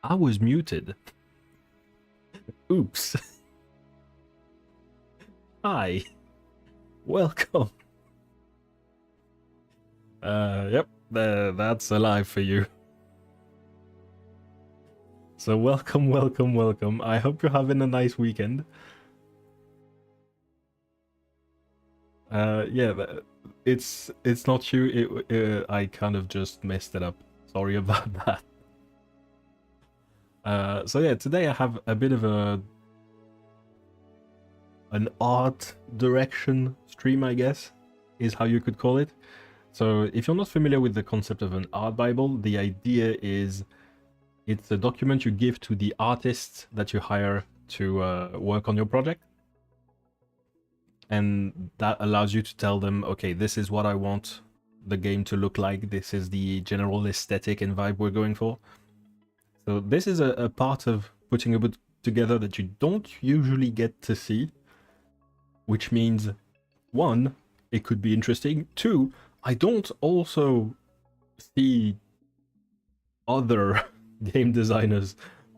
I was muted. Oops. Hi. Welcome. Yep, that's alive for you. So welcome, welcome, welcome. I hope you're having a nice weekend. Yeah, it's not you. I kind of just messed it up. Sorry about that. So yeah, today I have a bit of an art direction stream, I guess, is how you could call it. So if you're not familiar with the concept of an art Bible, the idea is it's a document you give to the artists that you hire to work on your project. And that allows you to tell them, okay, this is what I want the game to look like. This is the general aesthetic and vibe we're going for. So this is a part of putting a book together that you don't usually get to see, which means, one, it could be interesting. Two, I don't also see other game designers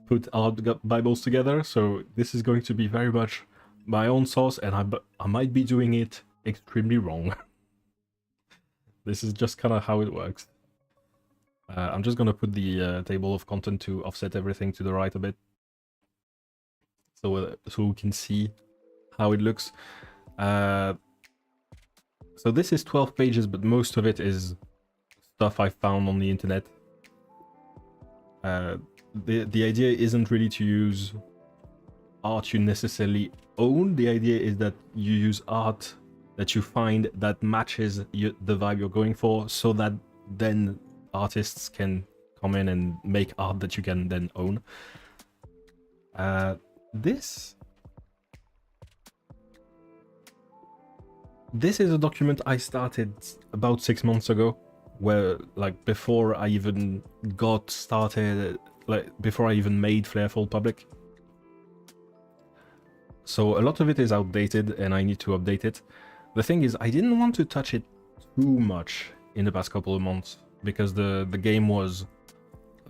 put art Bibles together, so this is going to be very much my own sauce, and I might be doing it extremely wrong. This is just kind of how it works. I'm just going to put the table of content to offset everything to the right a bit, so we can see how it looks. So this is 12 pages, but most of it is stuff I found on the internet. The idea isn't really to use art you necessarily own. The idea is that you use art that you find that matches the vibe you're going for, so that then artists can come in and make art that you can then own. This is a document I started about 6 months ago, where, like, before I even got started, like before I even made Flarefall public. So a lot of it is outdated and I need to update it. The thing is, I didn't want to touch it too much in the past couple of months, because the game was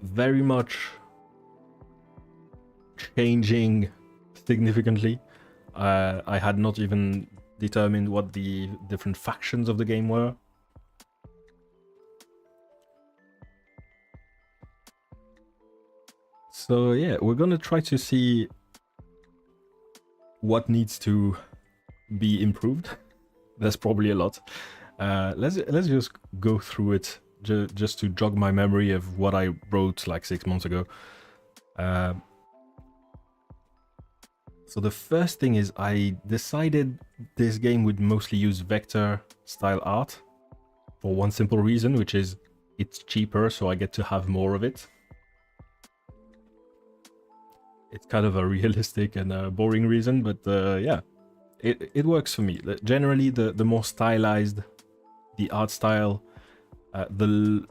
very much changing significantly. I had not even determined what the different factions of the game were. So yeah, we're gonna try to see what needs to be improved. There's probably a lot. Let's just go through it just to jog my memory of what I wrote like 6 months ago. So the first thing is, I decided this game would mostly use vector style art for one simple reason, which is it's cheaper, so I get to have more of it. It's kind of a realistic and a boring reason, but yeah, it works for me. Generally, the more stylized the art style, the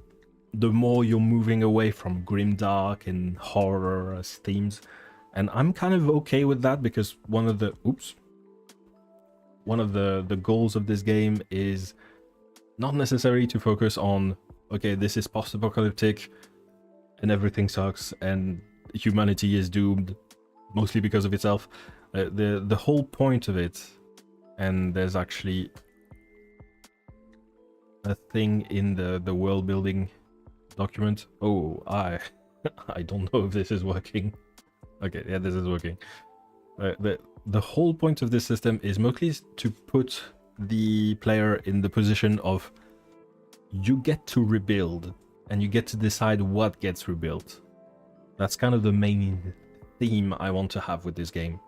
more you're moving away from grimdark and horror as themes. And I'm kind of okay with that, because one of the goals of this game is not necessarily to focus on, okay, this is post-apocalyptic and everything sucks and humanity is doomed mostly because of itself. The whole point of it, and there's actually a thing in the world building document. Oh, I don't know if this is working. Okay, yeah, this is working. The whole point of this system is mostly to put the player in the position of, you get to rebuild and you get to decide what gets rebuilt. That's kind of the main theme I want to have with this game.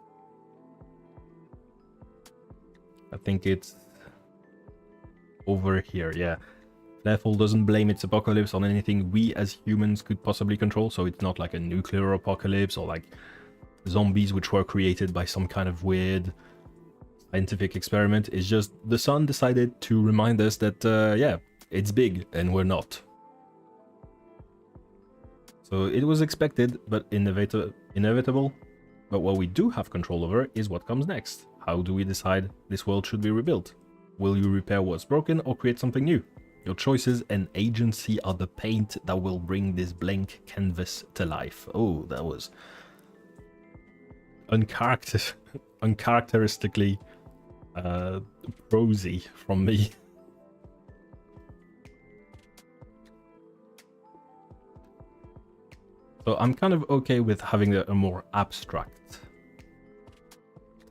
I think it's over here, yeah. Flarefall doesn't blame its apocalypse on anything we as humans could possibly control, so it's not like a nuclear apocalypse or like zombies which were created by some kind of weird scientific experiment. It's just the sun decided to remind us that, yeah, it's big and we're not. So it was expected, but inevitable. But what we do have control over is what comes next. How do we decide this world should be rebuilt? Will you repair what's broken or create something new? Your choices and agency are the paint that will bring this blank canvas to life. Oh, that was uncharacteristically prosy from me. So I'm kind of okay with having a more abstract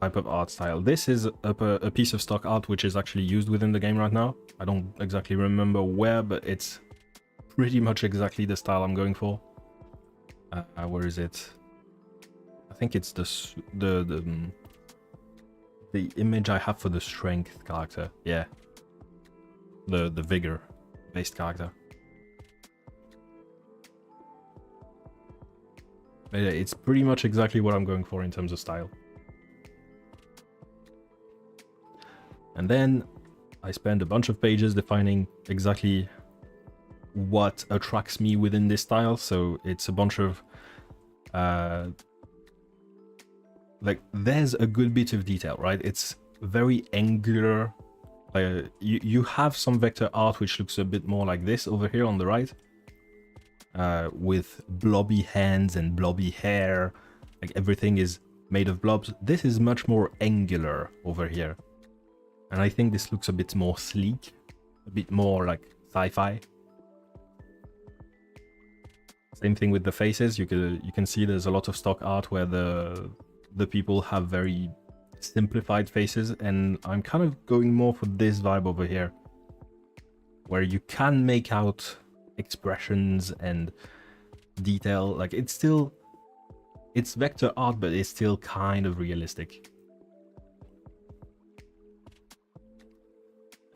type of art style. This is a piece of stock art which is actually used within the game right now. I don't exactly remember where, but it's pretty much exactly the style I'm going for. Where is it? I think it's the image I have for the strength character. Yeah, the vigor based character. But yeah, it's pretty much exactly what I'm going for in terms of style. And then I spend a bunch of pages defining exactly what attracts me within this style. So it's a bunch of like, there's a good bit of detail, right? It's very angular. You have some vector art which looks a bit more like this over here on the right, with blobby hands and blobby hair. Like, everything is made of blobs. This is much more angular over here, and I think this looks a bit more sleek, a bit more like sci-fi. Same thing with the faces. You can see there's a lot of stock art where the people have very simplified faces, and I'm kind of going more for this vibe over here, where you can make out expressions and detail. Like, it's vector art, but it's still kind of realistic.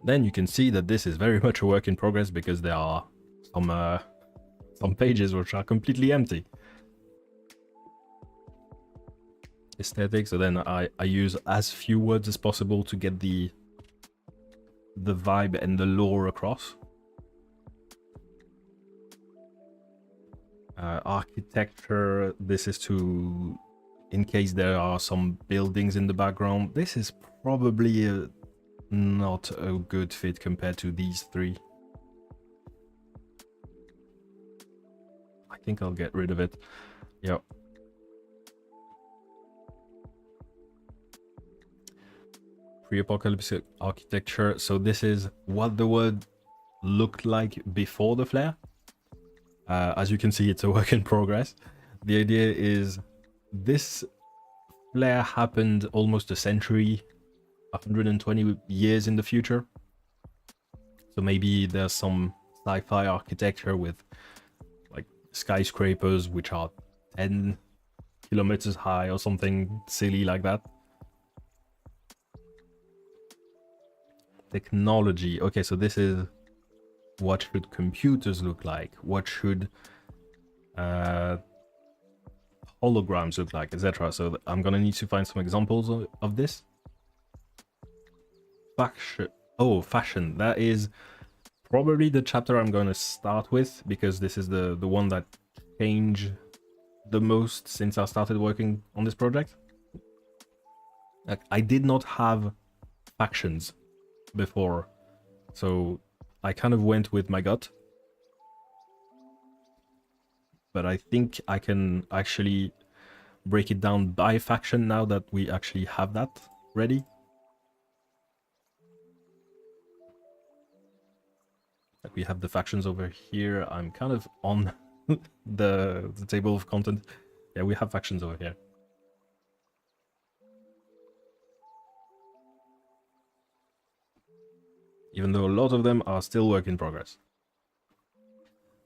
Then you can see that this is very much a work in progress, because there are some pages which are completely empty. Aesthetic, so then I use as few words as possible to get the vibe and the lore across. Architecture, this is to, in case there are some buildings in the background. This is probably not a good fit compared to these three. I think I'll get rid of it. Yep. Pre-apocalyptic architecture. So this is what the world looked like before the flare. As you can see, it's a work in progress. The idea is this flare happened almost a century, 120 years in the future. So maybe there's some sci-fi architecture with like skyscrapers which are 10 kilometers high or something silly like that. Technology. Okay, so this is what should computers look like? What should holograms look like, etc. So I'm gonna need to find some examples of this. Fashion. That is probably the chapter I'm going to start with, because this is the one that changed the most since I started working on this project. Like, I did not have factions before, so I kind of went with my gut. But I think I can actually break it down by faction now that we actually have that ready. Like, we have the factions over here. I'm kind of on the table of content. Yeah, we have factions over here. Even though a lot of them are still work in progress.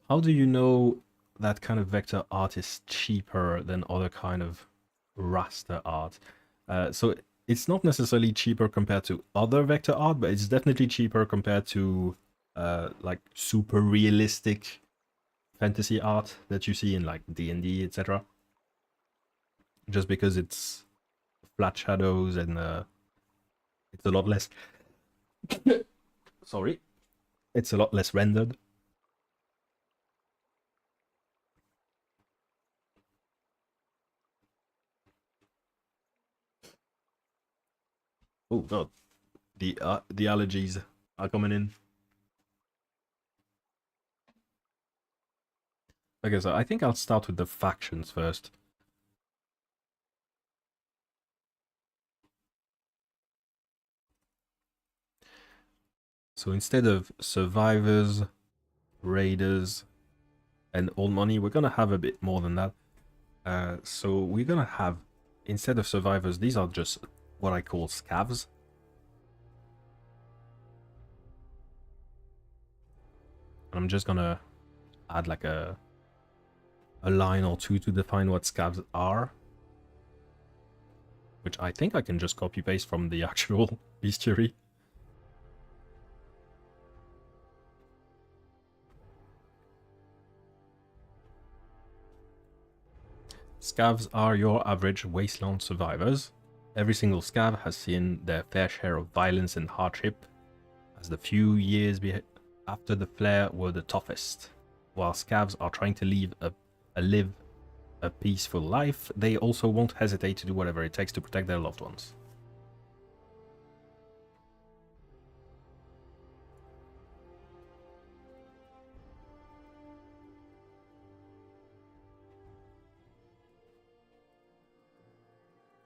How do you know that kind of vector art is cheaper than other kind of raster art? So it's not necessarily cheaper compared to other vector art, but it's definitely cheaper compared to like super realistic fantasy art that you see in like D&D, etc. Just because it's flat shadows and it's a lot less sorry, it's a lot less rendered. Oh god, the allergies are coming in. Okay, so I think I'll start with the factions first. So instead of survivors, raiders, and old money, we're gonna have a bit more than that. So we're gonna have, instead of survivors, these are just what I call scavs. And I'm just gonna add like a line or two to define what scavs are. Which I think I can just copy paste from the actual bestiary. Scavs are your average wasteland survivors. Every single scav has seen their fair share of violence and hardship, as the few years after the flare were the toughest. While scavs are trying to live a peaceful life, they also won't hesitate to do whatever it takes to protect their loved ones.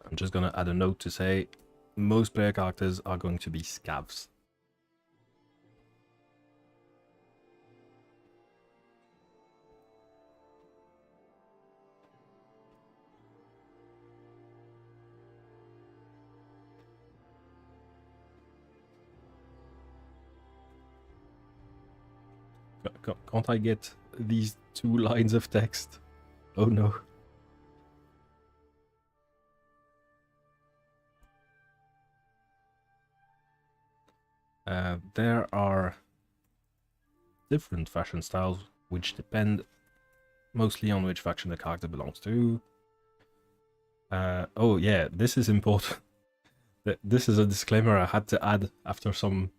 I'm just gonna add a note to say most player characters are going to be scavs. Can't I get these 2 lines of text? Oh no. There are different fashion styles which depend mostly on which faction the character belongs to. Oh yeah, this is important. This is a disclaimer I had to add after some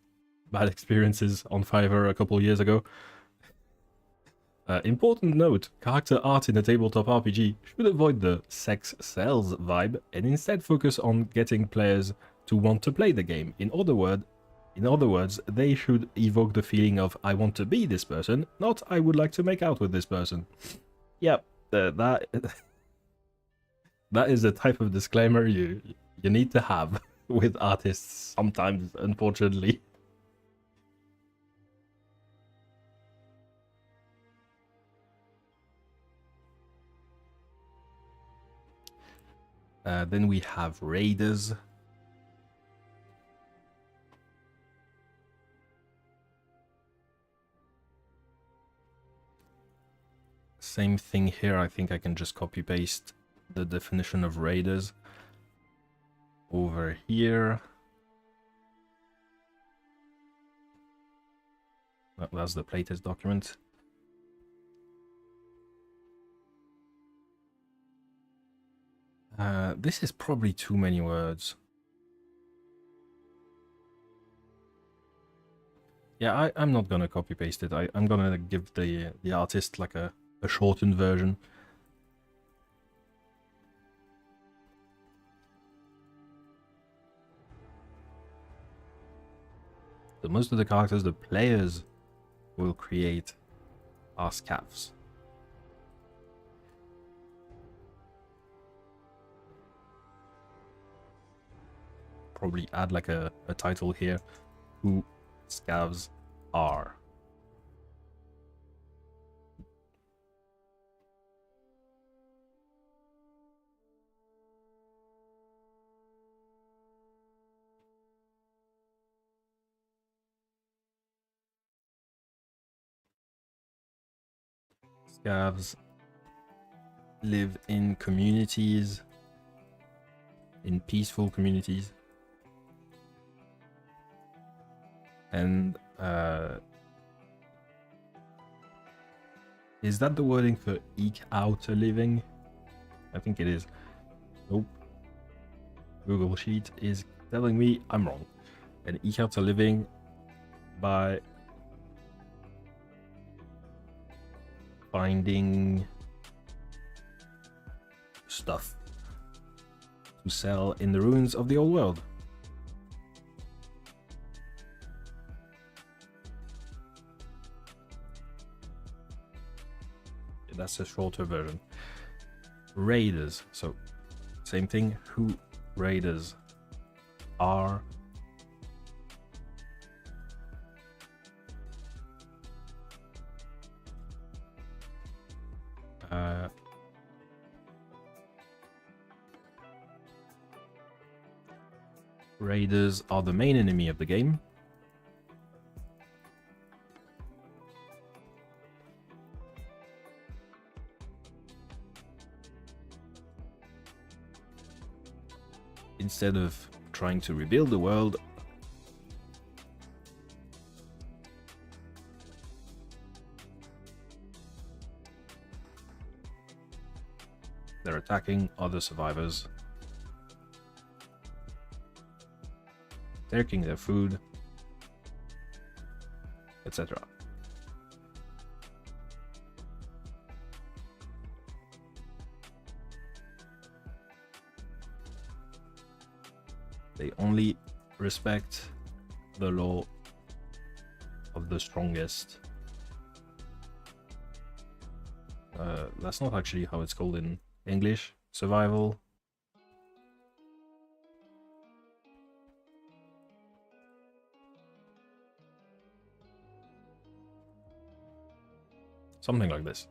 bad experiences on Fiverr a couple years ago. Important note, character art in a tabletop RPG should avoid the sex sells vibe and instead focus on getting players to want to play the game. In other words, they should evoke the feeling of I want to be this person, not I would like to make out with this person. Yep, that is the type of disclaimer you need to have with artists sometimes, unfortunately. Then we have raiders. Same thing here, I think I can just copy paste the definition of raiders over here. That's the playtest document. This is probably too many words. Yeah, I'm not gonna copy paste it. I'm gonna give the artist like a shortened version. So most of the characters the players will create are scavs. Probably add like a title here, who scavs are. Scavs live in communities, in peaceful communities. And is that the wording for eke out a living? I think it is. Nope. Google Sheet is telling me I'm wrong. And eke out a living by finding stuff to sell in the ruins of the old world. that's a shorter version. Raiders. So, same thing. Who raiders are raiders are the main enemy of the game. Instead of trying to rebuild the world, they're attacking other survivors, taking their food, etc. They only respect the law of the strongest. That's not actually how it's called in English. Survival. Something like this.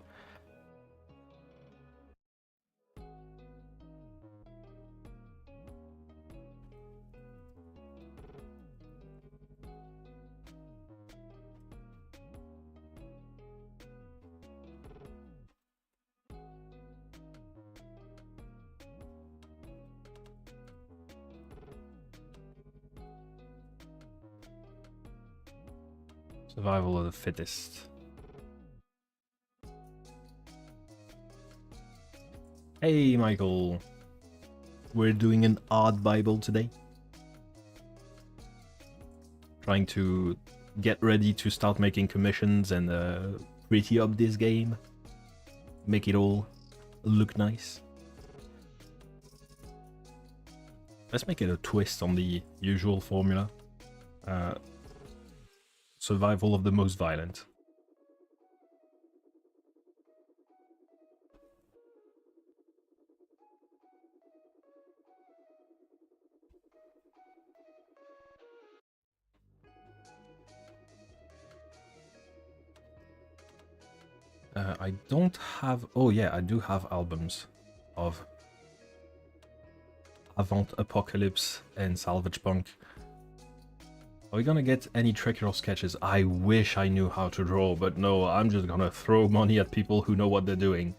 Survival of the fittest. Hey Michael, we're doing an art Bible today. Trying to get ready to start making commissions and pretty up this game. Make it all look nice. Let's make it a twist on the usual formula. Survival of the most violent. I don't have... Oh yeah, I do have albums of Avant Apocalypse and Salvage Punk. Are we gonna get any tricky or sketches? I wish I knew how to draw, but no, I'm just gonna throw money at people who know what they're doing.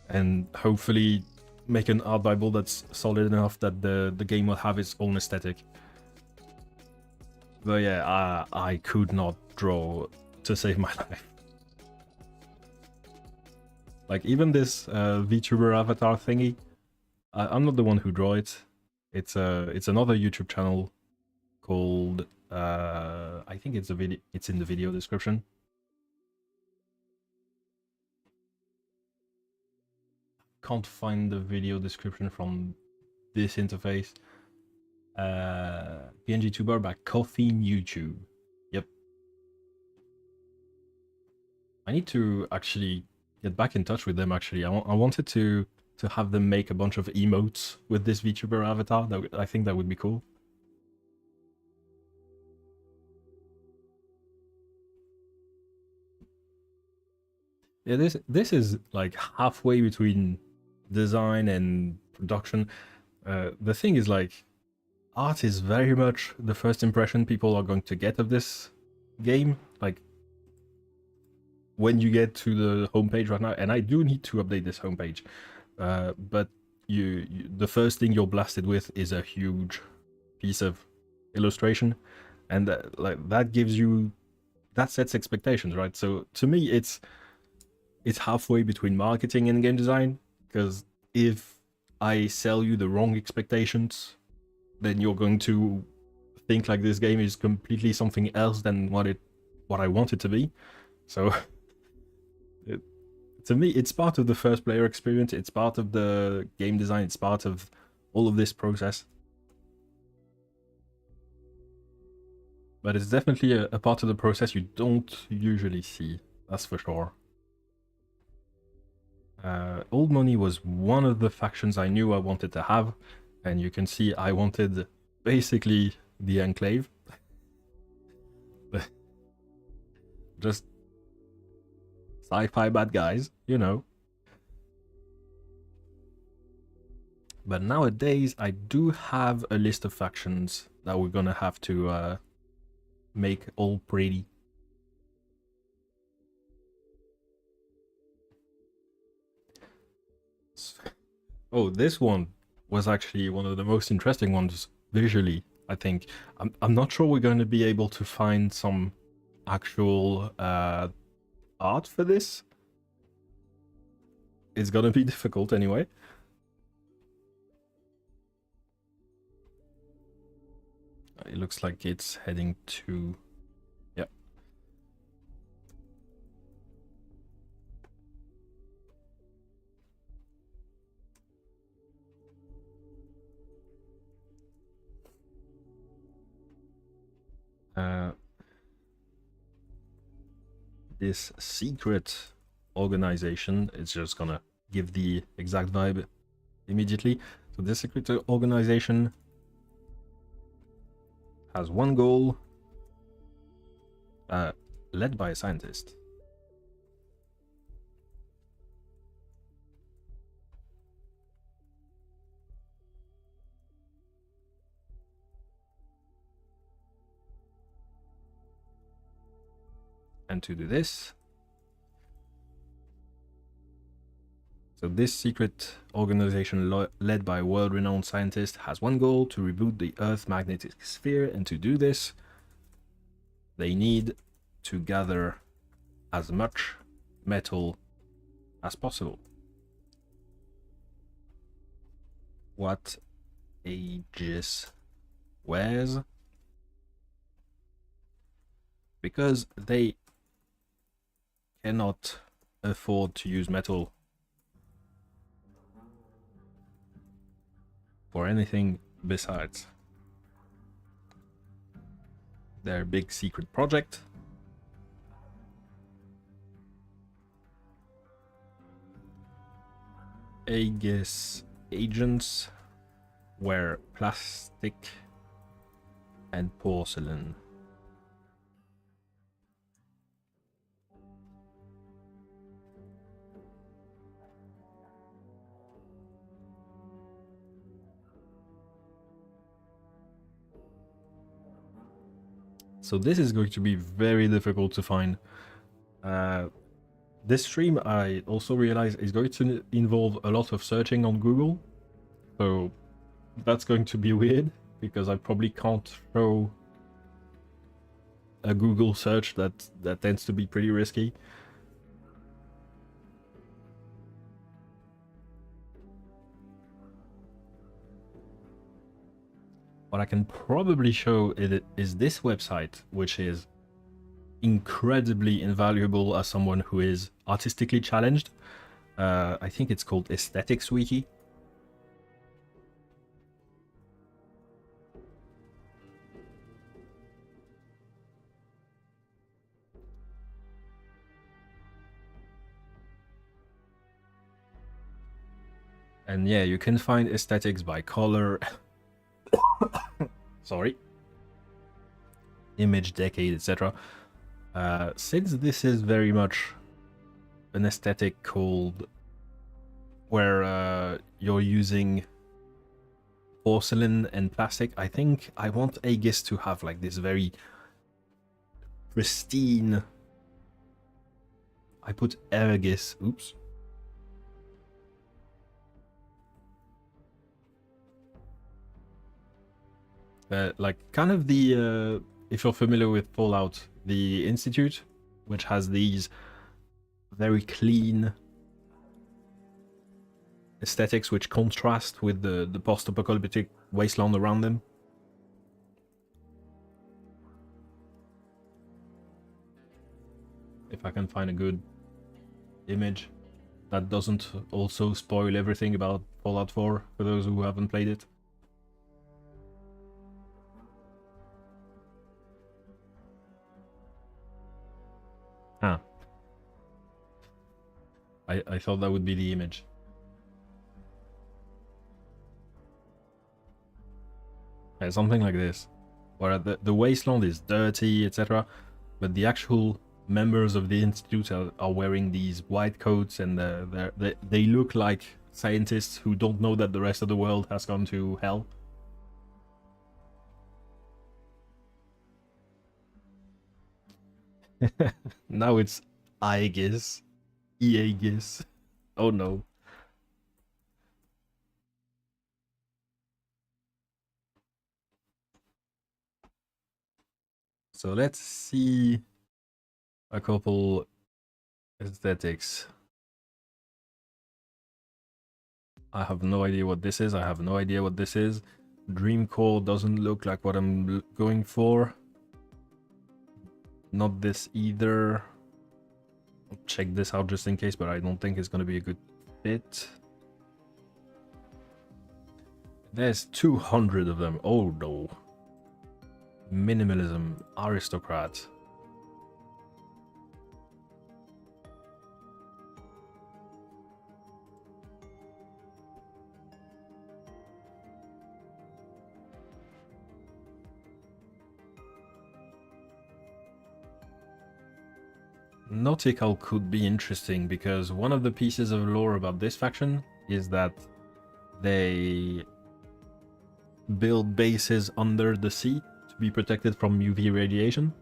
And hopefully make an art bible that's solid enough that the game will have its own aesthetic. But yeah, I could not draw to save my life. Like even this VTuber avatar thingy, I'm not the one who drew it. It's another YouTube channel called I think it's in the video description. Can't find the video description from this interface. PNG tuber by Caffeine YouTube. Yep. I need to actually get back in touch with them. Actually, I wanted to have them make a bunch of emotes with this VTuber avatar. I think that would be cool. Yeah, this is like halfway between design and production. The thing is, like, art is very much the first impression people are going to get of this game. Like, when you get to the homepage right now, and I do need to update this homepage, but the first thing you're blasted with is a huge piece of illustration, and that gives you, that sets expectations, right? So to me, it's halfway between marketing and game design, because if I sell you the wrong expectations, then you're going to think like this game is completely something else than what I want it to be. So to me, it's part of the first player experience, it's part of the game design, it's part of all of this process. But it's definitely a part of the process you don't usually see, that's for sure. Old Money was one of the factions I knew I wanted to have, and you can see I wanted basically the Enclave. Just sci-fi bad guys, you know. But nowadays, I do have a list of factions that we're gonna have to make all pretty. Oh, this one was actually one of the most interesting ones visually, I think. I'm not sure we're going to be able to find some actual art for this. It's gonna be difficult anyway. It looks like it's heading to... Yep. This secret organization is just gonna give the exact vibe immediately. So this secret organization has one goal, led by a scientist. And to do this, so this secret organization led by a world-renowned scientist has one goal: to reboot the Earth's magnetic sphere, and to do this, they need to gather as much metal as possible. What ages wears? Because they cannot afford to use metal for anything besides their big secret project. Aegis agents wear plastic and porcelain. So this is going to be very difficult to find. This stream, I also realize, is going to involve a lot of searching on Google. So that's going to be weird, because I probably can't show a Google search that tends to be pretty risky. What I can probably show is this website, which is incredibly invaluable as someone who is artistically challenged. I think it's called Aesthetics Wiki. And yeah, you can find aesthetics by color, sorry, image, decade, etc. Since this is very much an aesthetic called where you're using porcelain and plastic, I think I want Aegis to have like this very pristine... I put Aegis, oops. Like kind of the, if you're familiar with Fallout, the Institute, which has these very clean aesthetics which contrast with the post-apocalyptic wasteland around them. If I can find a good image that doesn't also spoil everything about Fallout 4 for those who haven't played it. Ah. I thought that would be the image. Yeah, something like this, where the wasteland is dirty, etc. But the actual members of the institute are wearing these white coats, and they look like scientists who don't know that the rest of the world has gone to hell. Now it's Aegis. Aegis. Oh no. So let's see a couple aesthetics. I have no idea what this is. I have no idea what this is. Dreamcore doesn't look like what I'm going for. Not this either. I'll check this out just in case, but I don't think it's going to be a good fit. There's 200 of them. Oh no. Minimalism, aristocrat. Nautical could be interesting because one of the pieces of lore about this faction is that they build bases under the sea to be protected from UV radiation.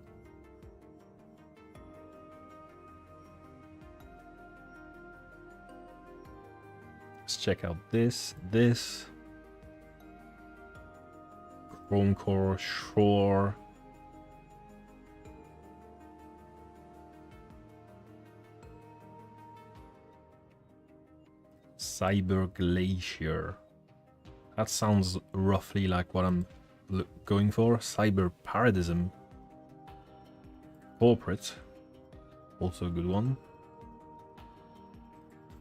Let's check out this. Chrome core, shore. Cyber Glacier. That sounds roughly like what I'm going for. Cyber Paradism. Corporate. Also a good one.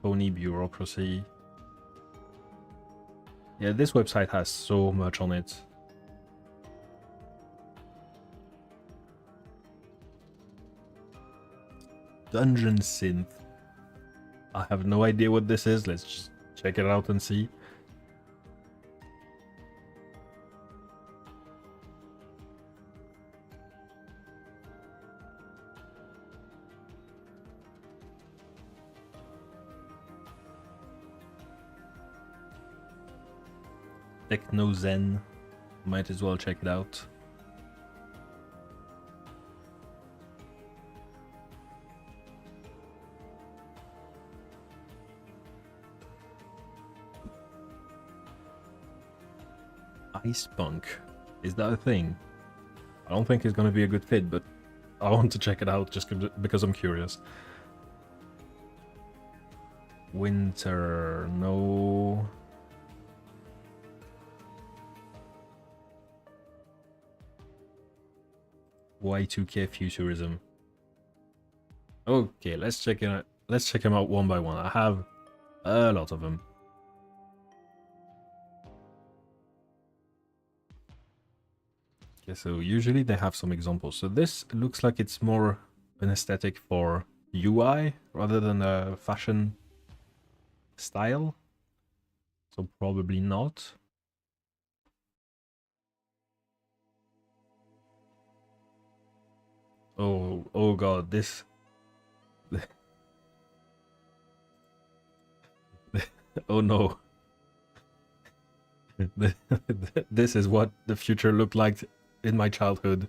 Phony Bureaucracy. Yeah, this website has so much on it. Dungeon Synth. I have no idea what this is. Let's just check it out and see. Techno Zen. Might as well check it out. Ice Punk. Is that a thing? I don't think it's going to be a good fit, but I want to check it out just because I'm curious. Winter, no. Y2K Futurism. Okay, let's check it out. Let's check them out one by one. I have a lot of them. Okay, so usually they have some examples. So this looks like it's more an aesthetic for UI rather than a fashion style. So probably not. Oh god, this... oh no. This is what the future looked like in my childhood.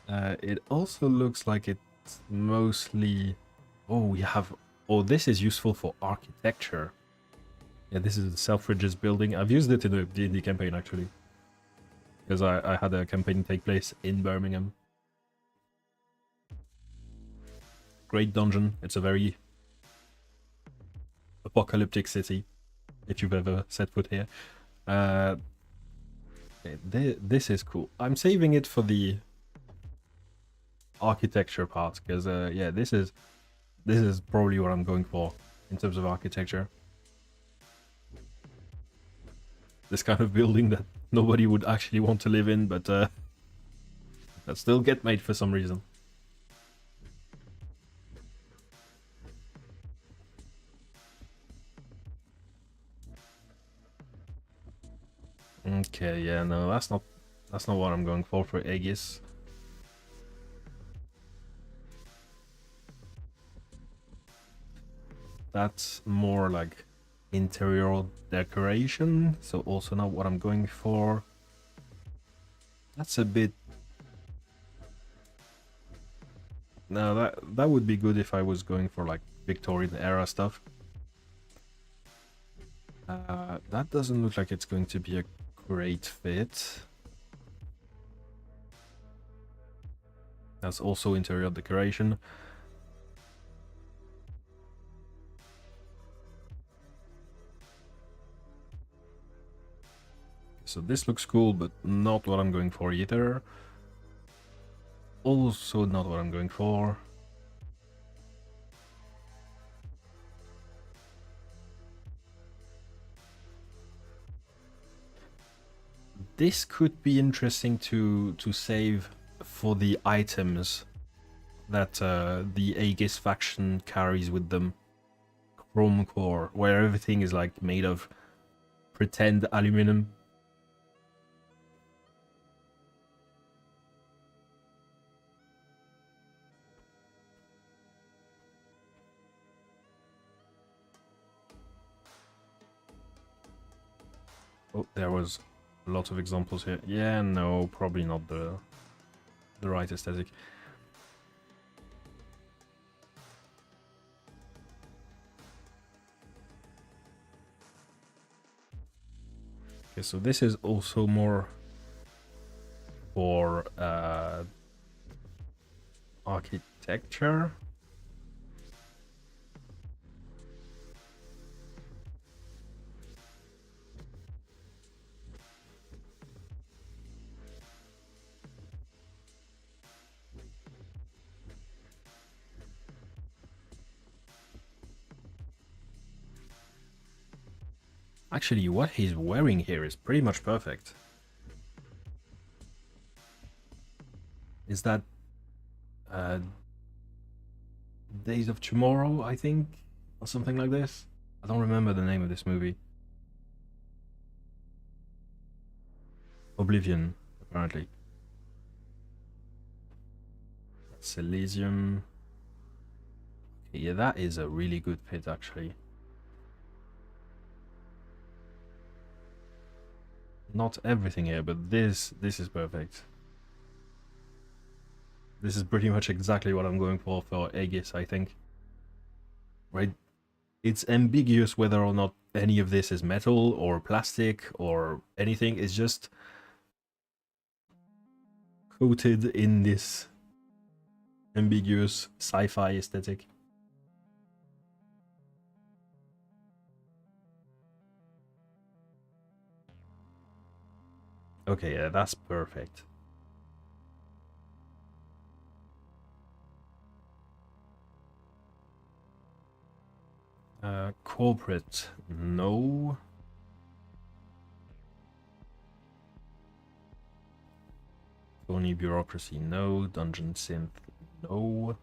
It also looks like it's mostly... Oh, we have... Oh, this is useful for architecture. Yeah, this is a Selfridges building. I've used it in a D&D campaign, actually. Because I had a campaign take place in Birmingham. Great dungeon. It's a very apocalyptic city, if you've ever set foot here. This is cool. I'm saving it for the architecture part, because yeah, this is probably what I'm going for in terms of architecture. This kind of building that nobody would actually want to live in, but that still get made for some reason. Okay, yeah, no, that's not what I'm going for Aegis. That's more like interior decoration, so also not what I'm going for. That's a bit... No, that would be good if I was going for like Victorian era stuff. That doesn't look like it's going to be a great fit. That's also interior decoration. So this looks cool, but not what I'm going for either. Also not what I'm going for. This could be interesting to save for the items that the Aegis faction carries with them. Chrome core, where everything is like made of pretend aluminum. Oh, there was a lot of examples here. Yeah, no, probably not the right aesthetic. Okay, so this is also more for architecture. Actually, what he's wearing here is pretty much perfect. Is that Days of Tomorrow, I think? Or something like this? I don't remember the name of this movie. Oblivion, apparently. That's Elysium. Okay, yeah, that is a really good fit, actually. Not everything here, but this is perfect. This is pretty much exactly what I'm going for Aegis, I think. Right? It's ambiguous whether or not any of this is metal or plastic or anything. It's just coated in this ambiguous sci-fi aesthetic. Okay, yeah, that's perfect. Corporate, no. Phony bureaucracy, no. Dungeon synth, no.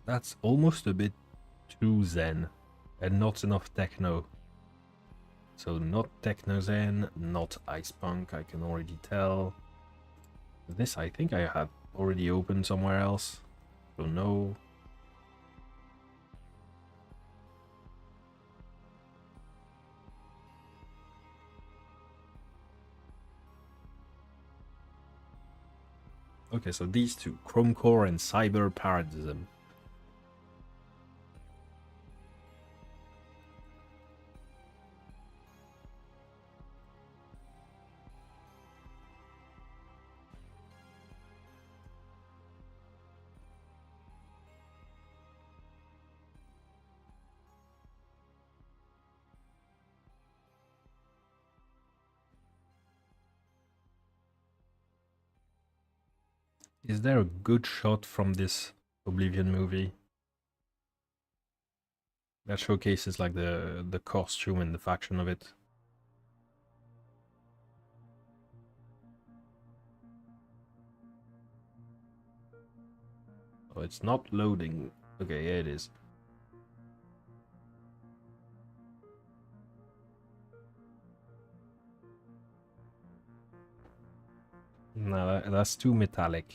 That's almost a bit too zen and not enough techno. So not techno zen, not ice punk, I can already tell. This I think I had already opened somewhere else, so no. Okay, so these two, Chrome Core and Cyber Paradigm. Is there a good shot from this Oblivion movie? That showcases like the costume and the faction of it. Oh, it's not loading. Okay, yeah, it is. No, that's too metallic.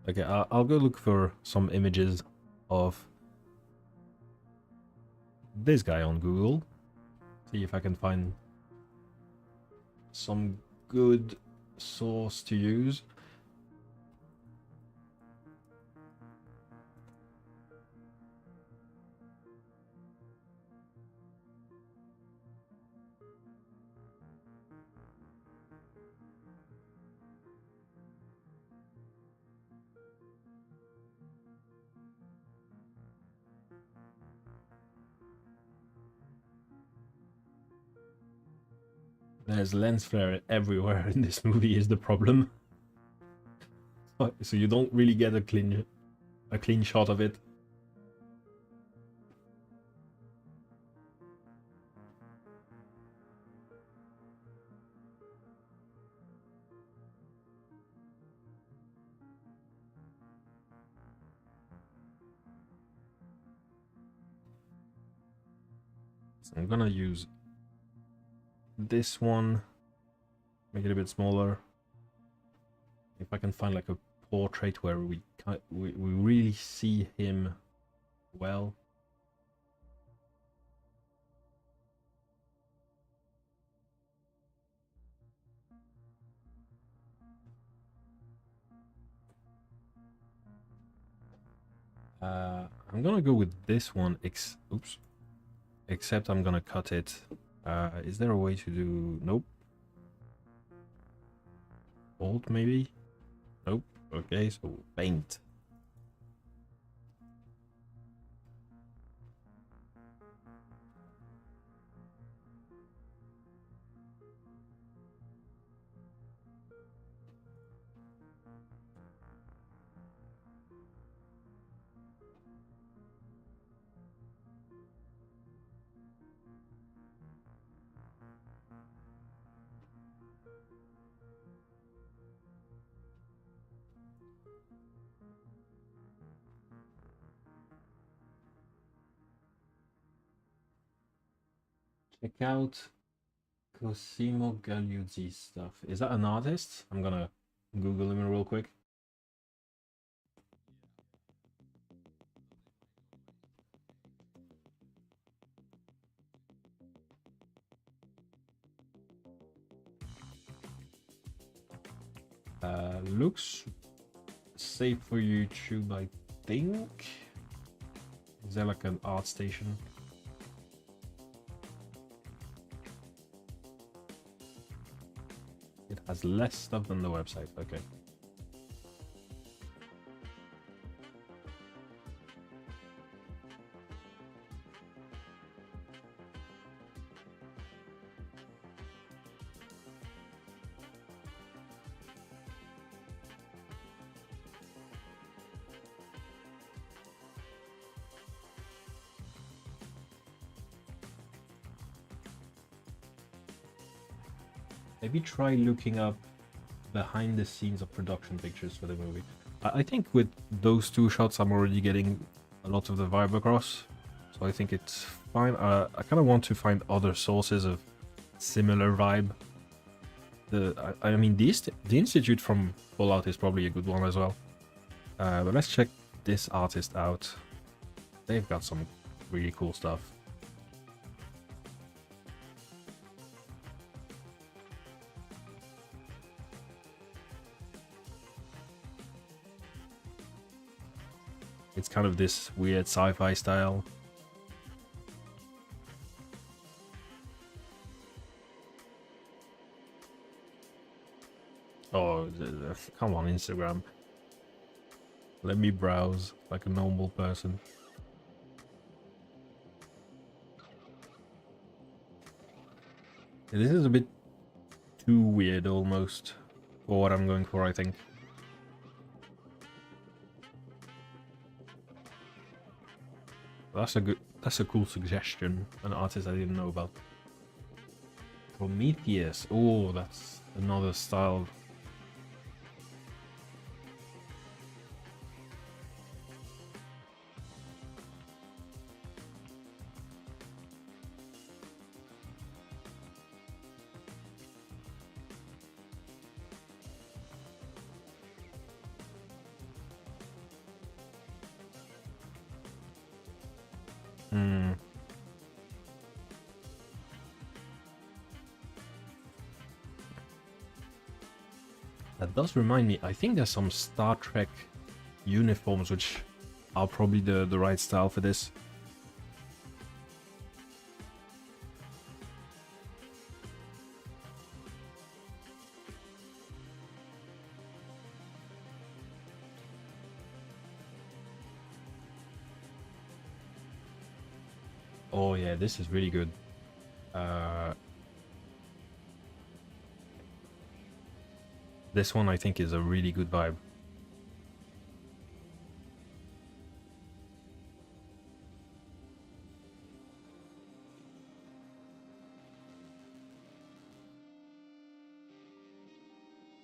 Okay, I'll go look for some images of this guy on Google. See if I can find some good source to use. There's lens flare everywhere in this movie is the problem. So you don't really get a clean shot of it. So I'm gonna use this one, make it a bit smaller. If I can find like a portrait where we really see him well. I'm gonna go with this one. Oops. Except I'm gonna cut it. Is there a way to do? Nope. Alt maybe? Nope. Okay, so paint. Check out Cosimo Gagliuzzi's stuff. Is that an artist? I'm gonna Google him real quick. Looks safe for YouTube, I think. Is there like an art station? It has less stuff than the website, okay. Maybe try looking up behind the scenes of production pictures for the movie. I think with those two shots, I'm already getting a lot of the vibe across. So I think it's fine. I kind of want to find other sources of similar vibe. I mean, the Institute from Fallout is probably a good one as well. But let's check this artist out. They've got some really cool stuff. It's kind of this weird sci-fi style. Oh, come on, Instagram. Let me browse like a normal person. This is a bit too weird almost. for what I'm going for, I think. That's a cool suggestion. An artist I didn't know about. Prometheus. Oh, that's another style. Hmm. That does remind me, I think there's some Star Trek uniforms which are probably the right style for this. Oh yeah, this is really good. This one I think is a really good vibe.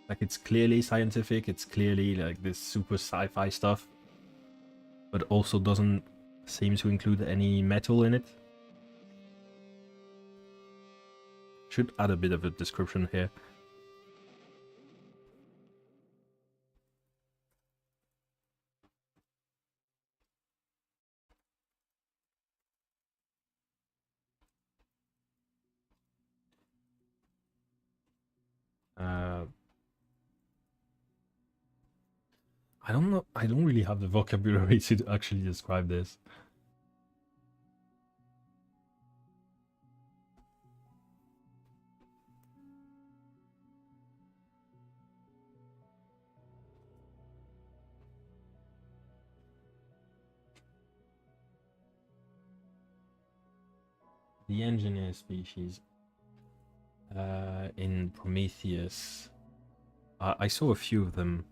Like, it's clearly scientific, it's clearly like this super sci-fi stuff, but also doesn't seem to include any metal in it. Should add a bit of a description here. I don't know, I don't really have the vocabulary to actually describe this. The engineer species in Prometheus. I saw a few of them.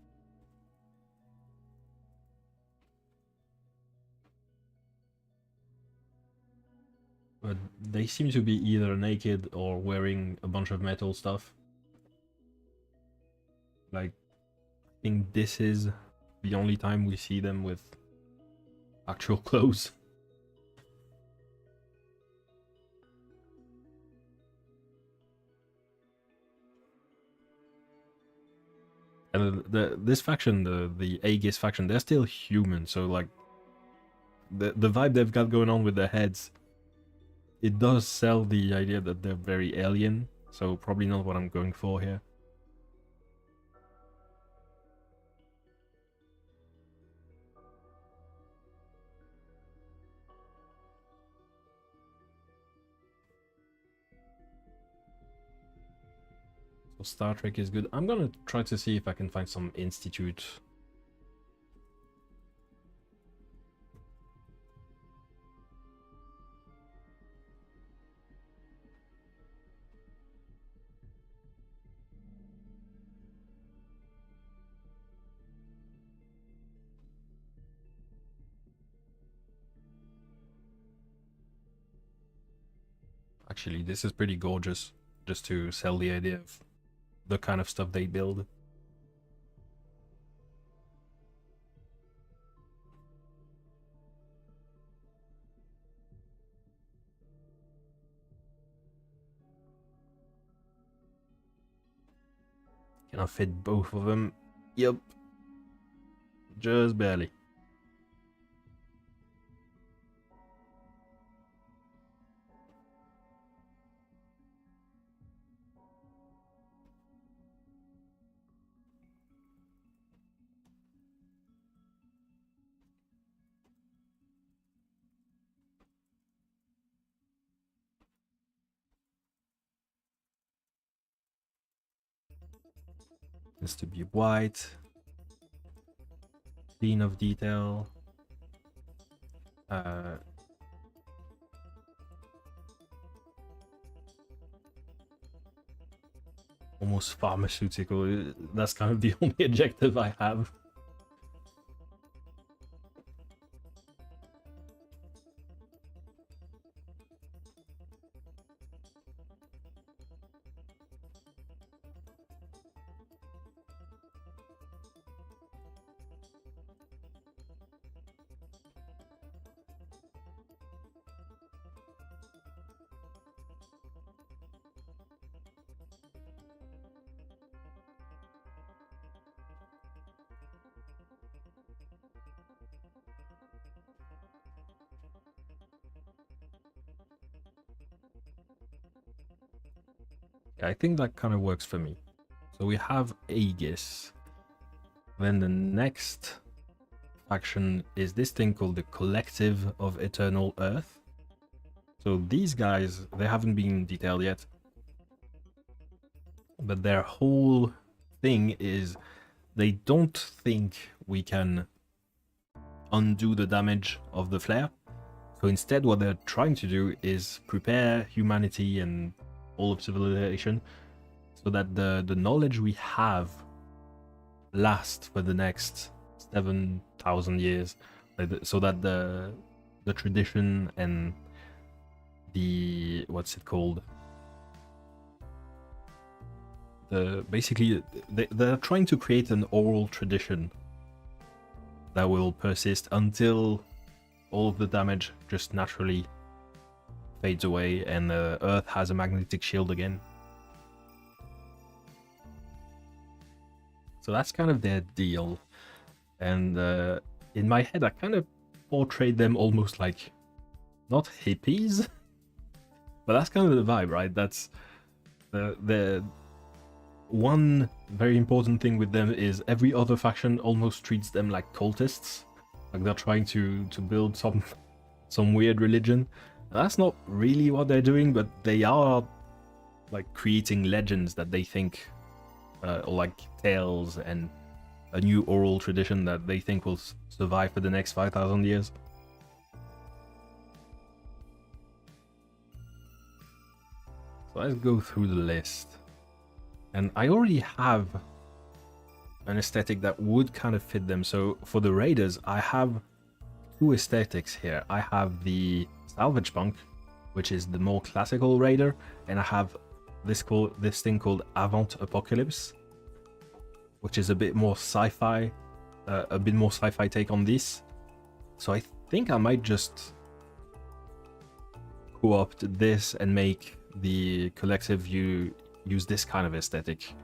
But they seem to be either naked or wearing a bunch of metal stuff. Like, I think this is the only time we see them with actual clothes. And this faction, the Aegis faction, they're still human, so like the vibe they've got going on with their heads, it does sell the idea that they're very alien, so probably not what I'm going for here. So Star Trek is good. I'm gonna try to see if I can find some Institute. Actually, this is pretty gorgeous, just to sell the idea of the kind of stuff they build. Can I fit both of them? Yep. Just barely. Needs to be white. Clean of detail. almost pharmaceutical. That's kind of the only adjective I have. I think that kind of works for me. So we have Aegis. Then the next faction is this thing called the Collective of Eternal Earth. So these guys, they haven't been detailed yet, but their whole thing is they don't think we can undo the damage of the flare. So instead what they're trying to do is prepare humanity and all of civilization so that the knowledge we have lasts for the next 7,000 years, so that the tradition and the, what's it called, basically they're trying to create an oral tradition that will persist until all of the damage just naturally fades away and Earth has a magnetic shield again. So that's kind of their deal. And in my head, I kind of portrayed them almost like, not hippies, but that's kind of the vibe, right? That's the one very important thing with them is every other faction almost treats them like cultists. Like they're trying to build some weird religion. And that's not really what they're doing, but they are like creating legends that they think, or like tales and a new oral tradition that they think will survive for the next 5,000 years. So let's go through the list. And I already have an aesthetic that would kind of fit them. So for the raiders, I have two aesthetics here. I have the salvage punk, which is the more classical raider, and I have this thing called avant apocalypse, which is a bit more sci-fi, take on this. So I think I might just co-opt this and make the collective use this kind of aesthetic,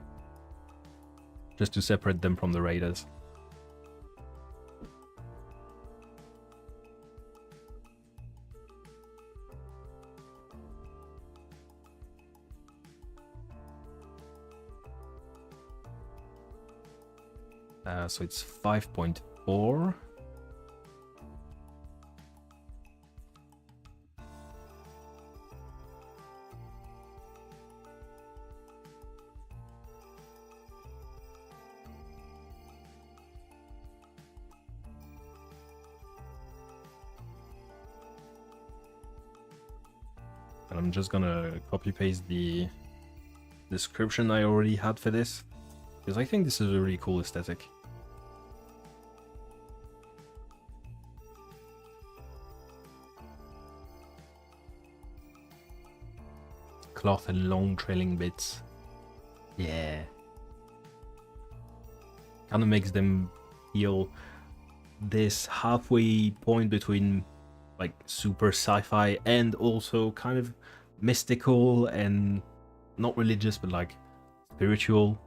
just to separate them from the raiders. So it's 5.4. And I'm just gonna copy paste the description I already had for this, because I think this is a really cool aesthetic. Cloth and long trailing bits. Yeah. Kind of makes them feel this halfway point between like super sci-fi and also kind of mystical and not religious, but like spiritual.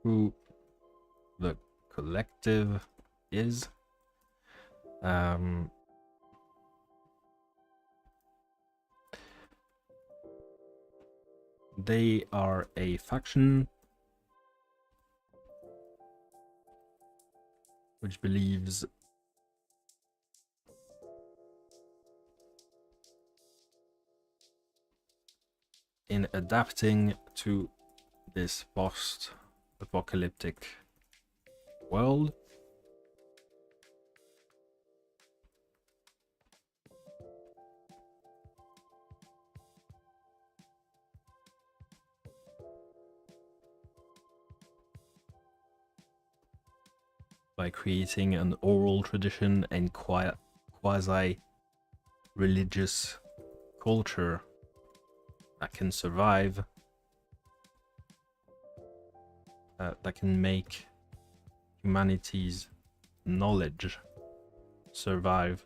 who the collective is. They are a faction which believes in adapting to this post-apocalyptic world. By creating an oral tradition and quasi-religious culture that can survive, that can make humanity's knowledge survive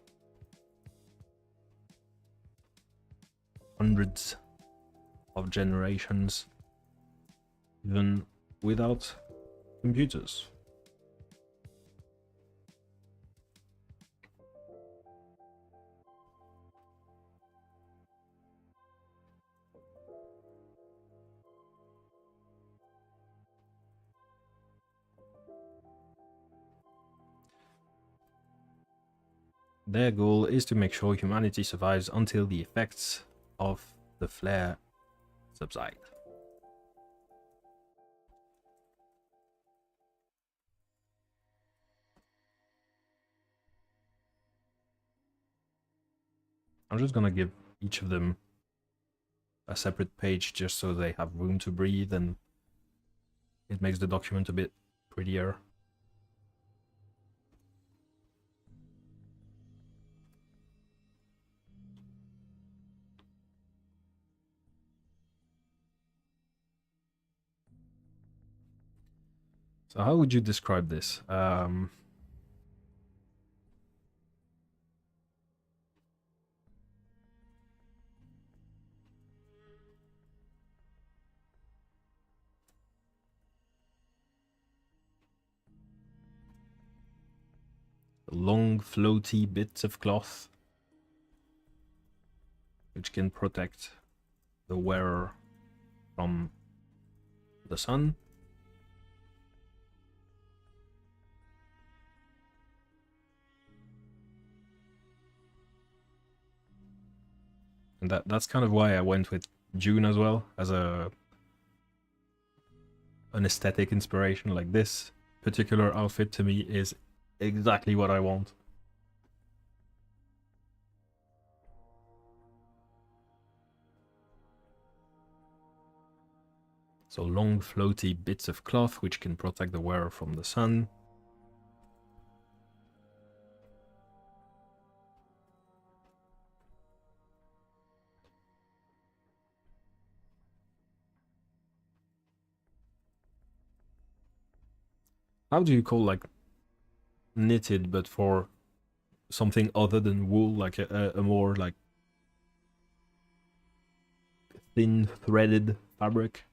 hundreds of generations, even without computers. Their goal is to make sure humanity survives until the effects of the flare subside. I'm just gonna give each of them a separate page just so they have room to breathe, and it makes the document a bit prettier. So how would you describe this? Long floaty bits of cloth which can protect the wearer from the sun. And that's kind of why I went with June as well, as an aesthetic inspiration. Like, this particular outfit to me is exactly what I want. So long floaty bits of cloth which can protect the wearer from the sun. How do you call, like, knitted but for something other than wool, like a more like thin threaded fabric?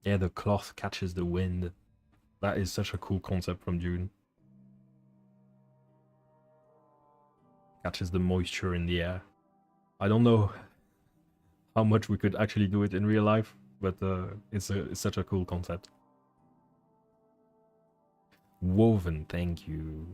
Yeah, the cloth catches the wind. That is such a cool concept from Dune. Catches the moisture in the air. I don't know how much we could actually do it in real life, but it's such a cool concept. Woven, thank you.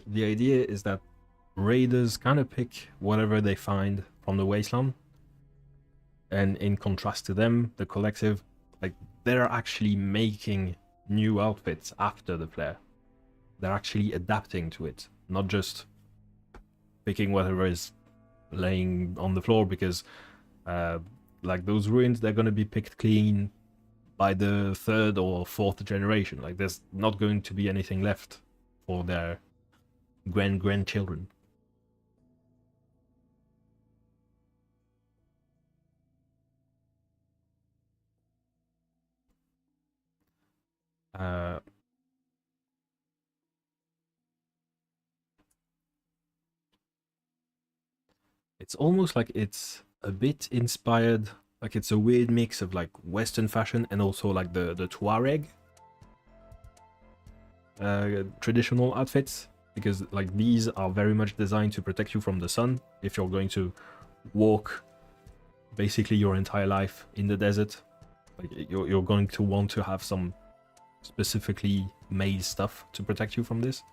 The idea is that raiders kind of pick whatever they find from the wasteland, and in contrast to them, the collective, like, they're actually making new outfits after the flare. They're actually adapting to it, not just picking whatever is laying on the floor, because like those ruins, they're going to be picked clean by the third or fourth generation. Like there's not going to be anything left for their grandchildren. It's almost like it's a bit inspired, like it's a weird mix of like Western fashion and also like the Tuareg traditional outfits, because like these are very much designed to protect you from the sun if you're going to walk basically your entire life in the desert. Like you're going to want to have some specifically made stuff to protect you from this.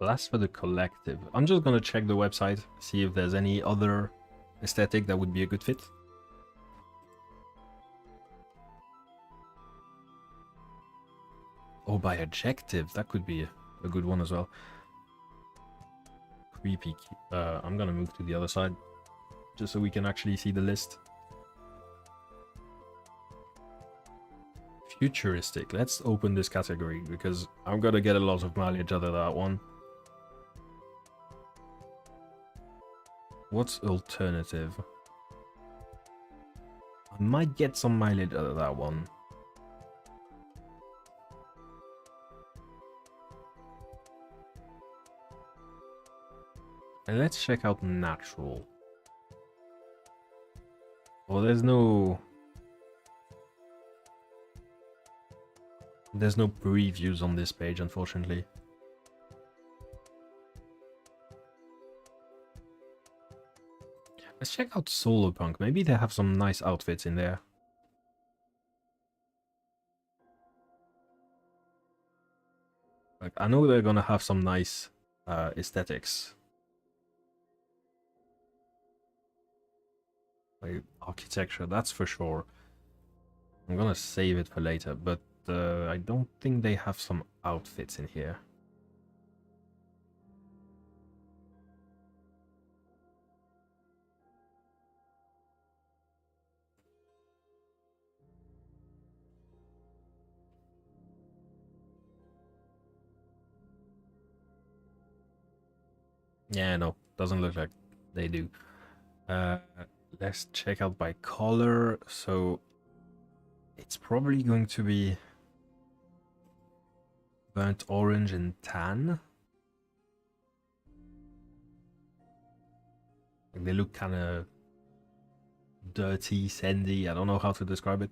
Well, that's for the collective. I'm just gonna check the website, see if there's any other aesthetic that would be a good fit. Oh, by adjective, that could be a good one as well. Creepy. I'm gonna move to the other side, just so we can actually see the list. Futuristic. Let's open this category, because I'm gonna get a lot of mileage out of that one. What's alternative? I might get some mileage out of that one. And let's check out natural. Well, there's no previews on this page, unfortunately. Let's check out Solar Punk. Maybe they have some nice outfits in there. Like, I know they're gonna have some nice aesthetics. Like, architecture, that's for sure. I'm gonna save it for later, but I don't think they have some outfits in here. Yeah, no, doesn't look like they do. Let's check out by color. So it's probably going to be burnt orange and tan. Like they look kind of dirty, sandy. I don't know how to describe it.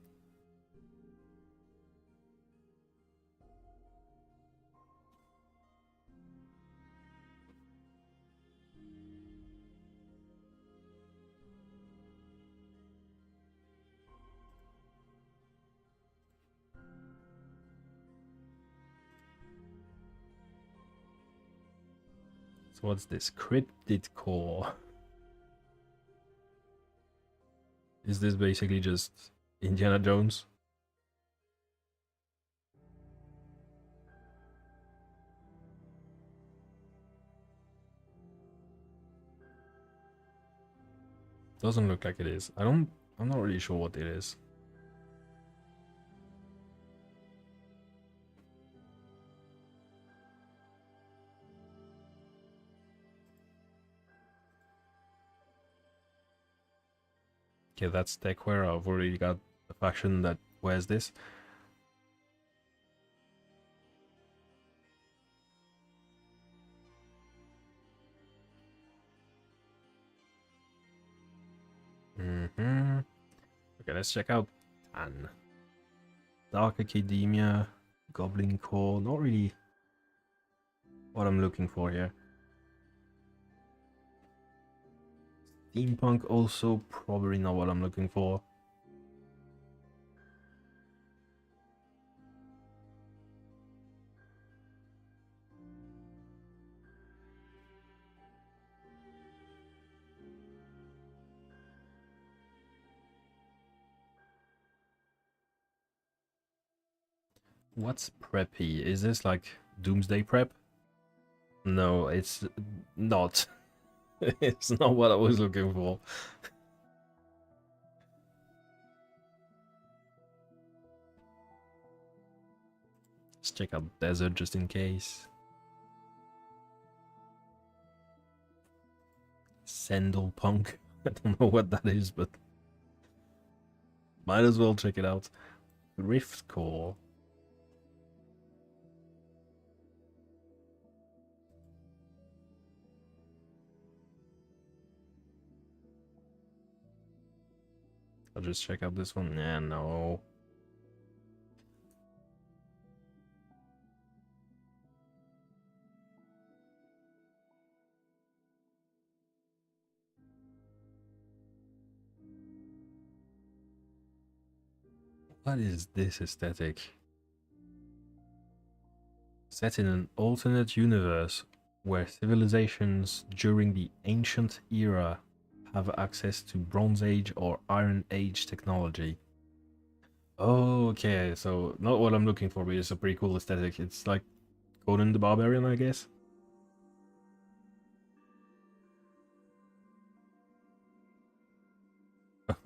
So what's this? Cryptid core. Is this basically just Indiana Jones? Doesn't look like it is. I'm not really sure what it is. Okay, that's techwear. I've already got a faction that wears this. Okay, let's check out Tan. Dark Academia, Goblin Core, not really what I'm looking for here. Steampunk also probably not what I'm looking for. What's preppy? Is this like Doomsday Prep? No, it's not. It's not what I was looking for. Let's check out Desert just in case. Sandal Punk. I don't know what that is, but might as well check it out. Rift Core. I'll just check out this one. Yeah, no. What is this aesthetic? Set in an alternate universe where civilizations during the ancient era have access to Bronze Age or Iron Age technology. Oh, okay, so not what I'm looking for, but it's a pretty cool aesthetic. It's like Conan the Barbarian, I guess.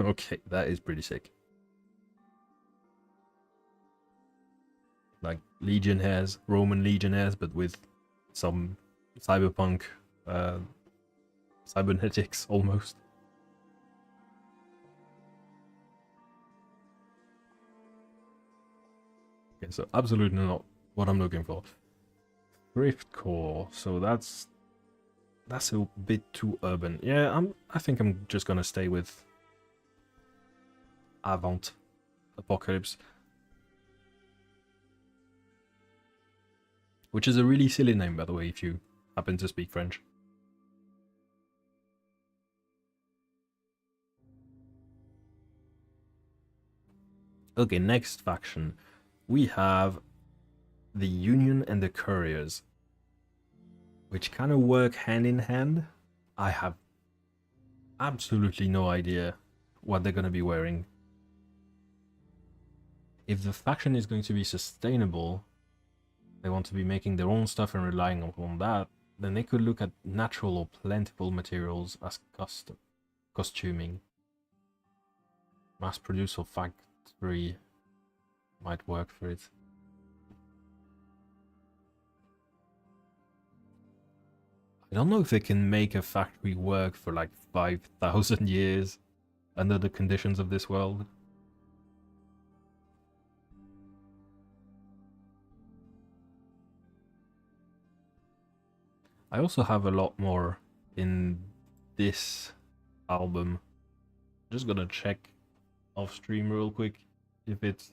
Okay, that is pretty sick. Like legionnaires, Roman legionnaires, but with some cyberpunk cybernetics almost. Okay, so absolutely not what I'm looking for. Rift Core, so that's a bit too urban. Yeah, I think I'm just gonna stay with Avant Apocalypse, which is a really silly name, by the way, if you happen to speak French. Okay, next faction. We have the Union and the Couriers, which kind of work hand in hand. I have absolutely no idea what they're going to be wearing. If the faction is going to be sustainable, they want to be making their own stuff and relying on that, then they could look at natural or plentiful materials as costuming. Mass produce or factory might work for it. I don't know if they can make a factory work for like 5,000 years under the conditions of this world. I also have a lot more in this album. Just gonna check off stream real quick if it's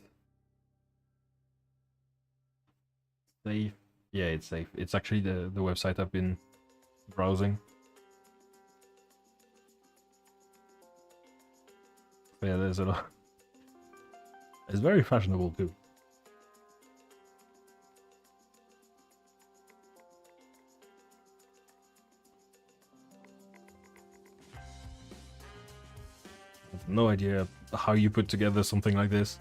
safe. Yeah, it's safe. It's actually the website I've been browsing. Yeah, there's a lot. It's very fashionable too. I have no idea how you put together something like this,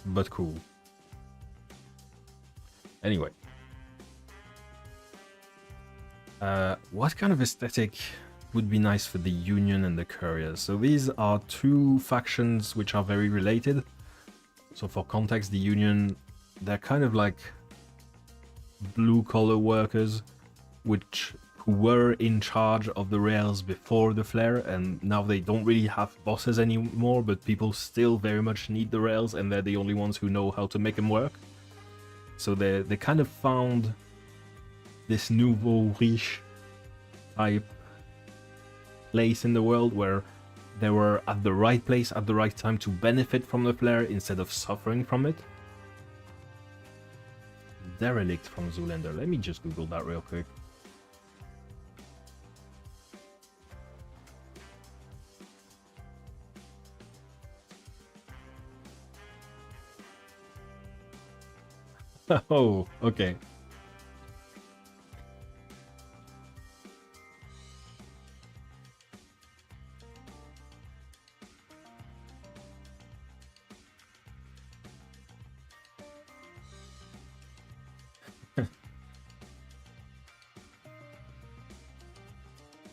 but cool. Anyway. What kind of aesthetic would be nice for the Union and the Couriers? So these are two factions which are very related. So for context, the Union, they're kind of like blue-collar workers who were in charge of the rails before the flare, and now they don't really have bosses anymore, but people still very much need the rails, and they're the only ones who know how to make them work. So they kind of found this nouveau riche type place in the world where they were at the right place at the right time to benefit from the flare instead of suffering from it. Derelict from Zoolander. Let me just Google that real quick. Oh, okay.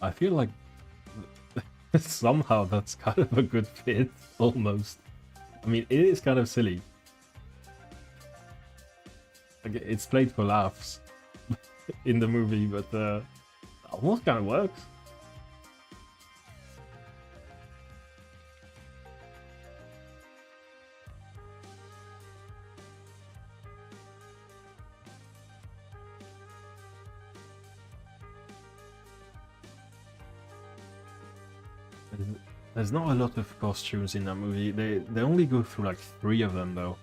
I feel like somehow that's kind of a good fit, almost. I mean, it is kind of silly. Like, it's played for laughs in the movie, but almost kind of works. There's not a lot of costumes in that movie. They only go through like 3 of them though.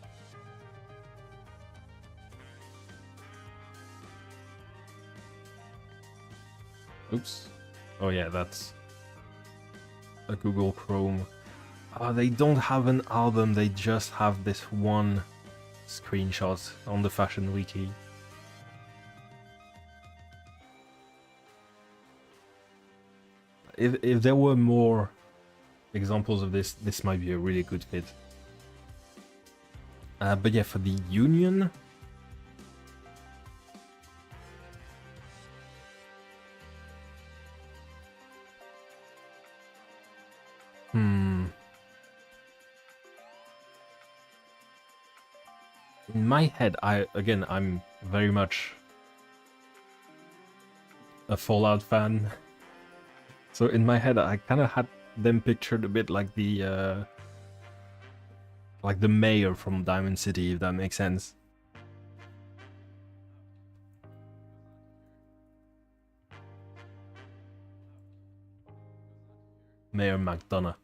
Oops. Oh yeah, that's a Google Chrome. They don't have an album, they just have this one screenshot on the Fashion Wiki. If there were more examples of this, this might be a really good fit. But yeah, for the Union... In my head, I'm very much a Fallout fan. So in my head, I kind of had them pictured a bit like the mayor from Diamond City, if that makes sense. Mayor McDonough.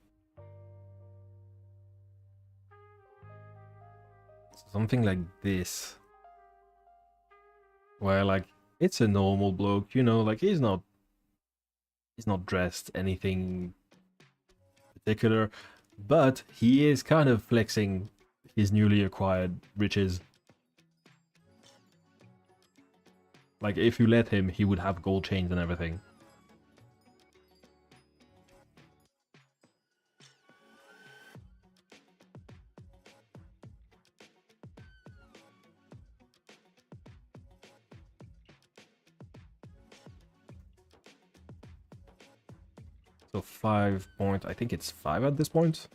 Something like this. Where like it's a normal bloke, you know, like he's not dressed anything particular, but he is kind of flexing his newly acquired riches. Like if you let him, he would have gold chains and everything. So 5 point, I think it's 5 at this point.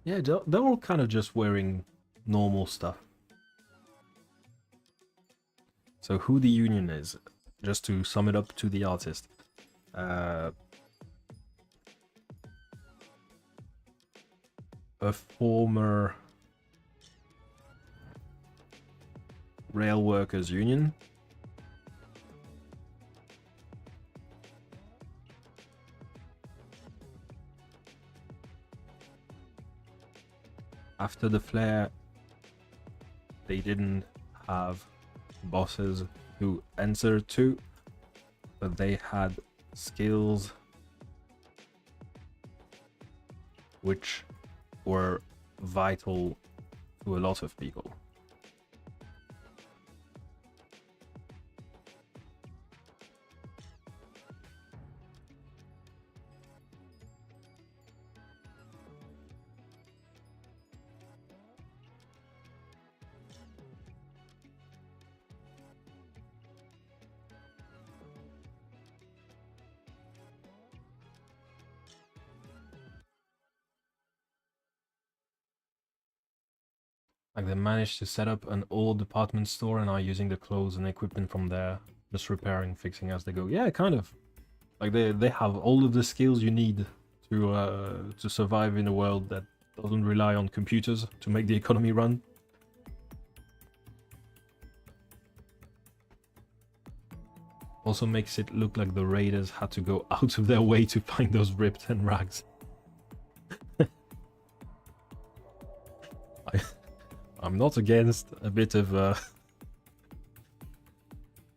Yeah, they're all kind of just wearing normal stuff. So who the Union is, just to sum it up to the artist. A former rail workers union. After the flare, they didn't have bosses who answer to, but they had skills which were vital to a lot of people. Like they managed to set up an old department store and are using the clothes and equipment from there, just repairing, fixing as they go. Yeah, kind of. Like they have all of the skills you need to survive in a world that doesn't rely on computers to make the economy run. Also makes it look like the raiders had to go out of their way to find those ripped and rags. I'm not against a bit of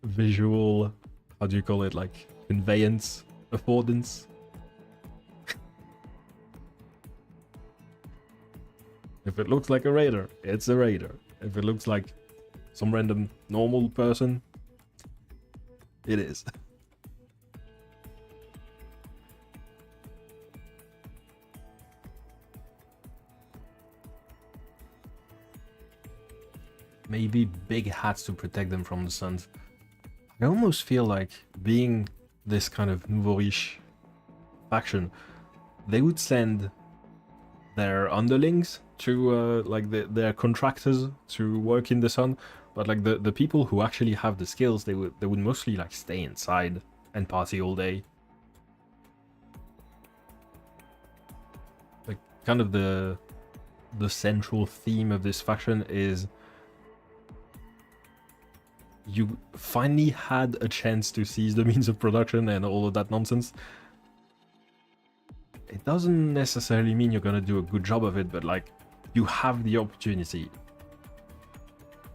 visual, how do you call it, like conveyance, affordance. If it looks like a raider, it's a raider. If it looks like some random normal person, it is. Maybe big hats to protect them from the sun. I almost feel like being this kind of nouveau riche faction, they would send their underlings to like their contractors to work in the sun, but like the people who actually have the skills, they would mostly like stay inside and party all day. Like kind of the central theme of this faction is you finally had a chance to seize the means of production and all of that nonsense. It doesn't necessarily mean you're gonna do a good job of it, but like, you have the opportunity.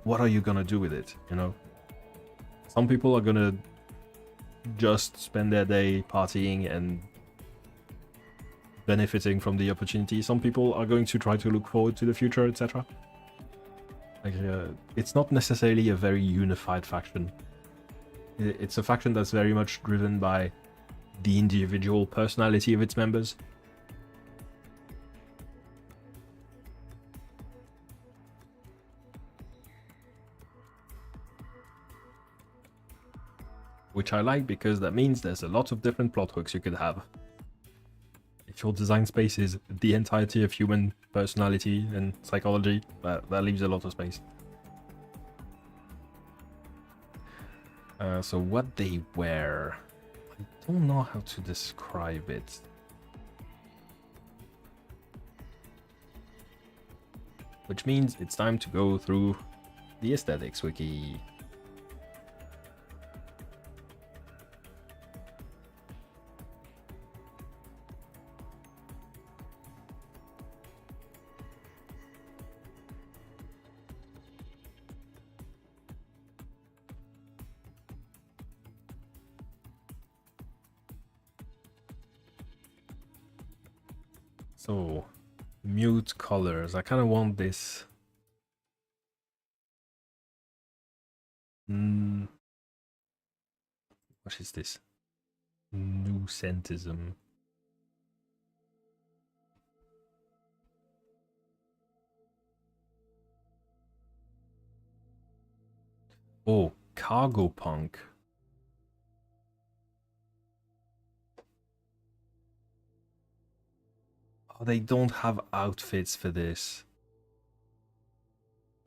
What are you gonna do with it, you know? Some people are gonna just spend their day partying and benefiting from the opportunity. Some people are going to try to look forward to the future, etc. Like, it's not necessarily a very unified faction. It's a faction that's very much driven by the individual personality of its members. Which I like, because that means there's a lot of different plot hooks you could have. If your design space is the entirety of human personality and psychology, that leaves a lot of space. So what they wear, I don't know how to describe it. Which means it's time to go through the aesthetics wiki. So, mute colors. I kind of want this. What is this? Nucentism. Oh, cargo punk. Oh, they don't have outfits for this.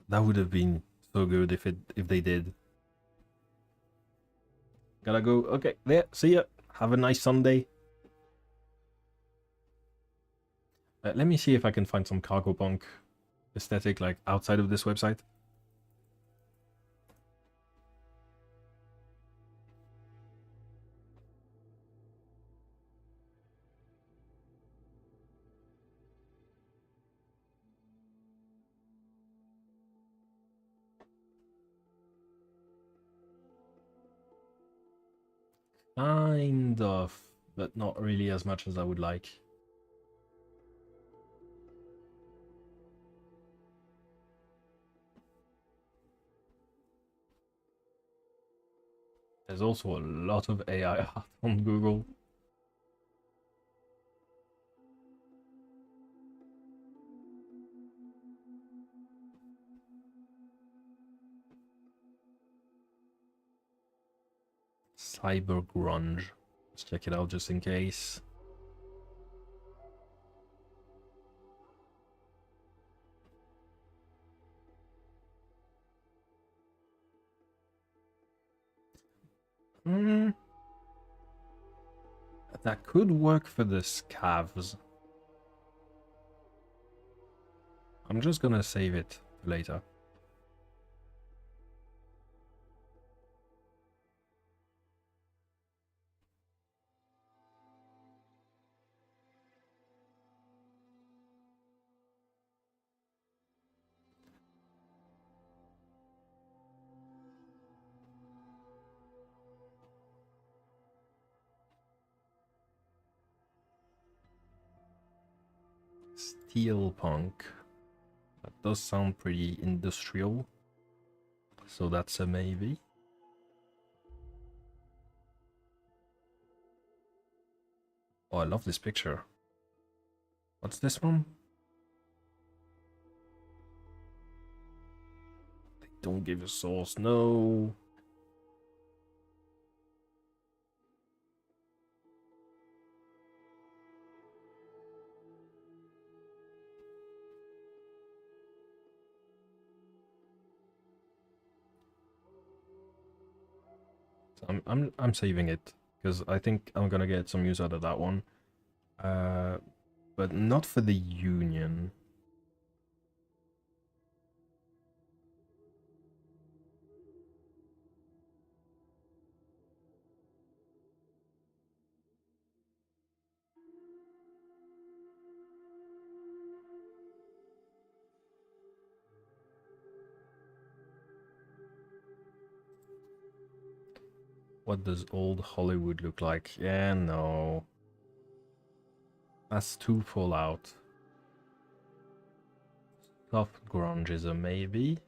That would have been so good if they did. Gotta go. Okay, there. See ya. Have a nice Sunday. Let me see if I can find some cargo punk aesthetic like outside of this website. Kind of, but not really as much as I would like. There's also a lot of AI art on Google. Cyber grunge. Let's check it out just in case. Hmm. That could work for the scavs. I'm just gonna save it later. Steelpunk. That does sound pretty industrial. So that's a maybe. Oh, I love this picture. What's this one? They don't give a source, no. So I'm saving it because I think I'm gonna get some use out of that one. But not for the Union. What does old Hollywood look like? Yeah, no. That's too Fallout. Soft grunge is a maybe.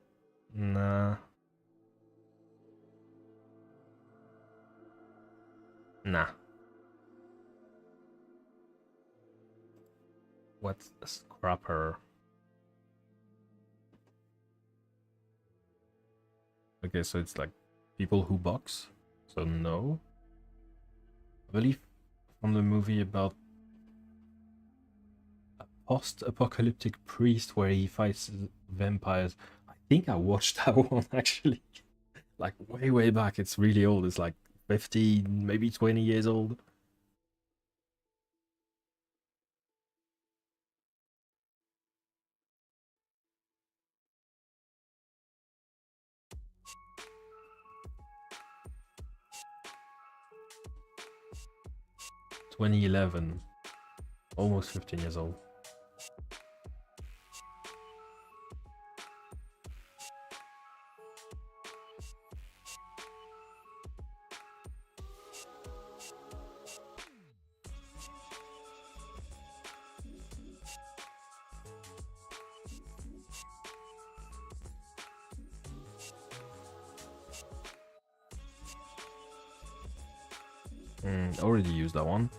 Nah. Nah. What's a scrapper? Okay, so it's like people who box. So no. I believe from the movie about a post-apocalyptic priest where he fights vampires. I think I watched that one actually. Like way back. It's really old. It's like 15, maybe 20 years old. (2011), almost 15 years old. Already used that one.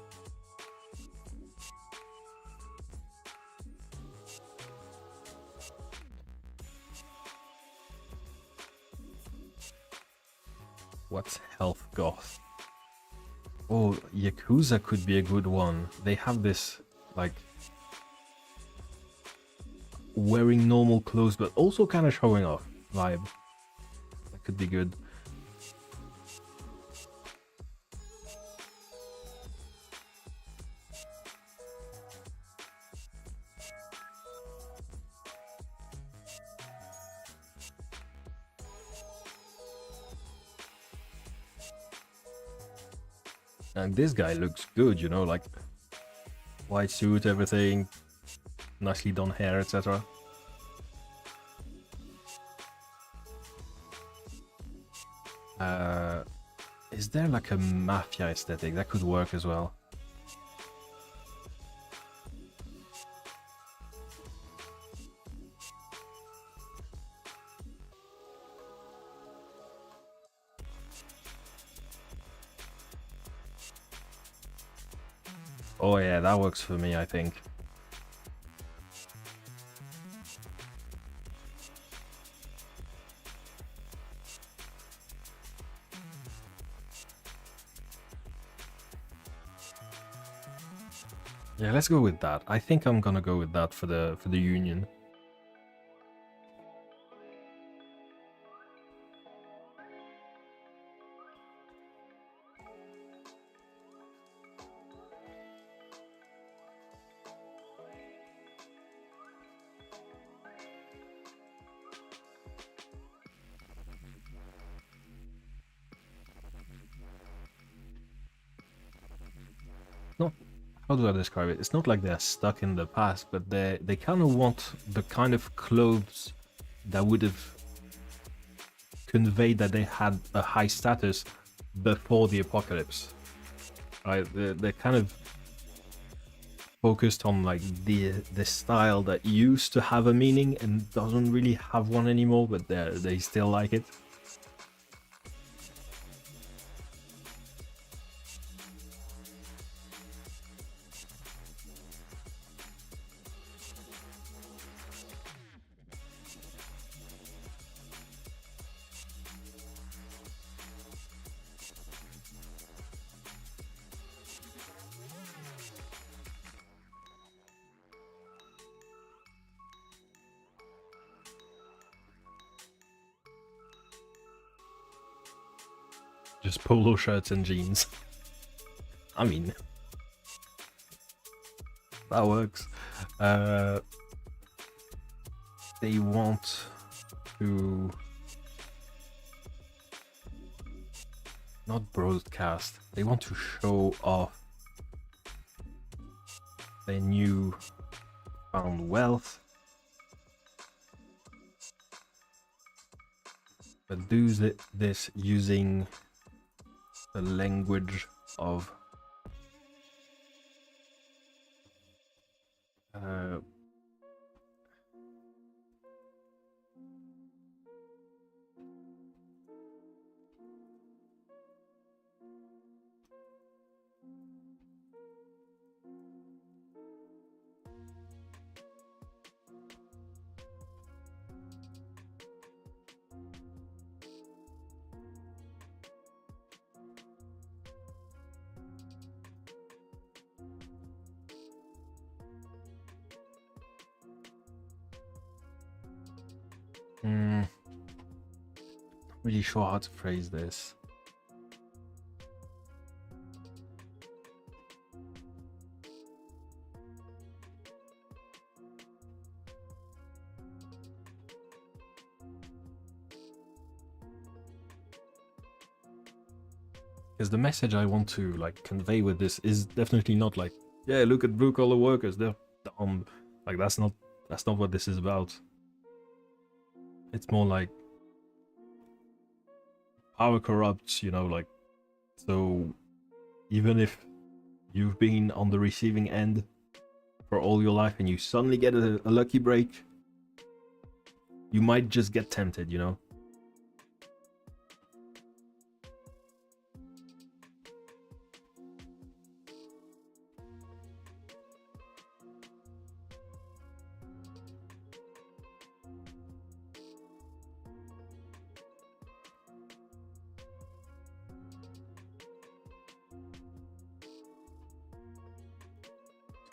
What's health goth? Oh, Yakuza could be a good one. They have this, like, wearing normal clothes but also kind of showing off vibe. That could be good. And this guy looks good, you know, like white suit, everything, nicely done hair, etc. Is there like a mafia aesthetic that could work as well? Oh yeah, that works for me, I think. Yeah, let's go with that. I think I'm gonna go with that for the Union. how do I describe it? It's not like they're stuck in the past, but they kind of want the kind of clothes that would have conveyed that they had a high status before the apocalypse. Right? They're kind of focused on like the style that used to have a meaning and doesn't really have one anymore, but they still like it. Just polo shirts and jeans. I mean, that works. They want to not broadcast. They want to show off their new found wealth, but do this using the language of not really sure how to phrase this. Because the message I want to like convey with this is definitely not like, yeah, look at blue collar workers, they're dumb. Like that's not what this is about. It's more like power corrupts, you know, like, so even if you've been on the receiving end for all your life and you suddenly get a lucky break, you might just get tempted, you know?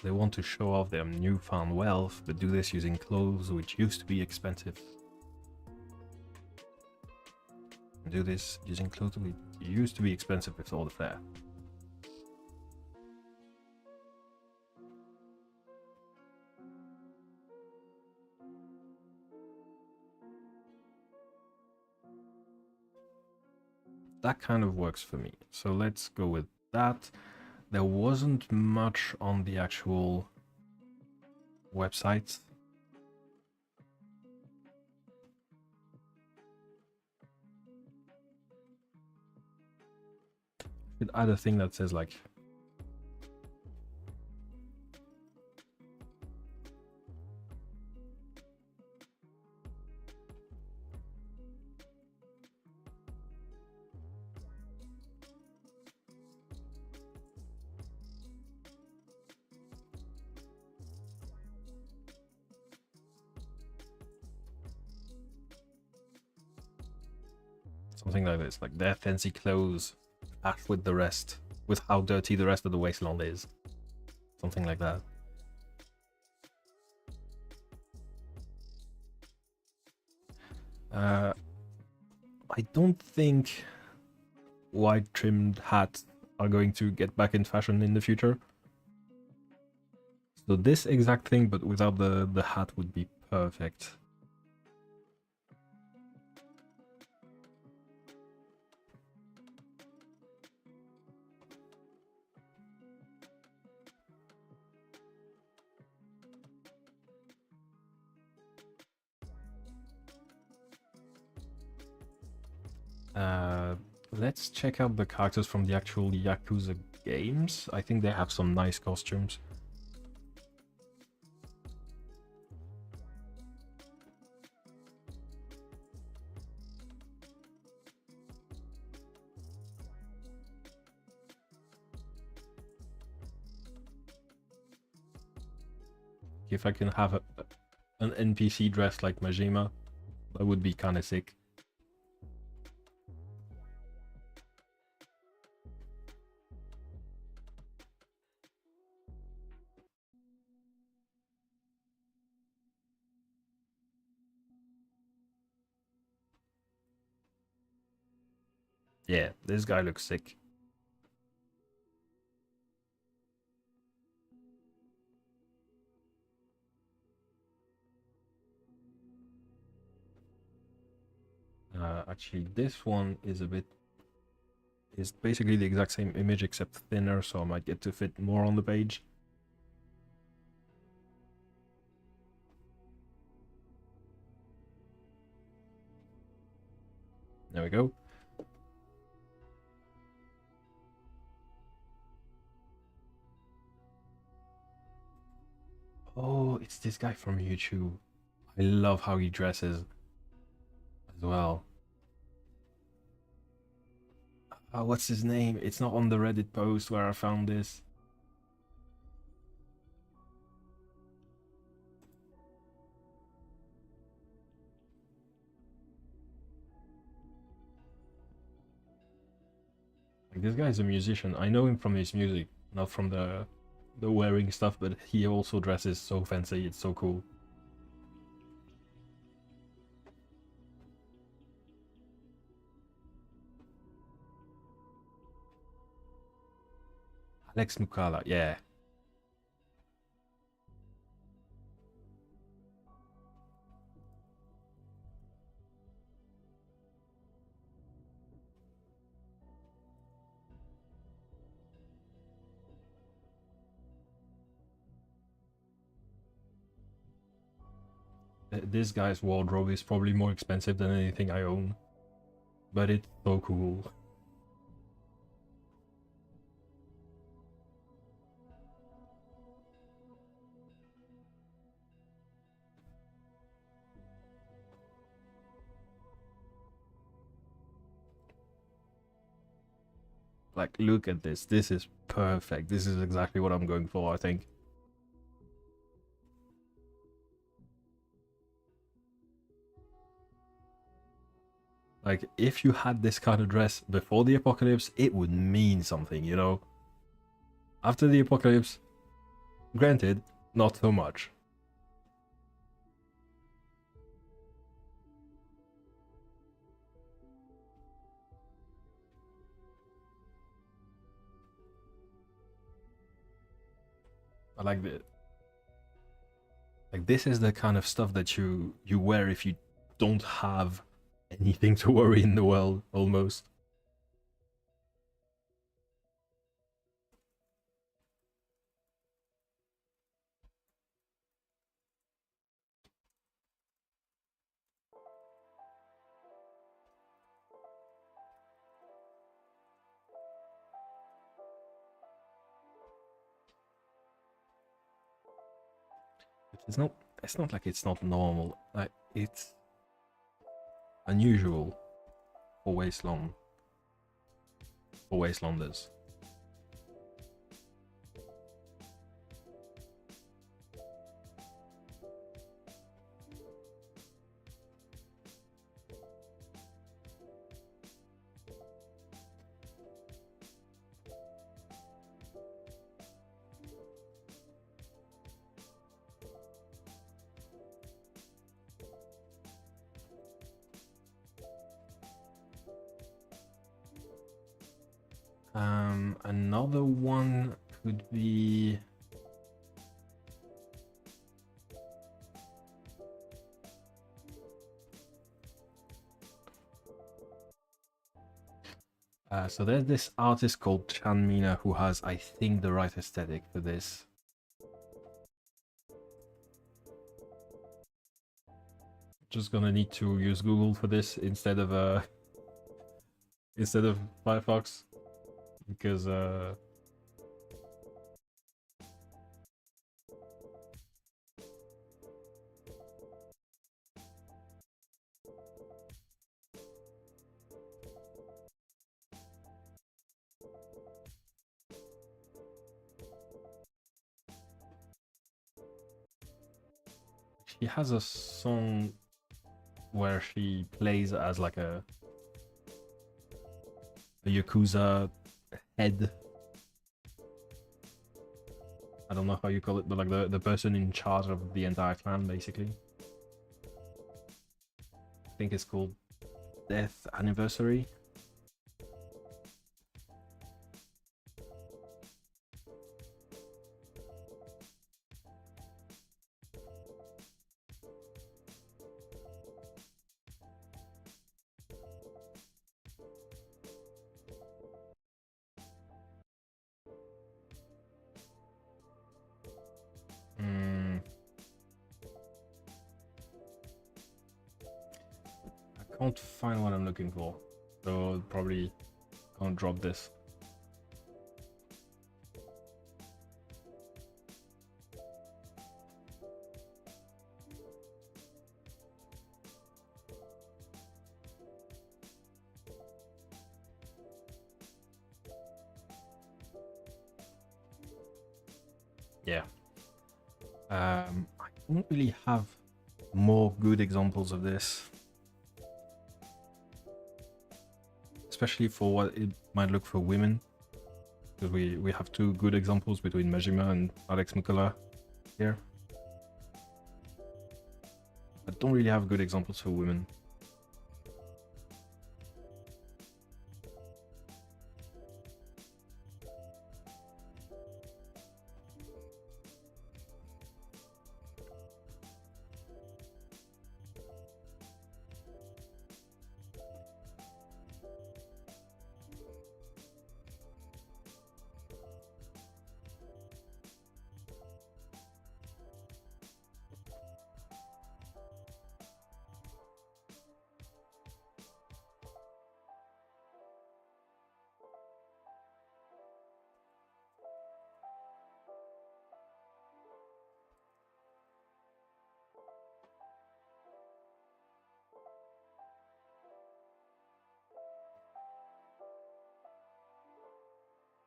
They want to show off their newfound wealth, but do this using clothes which used to be expensive. Do this using clothes which used to be expensive before the fair. That kind of works for me. So let's go with that. There wasn't much on the actual website. Should add a thing that says like something like this, like their fancy clothes match with the rest, with how dirty the rest of the wasteland is. Something like that. I don't think white trimmed hats are going to get back in fashion in the future. So this exact thing, but without the hat, would be perfect. Uh, let's check out the characters from the actual Yakuza games. I think they have some nice costumes. If I can have an NPC dressed like Majima, that would be kind of sick. Yeah, this guy looks sick. Actually, this one is is basically the exact same image except thinner, so I might get to fit more on the page. There we go. Oh, it's this guy from YouTube. I love how he dresses as well. What's his name? It's not on the Reddit post where I found this. Like, this guy's a musician. I know him from his music, not from the wearing stuff, but he also dresses so fancy. It's so cool. Alex Mukala, yeah. This guy's wardrobe is probably more expensive than anything I own, but it's so cool. Like, look at this. This is perfect. This is exactly what I'm going for, I think. Like, if you had this kind of dress before the apocalypse, it would mean something, you know? After the apocalypse, granted, not so much. I like the... Like, this is the kind of stuff that you wear if you don't have anything to worry in the world, almost. It's not like it's not normal. Like, it's unusual for wastelanders. Another one could be... so there's this artist called Chan Mina who has, I think, the right aesthetic for this. Just gonna need to use Google for this instead of instead of Firefox, because she has a song where she plays as like a Yakuza head. I don't know how you call it, but like the person in charge of the entire clan, basically. I think it's called Death Anniversary. I can't find what I'm looking for, so probably can't drop this. Yeah. I don't really have more good examples of this, especially for what it might look for women, because we have two good examples between Majima and Alex Mukula here. I don't really have good examples for women.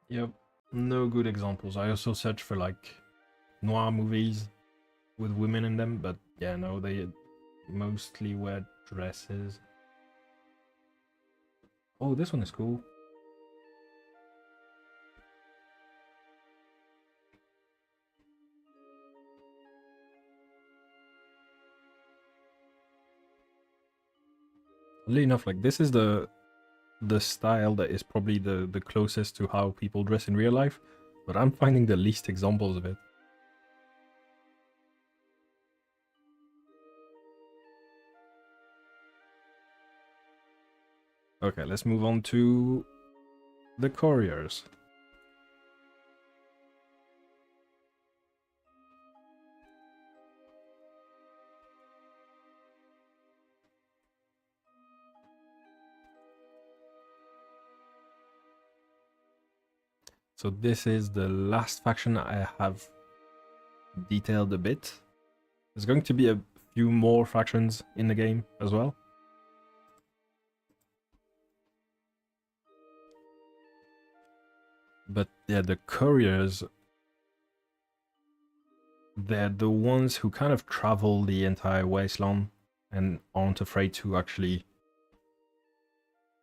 Yep, no good examples. I also searched for like noir movies with women in them, but yeah, no, they mostly wear dresses. Oh, this one is cool. Oddly enough, like this is the style that is probably the closest to how people dress in real life, but I'm finding the least examples of it. Okay, let's move on to the couriers. So this is the last faction I have detailed a bit. There's going to be a few more factions in the game as well. But yeah, the couriers, they're the ones who kind of travel the entire wasteland and aren't afraid to actually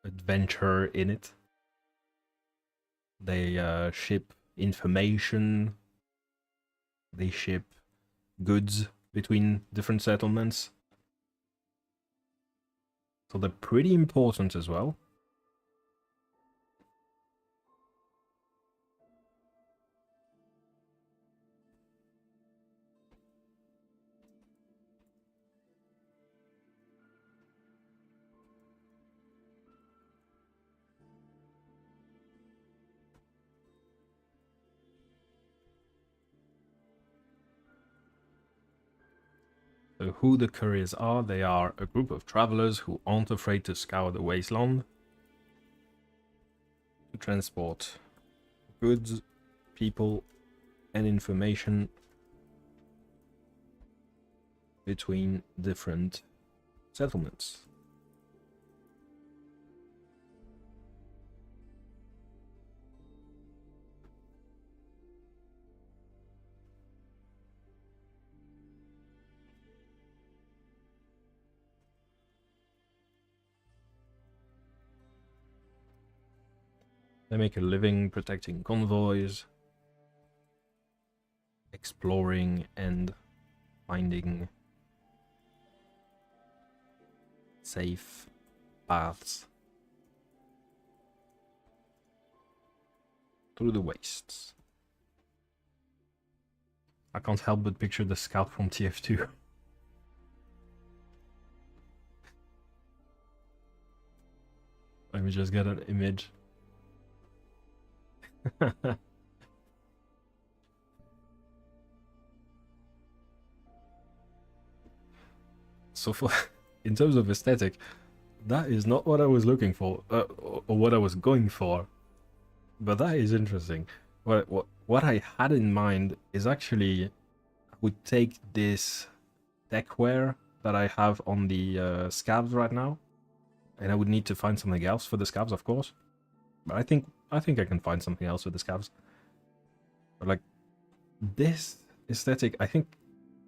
adventure in it. They ship information, they ship goods between different settlements. So they're pretty important as well. So who the couriers are, they are a group of travelers who aren't afraid to scour the wasteland. transport goods, people, and information between different settlements. They make a living protecting convoys, exploring and finding safe paths through the wastes. I can't help but picture the scout from TF2. Let me just get an image. So for in terms of aesthetic, that is not what I was looking for, or what I was going for. But that is interesting. What I had in mind is actually I would take this techware that I have on the scavs right now, and I would need to find something else for the scavs, of course. But I think I can find something else with the scavs. But like this aesthetic, I think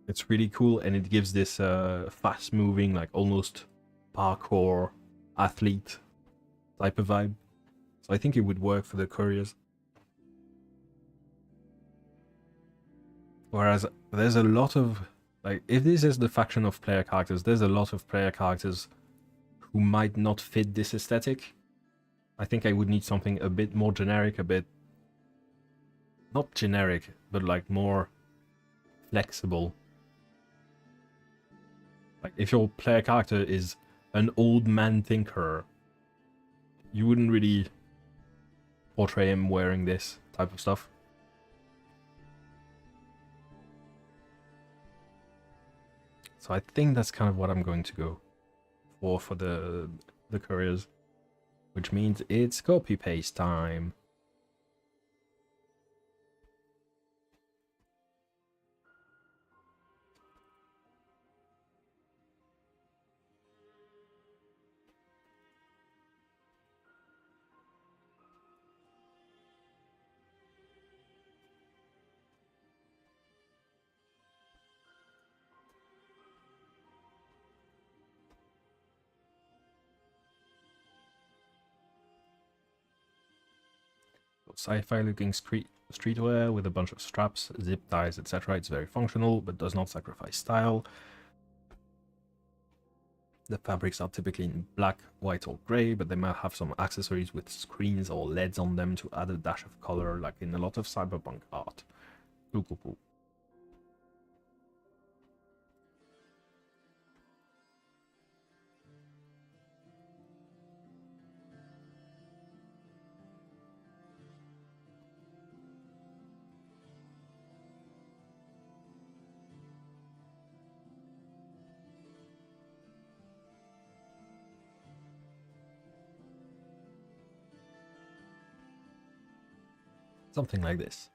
it's really cool, and it gives this fast-moving, like almost parkour athlete type of vibe. So I think it would work for the couriers. Whereas there's a lot of, like, if this is the faction of player characters, there's a lot of player characters who might not fit this aesthetic. I think I would need something a bit more generic, a bit, not generic, but like more flexible. Like if your player character is an old man thinker, you wouldn't really portray him wearing this type of stuff. So I think that's kind of what I'm going to go for the couriers, which means it's copy paste time. Sci-fi looking streetwear with a bunch of straps, zip ties, etc. It's very functional, but does not sacrifice style. The fabrics are typically in black, white, or grey, but they might have some accessories with screens or LEDs on them to add a dash of color, like in a lot of cyberpunk art. Cool, cool, cool. Something like this.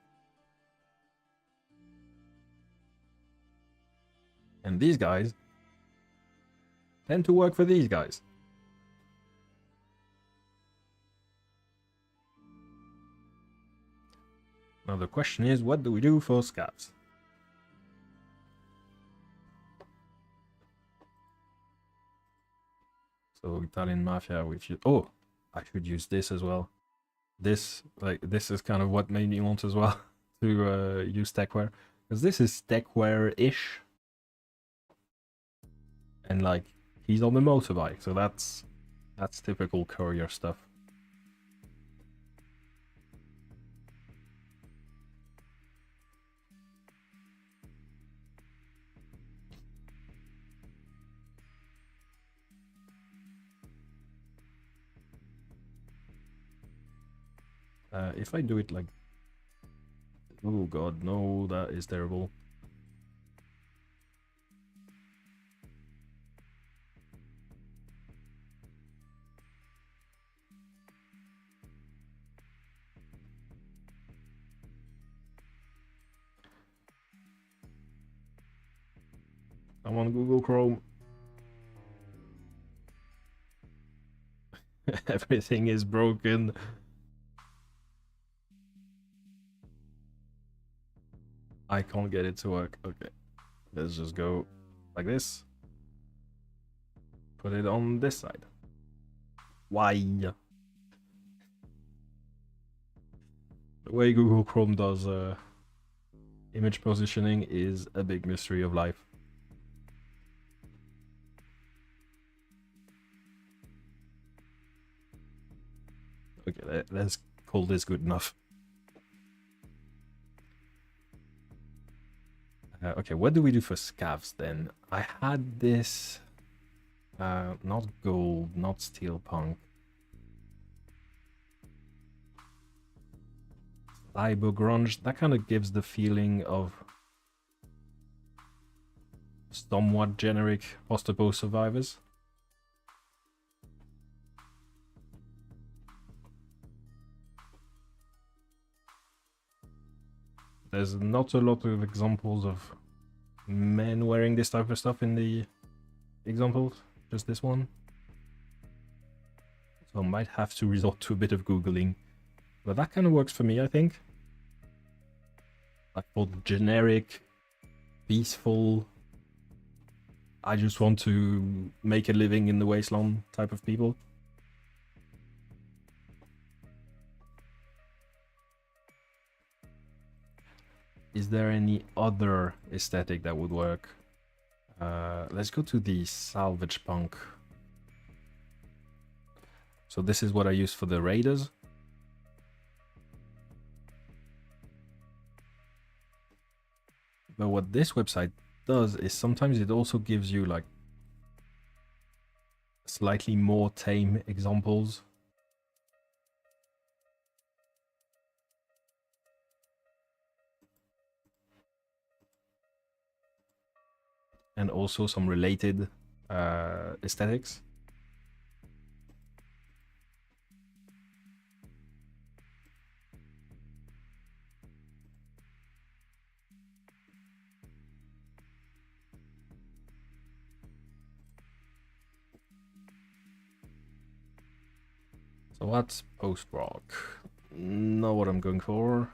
And these guys tend to work for these guys. Now the question is, what do we do for scavs? So Italian Mafia, which is... Oh, I should use this as well. This is kind of what made me want as well to use techware, because this is techware-ish, and like he's on the motorbike, so that's typical courier stuff. If I do it like... Oh god, no, that is terrible. I'm on Google Chrome. Everything is broken. I can't get it to work. Okay, let's just go like this. Put it on this side. Why? The way Google Chrome does image positioning is a big mystery of life. Okay, let's call this good enough. Okay, what do we do for scavs then? I had this... not gold, not steelpunk. Cyber grunge, that kind of gives the feeling of somewhat generic post-apo survivors. There's not a lot of examples of men wearing this type of stuff in the examples, just this one. So I might have to resort to a bit of Googling. But that kind of works for me, I think. Like for generic, peaceful, I just want to make a living in the wasteland type of people. Is there any other aesthetic that would work? Let's go to the salvage punk. So this is what I use for the raiders. But what this website does is sometimes it also gives you like slightly more tame examples. And also some related aesthetics. So what's post-rock? Not what I'm going for.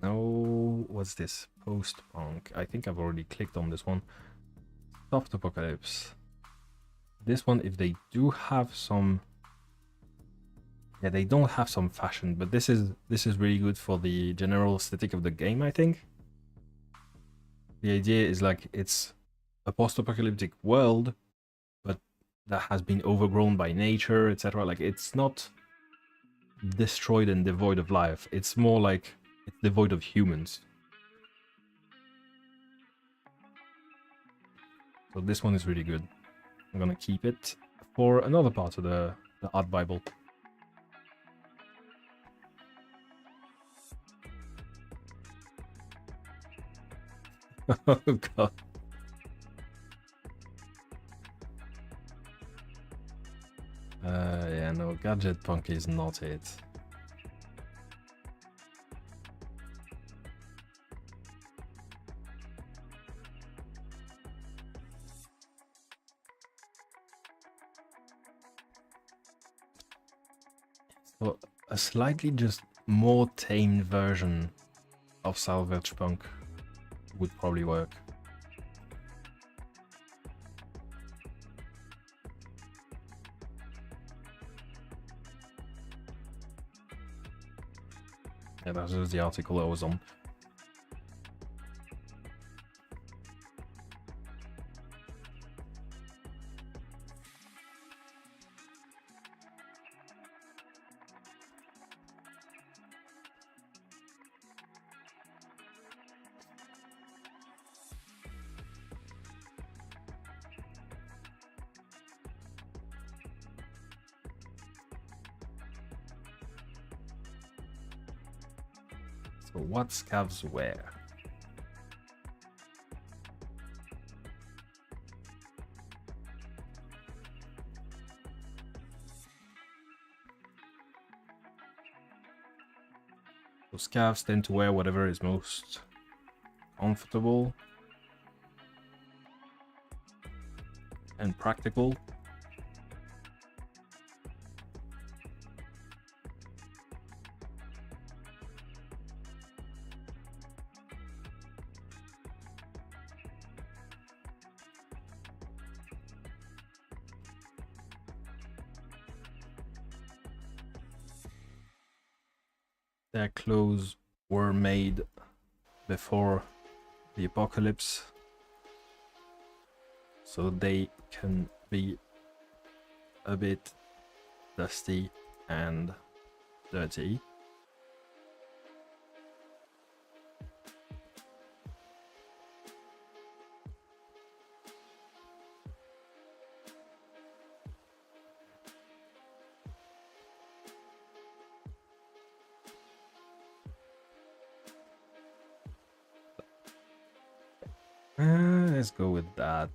No, what's this? Post-punk. I think I've already clicked on this one. Soft apocalypse. This one, if they do have some... Yeah, they don't have some fashion, but this is really good for the general aesthetic of the game, I think. The idea is like it's a post-apocalyptic world, but that has been overgrown by nature, etc. Like it's not destroyed and devoid of life. It's more like it's devoid of humans. So this one is really good. I'm gonna keep it for another part of the art bible. Oh god. Yeah, no, gadget punk is not it. So a slightly just more tamed version of salvage punk would probably work. Yeah, that was the article I was on. So what scavs wear? scavs tend to wear whatever is most comfortable and practical. Their clothes were made before the apocalypse, so they can be a bit dusty and dirty. Let's go with that.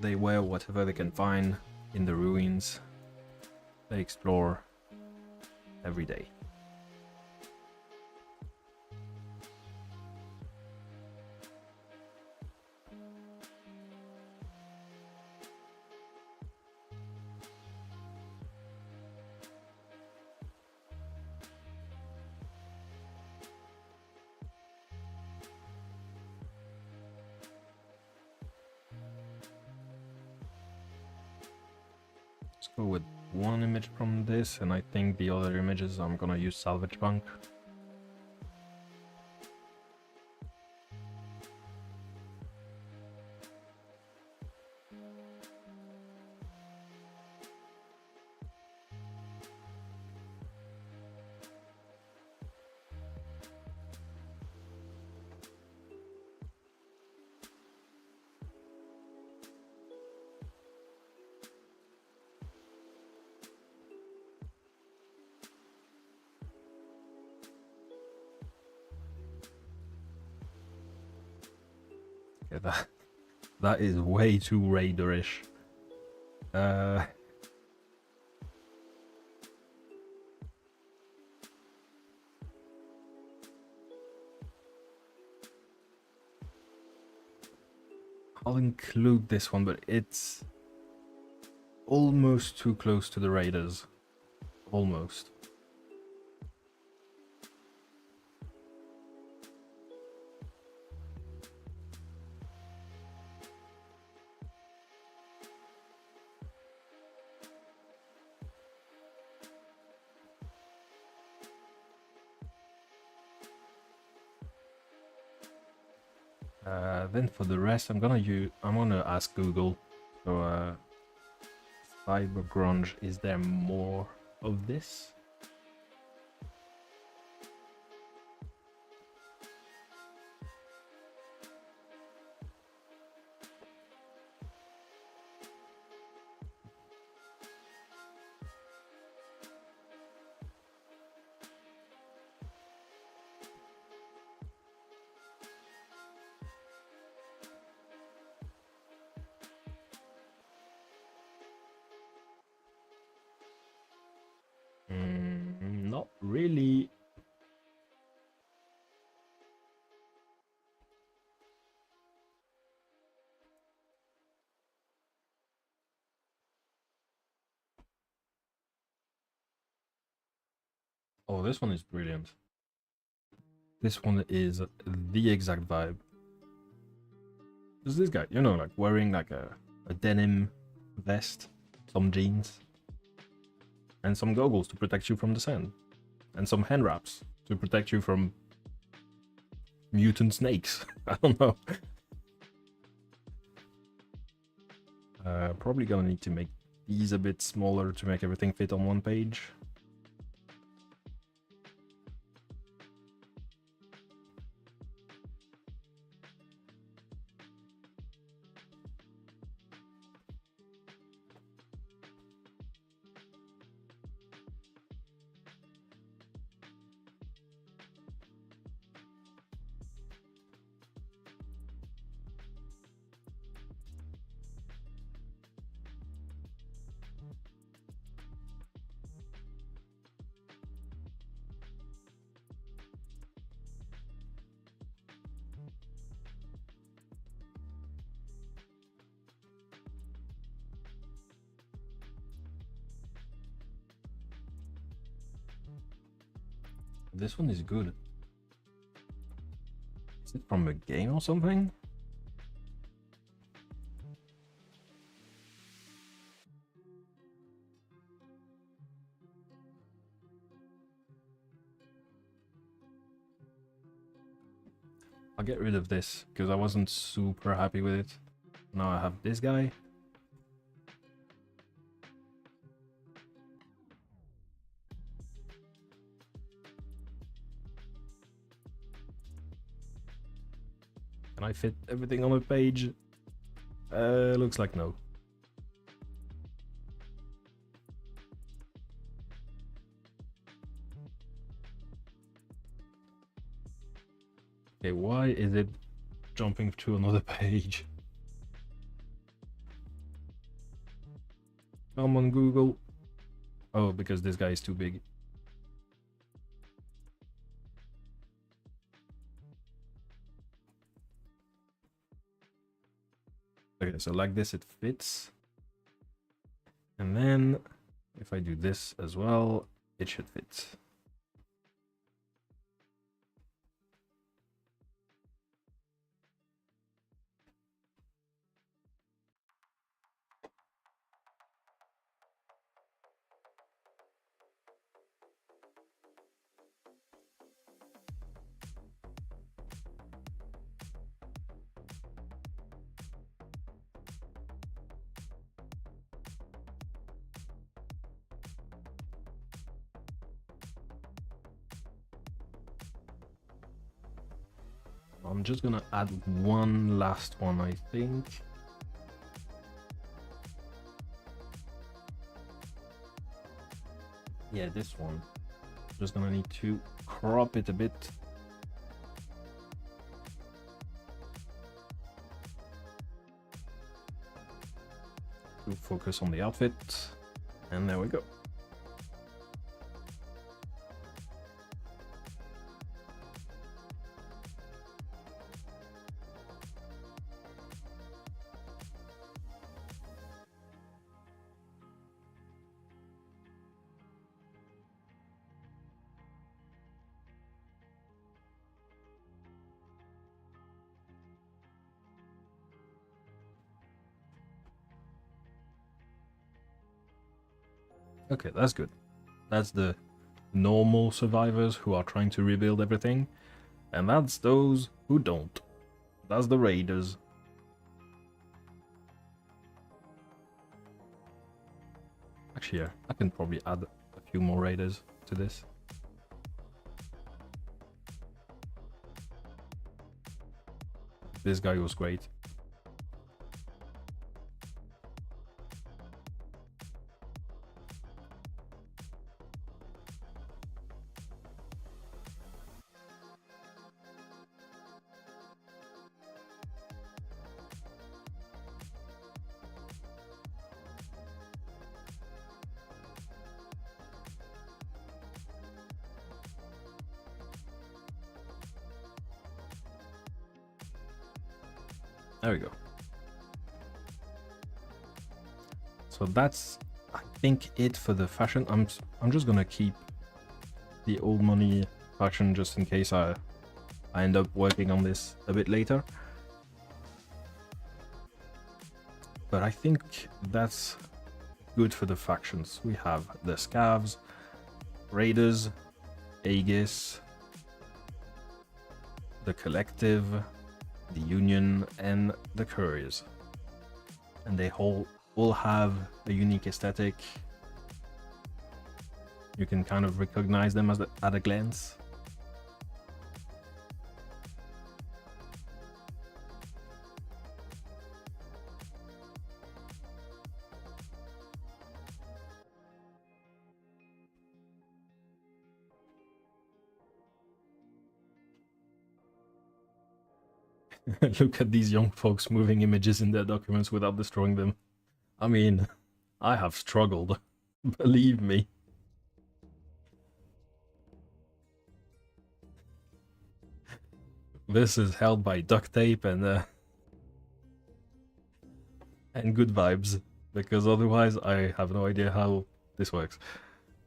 They wear whatever they can find in the ruins. They explore every day. Let's go with one image from this, and I think the other images I'm gonna use salvage bunk. Yeah, that is way too raiderish. I'll include this one, but it's almost too close to the raiders. Almost. Then for the rest, I'm gonna ask Google. So, cyber grunge, is there more of this? Not really. Oh, this one is brilliant. This one is the exact vibe. There's this guy, you know, like wearing like a denim vest, some jeans, and some goggles to protect you from the sun, and some hand wraps to protect you from mutant snakes. I don't know. Probably gonna need to make these a bit smaller to make everything fit on one page. This one is good. Is it from a game or something? I'll get rid of this because I wasn't super happy with it. Now I have this guy. Can I fit everything on a page? Looks like no. Okay, why is it jumping to another page? Come on, Google. Oh, because this guy is too big. Okay, so like this it fits. And then if I do this as well, it should fit. I'm just gonna add one last one, I think. Yeah, this one. Just gonna need to crop it a bit. To focus on the outfit. And there we go. Okay, that's good. That's the normal survivors who are trying to rebuild everything. And that's those who don't. That's the raiders. Actually, yeah, I can probably add a few more raiders to this. This guy was great. There we go. So that's, I think, it for the fashion. I'm just gonna keep the old money faction just in case I end up working on this a bit later. But I think that's good for the factions. We have the Scavs, Raiders, Aegis, the Collective, the Union, and the Couriers. And they all have a unique aesthetic. You can kind of recognize them as at a glance. Look at these young folks moving images in their documents without destroying them. I mean, I have struggled, believe me. This is held by duct tape and good vibes, because otherwise I have no idea how this works.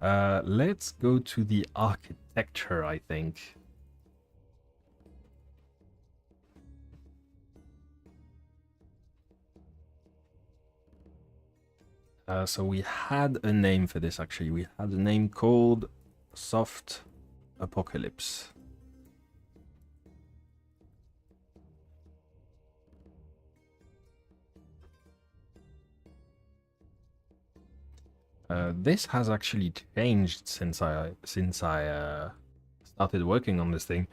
Let's go to the architecture, I think. So we had a name for this, actually. We had a name called Soft Apocalypse. This has actually changed since I started working on this thing.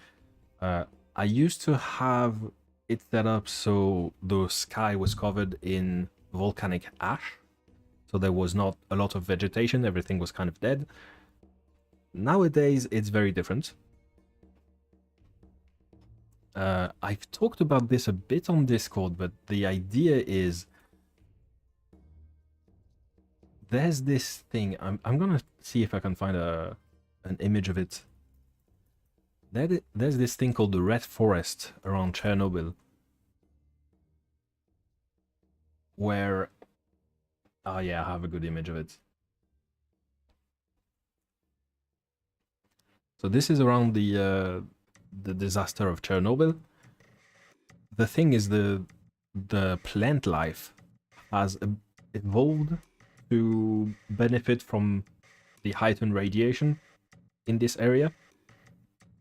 I used to have it set up so the sky was covered in volcanic ash, so there was not a lot of vegetation, everything was kind of dead. Nowadays, it's very different. I've talked about this a bit on Discord, but the idea is there's this thing. I'm gonna see if I can find an image of it. There's this thing called the Red Forest around Chernobyl, where... Oh yeah, I have a good image of it. So this is around the disaster of Chernobyl. The thing is, the plant life has evolved to benefit from the heightened radiation in this area.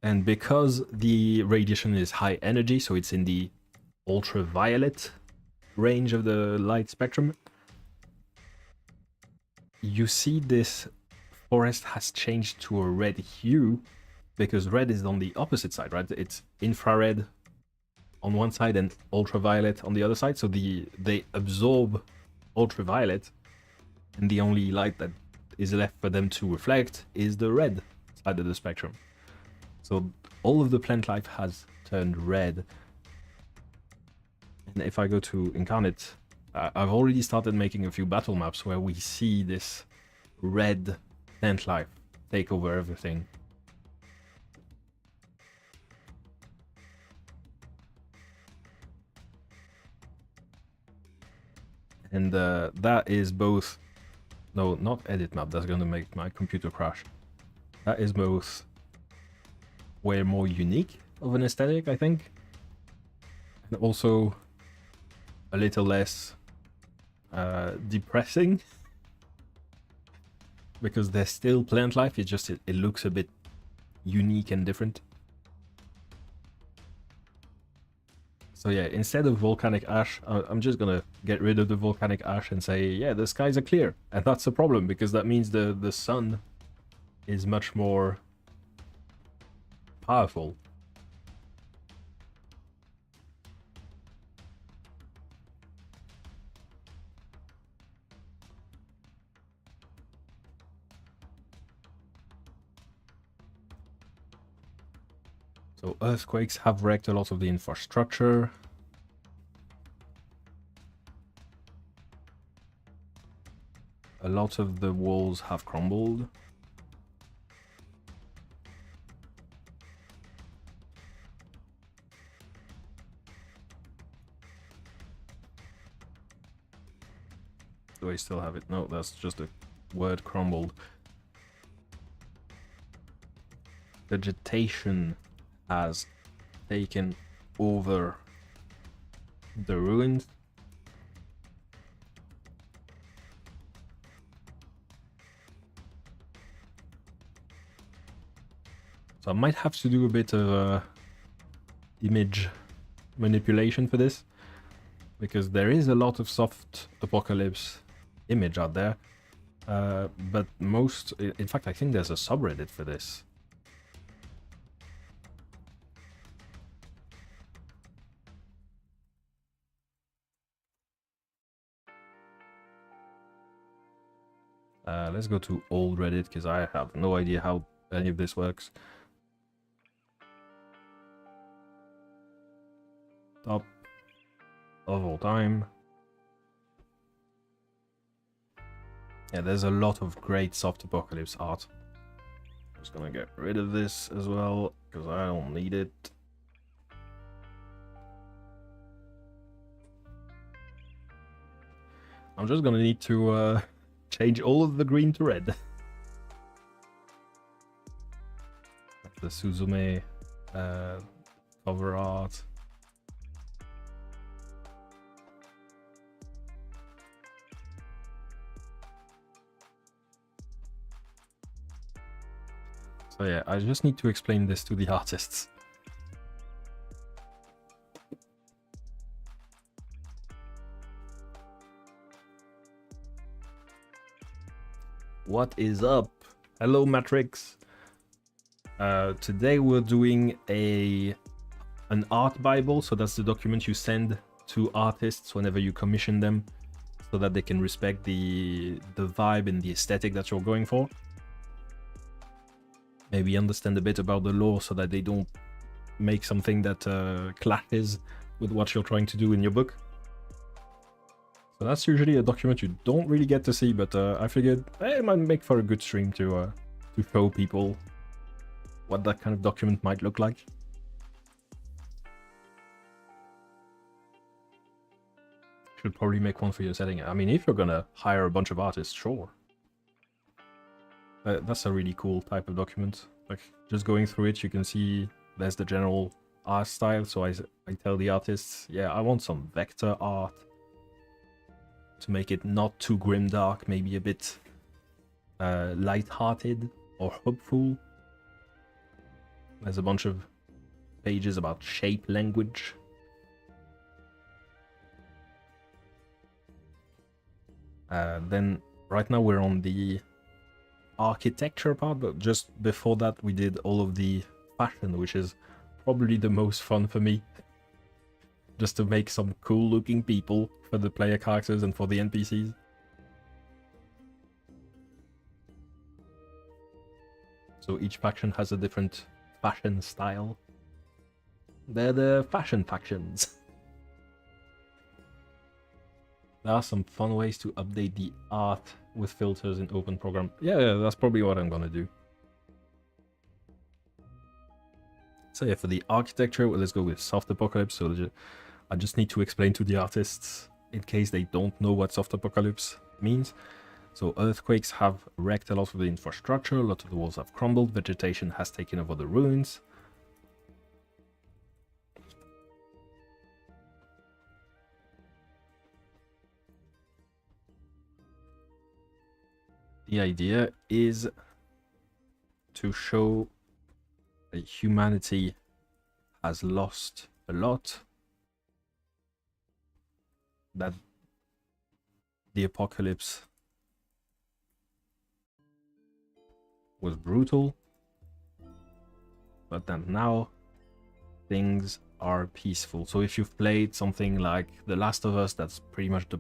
And because the radiation is high energy, so it's in the ultraviolet range of the light spectrum, you see this forest has changed to a red hue, because red is on the opposite side, right? It's infrared on one side and ultraviolet on the other side, so they absorb ultraviolet, and the only light that is left for them to reflect is the red side of the spectrum. So all of the plant life has turned red. And if I go to Incarnate, I've already started making a few battle maps where we see this red plant life take over everything. And that is both... No, not edit map, that's gonna make my computer crash. That is both way more unique of an aesthetic, I think. And also a little less depressing. Because there's still plant life, it's just it looks a bit unique and different. So yeah, instead of volcanic ash, I'm just gonna get rid of the volcanic ash and say, yeah, the skies are clear. And that's a problem, because that means the sun is much more powerful. So earthquakes have wrecked a lot of the infrastructure. A lot of the walls have crumbled. Do I still have it? No, that's just a word, crumbled. Vegetation has taken over the ruins. So I might have to do a bit of image manipulation for this, because there is a lot of soft apocalypse image out there, but most... In fact, I think there's a subreddit for this. Let's go to old Reddit, because I have no idea how any of this works. Top of all time. Yeah, there's a lot of great soft apocalypse art. I'm just gonna get rid of this as well, because I don't need it. I'm just gonna need to change all of the green to red. the Suzume cover art. So yeah, I just need to explain this to the artists. What is up? Hello, Matrix. Today we're doing an art bible, so that's the document you send to artists whenever you commission them, so that they can respect the vibe and the aesthetic that you're going for. Maybe understand a bit about the lore so that they don't make something that clashes with what you're trying to do in your book. So that's usually a document you don't really get to see, but I figured it might make for a good stream to show people what that kind of document might look like. Should probably make one for your setting. I mean, if you're gonna hire a bunch of artists, sure. That's a really cool type of document. Like, just going through it, you can see there's the general art style. So I tell the artists, yeah, I want some vector art to make it not too grimdark, maybe a bit light-hearted or hopeful. There's a bunch of pages about shape language. Then right now we're on the architecture part, but just before that we did all of the fashion, which is probably the most fun for me. Just to make some cool looking people for the player characters and for the NPCs. So each faction has a different fashion style. They're the fashion factions. There are some fun ways to update the art with filters in open program. Yeah, that's probably what I'm gonna do. So yeah, for the architecture, well, let's go with soft apocalypse. So I just need to explain to the artists in case they don't know what soft apocalypse means. So earthquakes have wrecked a lot of the infrastructure, a lot of the walls have crumbled, vegetation has taken over the ruins. The idea is to show that humanity has lost a lot, that the apocalypse was brutal, but then now things are peaceful. So if you've played something like The Last of Us, that's pretty much the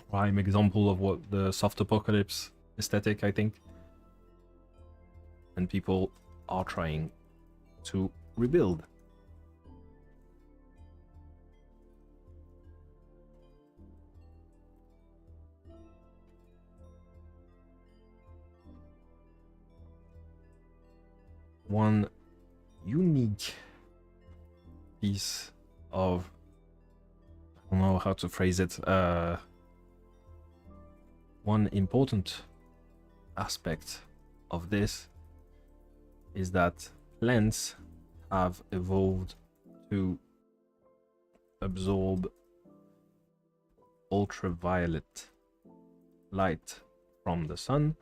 prime example of what the soft apocalypse aesthetic, I think. And people are trying to rebuild. One unique piece of, I don't know how to phrase it, one important aspect of this is that plants have evolved to absorb ultraviolet light from the sun.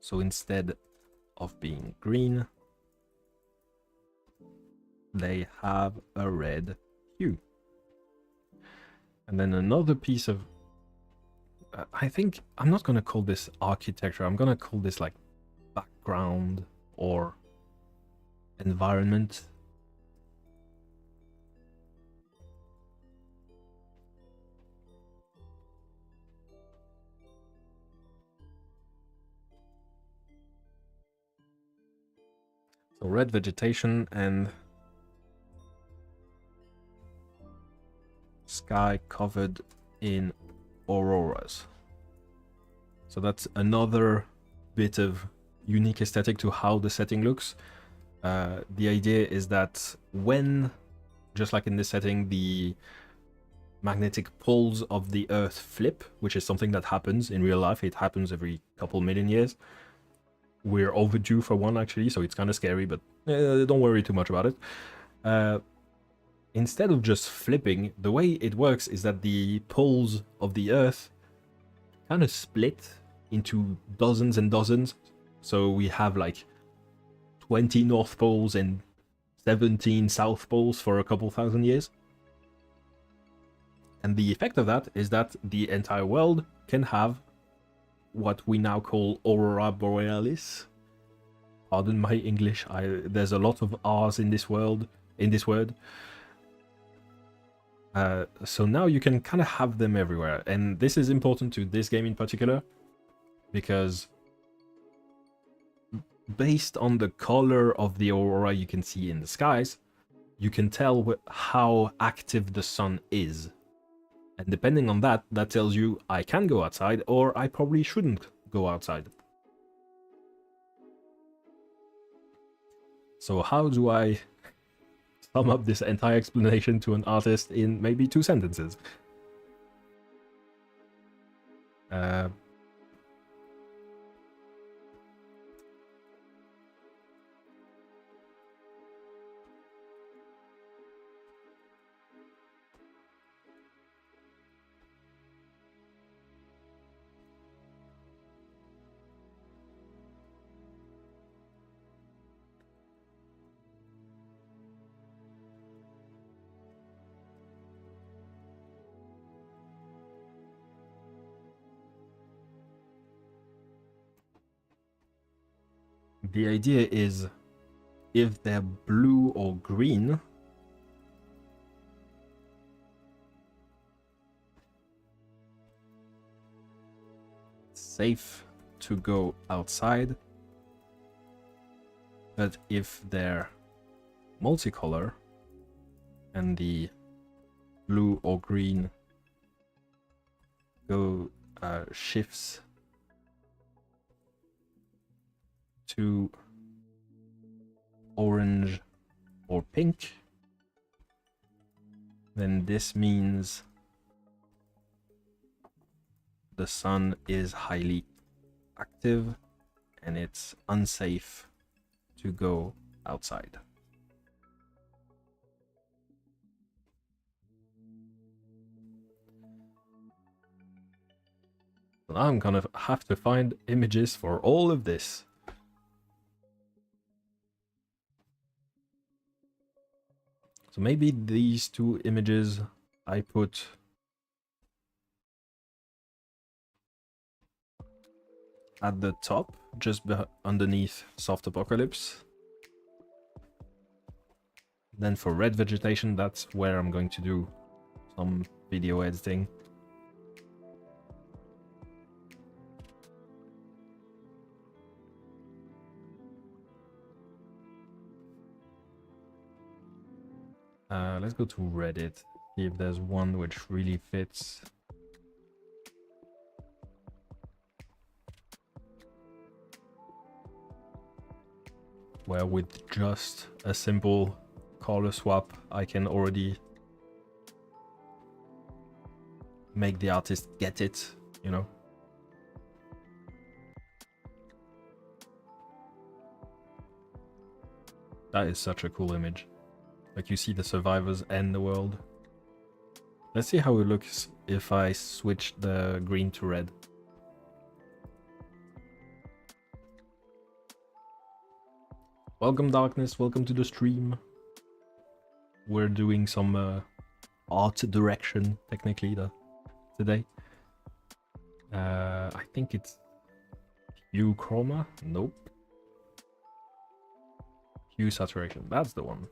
So instead of being green, they have a red hue. And then another piece of, I think, I'm not going to call this architecture, I'm going to call this like background or environment. So red vegetation and sky covered in auroras. So that's another bit of unique aesthetic to how the setting looks. The idea is that when, just like in this setting, the magnetic poles of the Earth flip, which is something that happens in real life. It happens every couple million years. We're overdue for one, actually, so it's kind of scary, but don't worry too much about it. Instead of just flipping, the way it works is that the poles of the Earth kind of split into dozens and dozens. So we have like 20 North Poles and 17 South Poles for a couple thousand years. And the effect of that is that the entire world can have what we now call Aurora Borealis. Pardon my English, there's a lot of R's in this word. So now you can kind of have them everywhere, and this is important to this game in particular, because based on the color of the aurora you can see in the skies, you can tell how active the sun is. And depending on that, that tells you I can go outside or I probably shouldn't go outside. So how do I sum up this entire explanation to an artist in maybe 2 sentences? The idea is, if they're blue or green, it's safe to go outside. But if they're multicolor and the blue or green go shifts to orange or pink, then this means the sun is highly active and it's unsafe to go outside. So now I'm gonna have to find images for all of this. So maybe these 2 images I put at the top, just underneath Soft Apocalypse. Then for red vegetation, that's where I'm going to do some video editing. Let's go to Reddit, see if there's one which really fits. Where with just a simple color swap, I can already make the artist get it, you know? That is such a cool image. Like, you see the survivors and the world. Let's see how it looks if I switch the green to red. Welcome Darkness, welcome to the stream. We're doing some art direction, technically, today. I think it's hue chroma? Nope. Hue saturation, that's the one.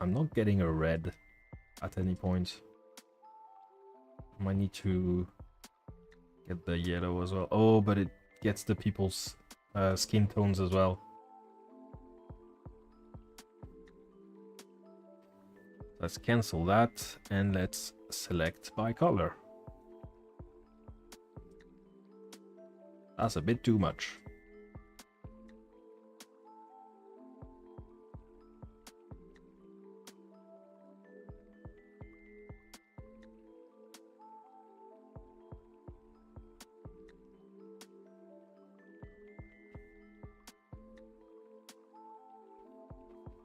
I'm not getting a red at any point. I might need to get the yellow as well. Oh, but it gets the people's skin tones as well. Let's cancel that and let's select by color. That's a bit too much.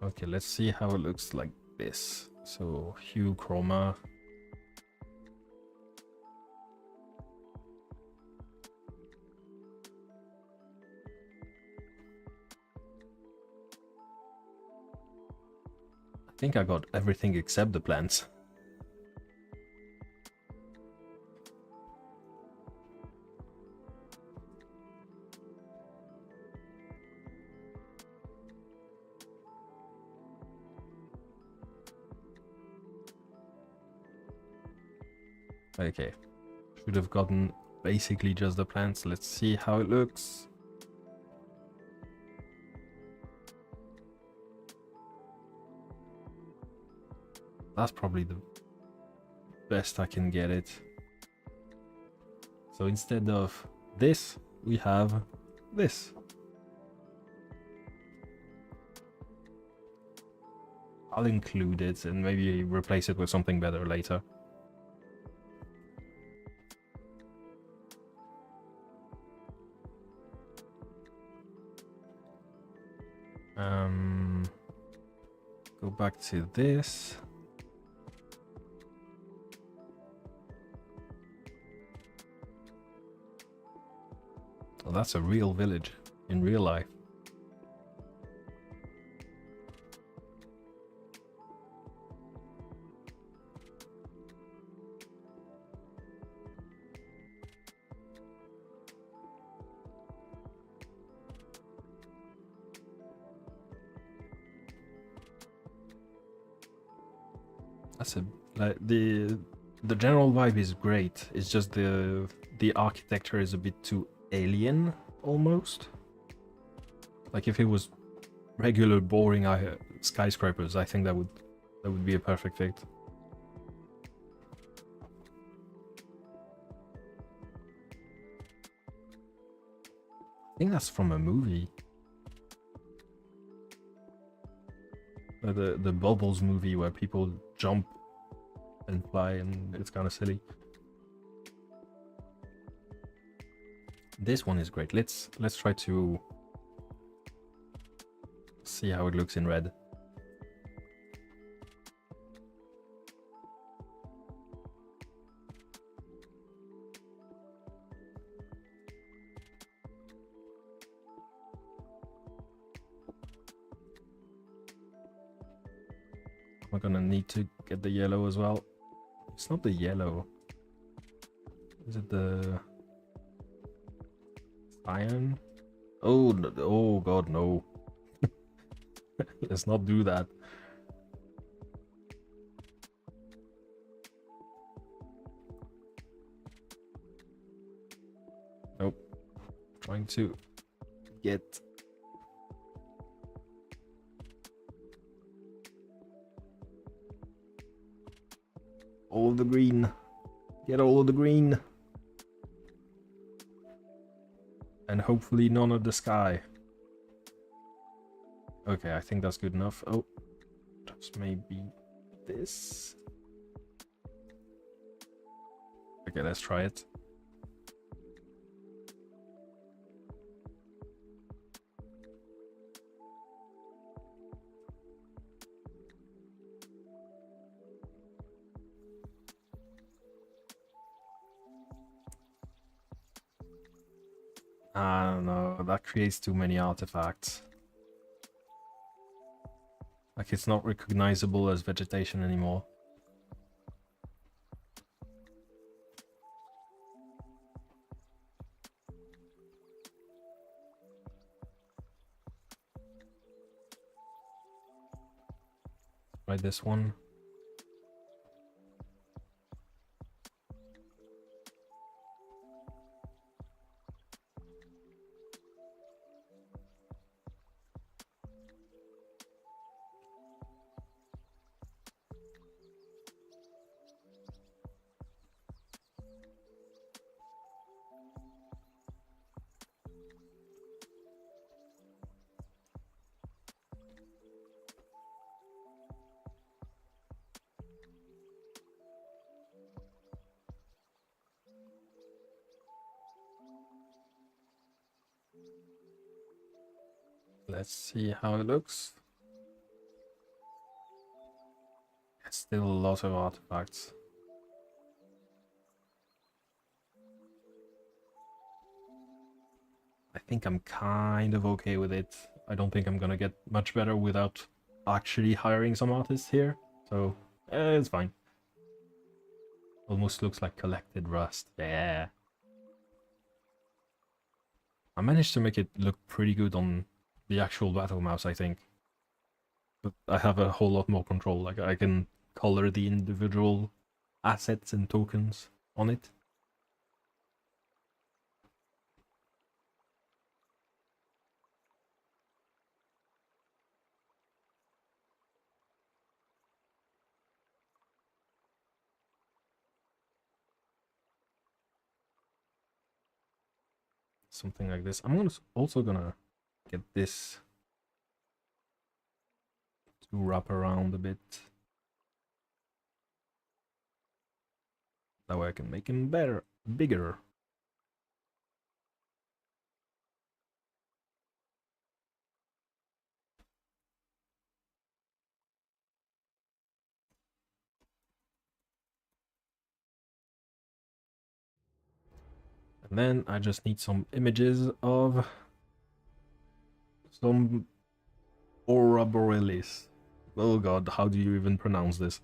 Okay, let's see how it looks like this. So hue chroma. I think I got everything except the plants. Okay, should have gotten basically just the plants. Let's see how it looks. That's probably the best I can get it. So instead of this, we have this. I'll include it and maybe replace it with something better later. Go back to this. Oh, that's a real village in real life. That's a like the general vibe is great. It's just the architecture is a bit too alien almost. Like if it was regular boring skyscrapers, I think that would be a perfect fit. I think that's from a movie. The Bubbles movie where people jump and fly, and it's kind of silly. This one is great. Let's try to see how it looks in red. We're gonna need to get the yellow as well. It's not the yellow. Is it the iron? Oh, oh god, no. Let's not do that. Nope. Trying to get all of the green. Get all of the green. And hopefully none of the sky. Okay, I think that's good enough. Oh, just maybe this. Okay, let's try it. I don't know, that creates too many artifacts. Like it's not recognizable as vegetation anymore. Try this one. Let's see how it looks. Still a lot of artifacts. I think I'm kind of okay with it. I don't think I'm gonna get much better without actually hiring some artists here, so it's fine. Almost looks like collected rust. Yeah. I managed to make it look pretty good on the actual battle mouse, I think. But I have a whole lot more control. Like, I can color the individual assets and tokens on it. Something like this. I'm also gonna get this to wrap around a bit. That way I can make him bigger. And then I just need some images of some Aurora Borealis. Oh god, how do you even pronounce this?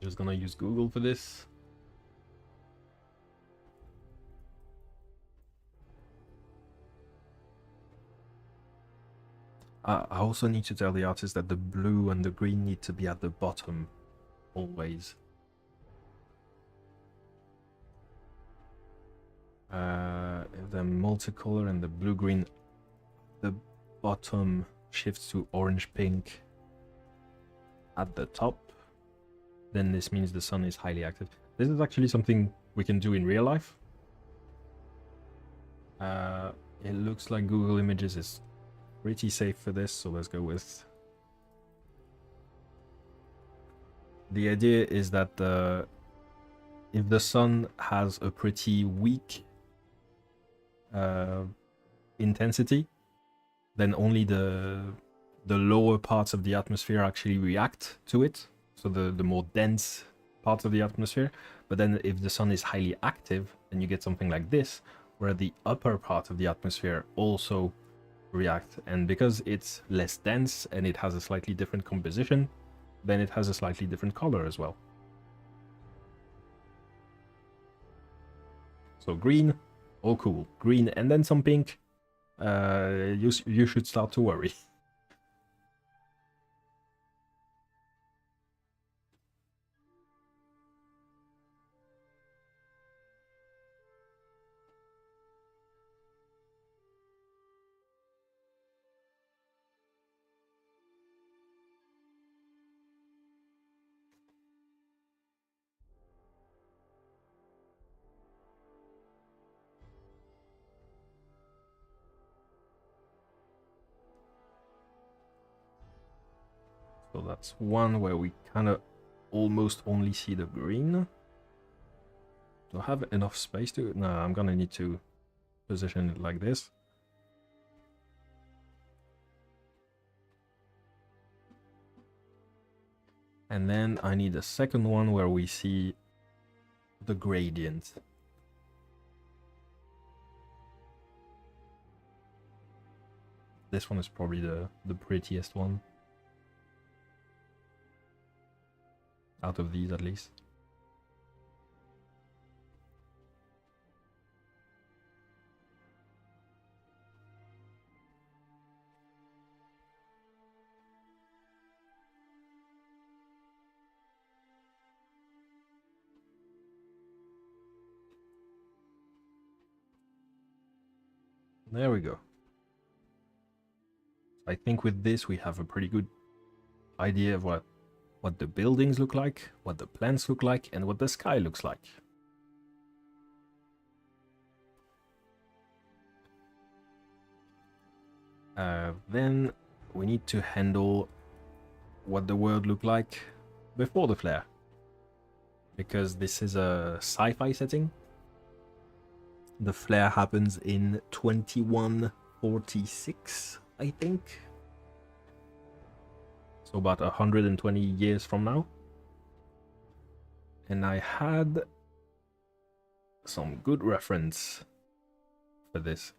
Just gonna use Google for this. I also need to tell the artist that the blue and the green need to be at the bottom, always. If they're multicolor and the blue-green, the bottom shifts to orange-pink at the top, then this means the sun is highly active. This is actually something we can do in real life. It looks like Google Images is pretty safe for this, so let's go with... The idea is that if the sun has a pretty weak intensity, then only the lower parts of the atmosphere actually react to it, so the more dense parts of the atmosphere. But then if the sun is highly active, then you get something like this, where the upper part of the atmosphere also react, and because it's less dense and it has a slightly different composition, then it has a slightly different color as well. So green, oh cool, green and then some pink, you should start to worry. So that's one where we kind of almost only see the green. Do I have enough space to... No, I'm gonna need to position it like this. And then I need a second one where we see the gradient. This one is probably the prettiest one. Out of these, at least. There we go. I think with this we have a pretty good idea of what the buildings look like, what the plants look like, and what the sky looks like. Then we need to handle what the world looked like before the flare, because this is a sci-fi setting. The flare happens in 2146, I think. So about 120 years from now. And I had some good reference for this.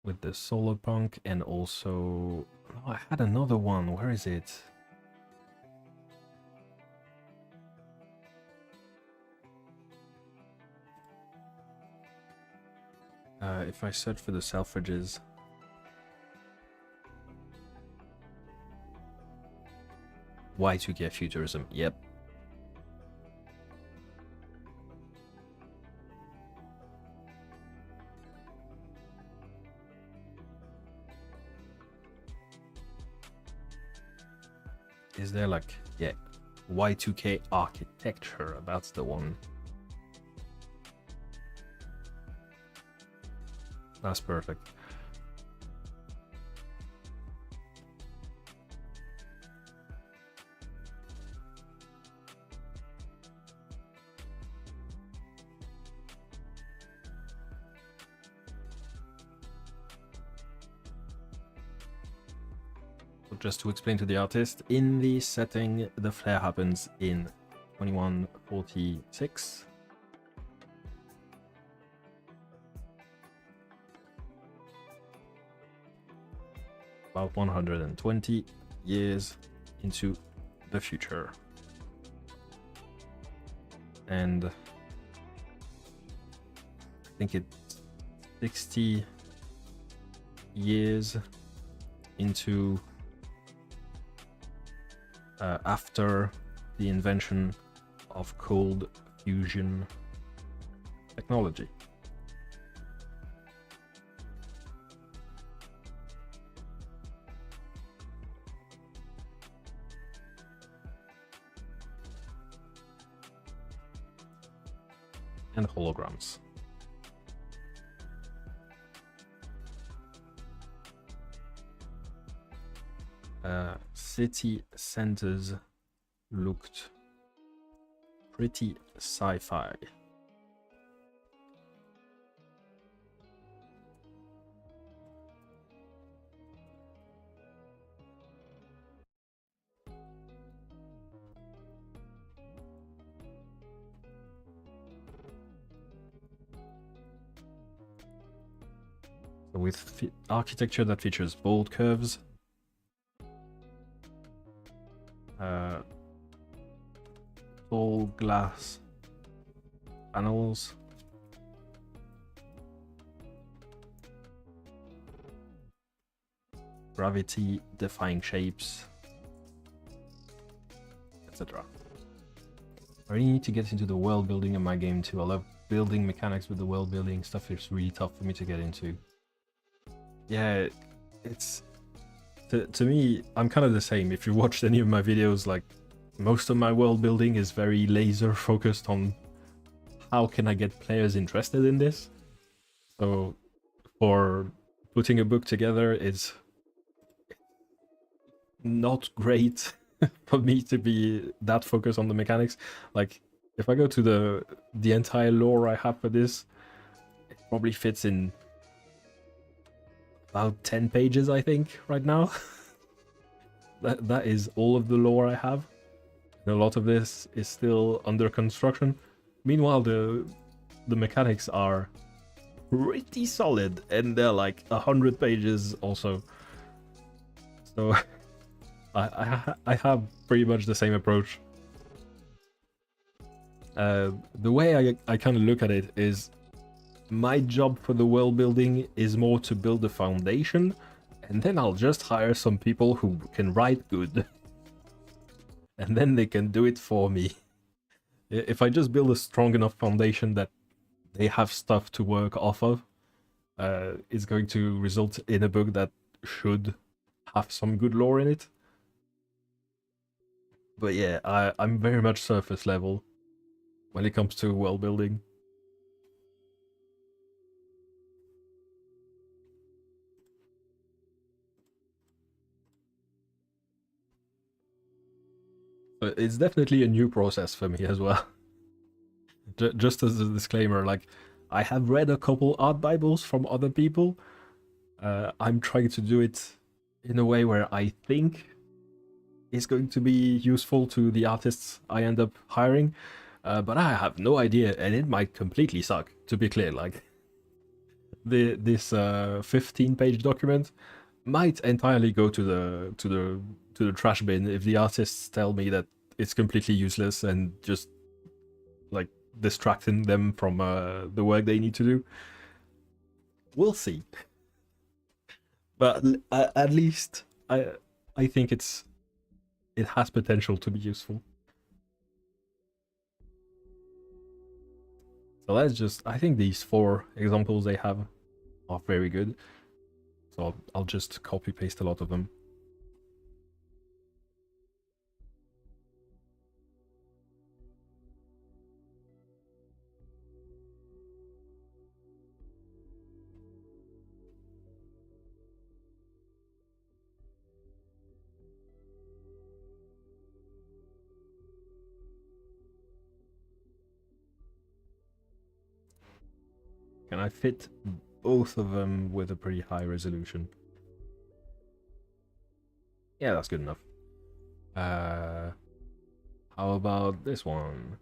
With the solar punk, and also... Oh, I had another one. Where is it? If I search for the Selfridges... Y2K Futurism, yep. Is there like, yeah, Y2K architecture, that's the one. That's perfect. Just to explain to the artist, in the setting, the flare happens in 2146. About 120 years into the future. And I think it's 60 years into after the invention of cold fusion technology. And holograms. City centers looked pretty sci-fi. With architecture that features bold curves, tall glass panels, gravity-defying shapes, etc. I really need to get into the world building in my game too. I love building mechanics, with the world building stuff is really tough for me to get into. Yeah, it's... To me, I'm kind of the same. If you watched any of my videos, like, most of my world building is very laser focused on how can I get players interested in this. So for putting a book together, it's not great for me to be that focused on the mechanics. Like, if I go to the entire lore I have for this, it probably fits in about 10 pages, I think, right now. That is all of the lore I have. And a lot of this is still under construction. Meanwhile, the mechanics are pretty solid, and they're like 100 pages also. So I have pretty much the same approach. The way I kind of look at it is, my job for the world building is more to build a foundation, and then I'll just hire some people who can write good. And then they can do it for me. If I just build a strong enough foundation that they have stuff to work off of, it's going to result in a book that should have some good lore in it. But yeah, I'm very much surface level when it comes to world building. But it's definitely a new process for me as well. just as a disclaimer, like, I have read a couple art bibles from other people. I'm trying to do it in a way where I think is going to be useful to the artists I end up hiring, but I have no idea, and it might completely suck, to be clear. Like, this 15-page document might entirely go to the trash bin if the artists tell me that it's completely useless and just like distracting them from the work they need to do. We'll see. But at least I think it has potential to be useful. So let's just, I think these 4 examples they have are very good. So I'll just copy paste a lot of them. Can I fit both of them with a pretty high resolution? Yeah, that's good enough. How about this one?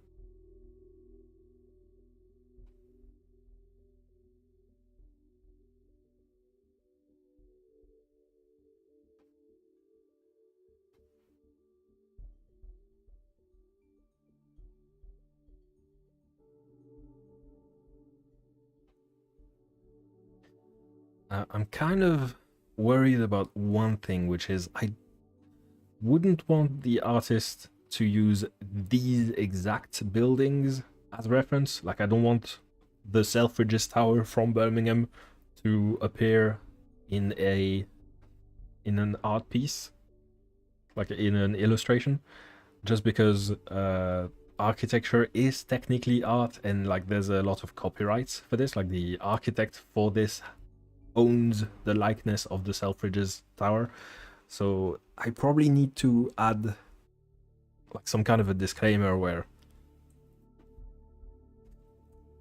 I'm kind of worried about one thing, which is I wouldn't want the artist to use these exact buildings as reference. Like, I don't want the Selfridges Tower from Birmingham to appear in an art piece, like in an illustration, just because architecture is technically art, and like there's a lot of copyrights for this. Like, the architect for this owns the likeness of the Selfridges Tower, so I probably need to add like some kind of a disclaimer where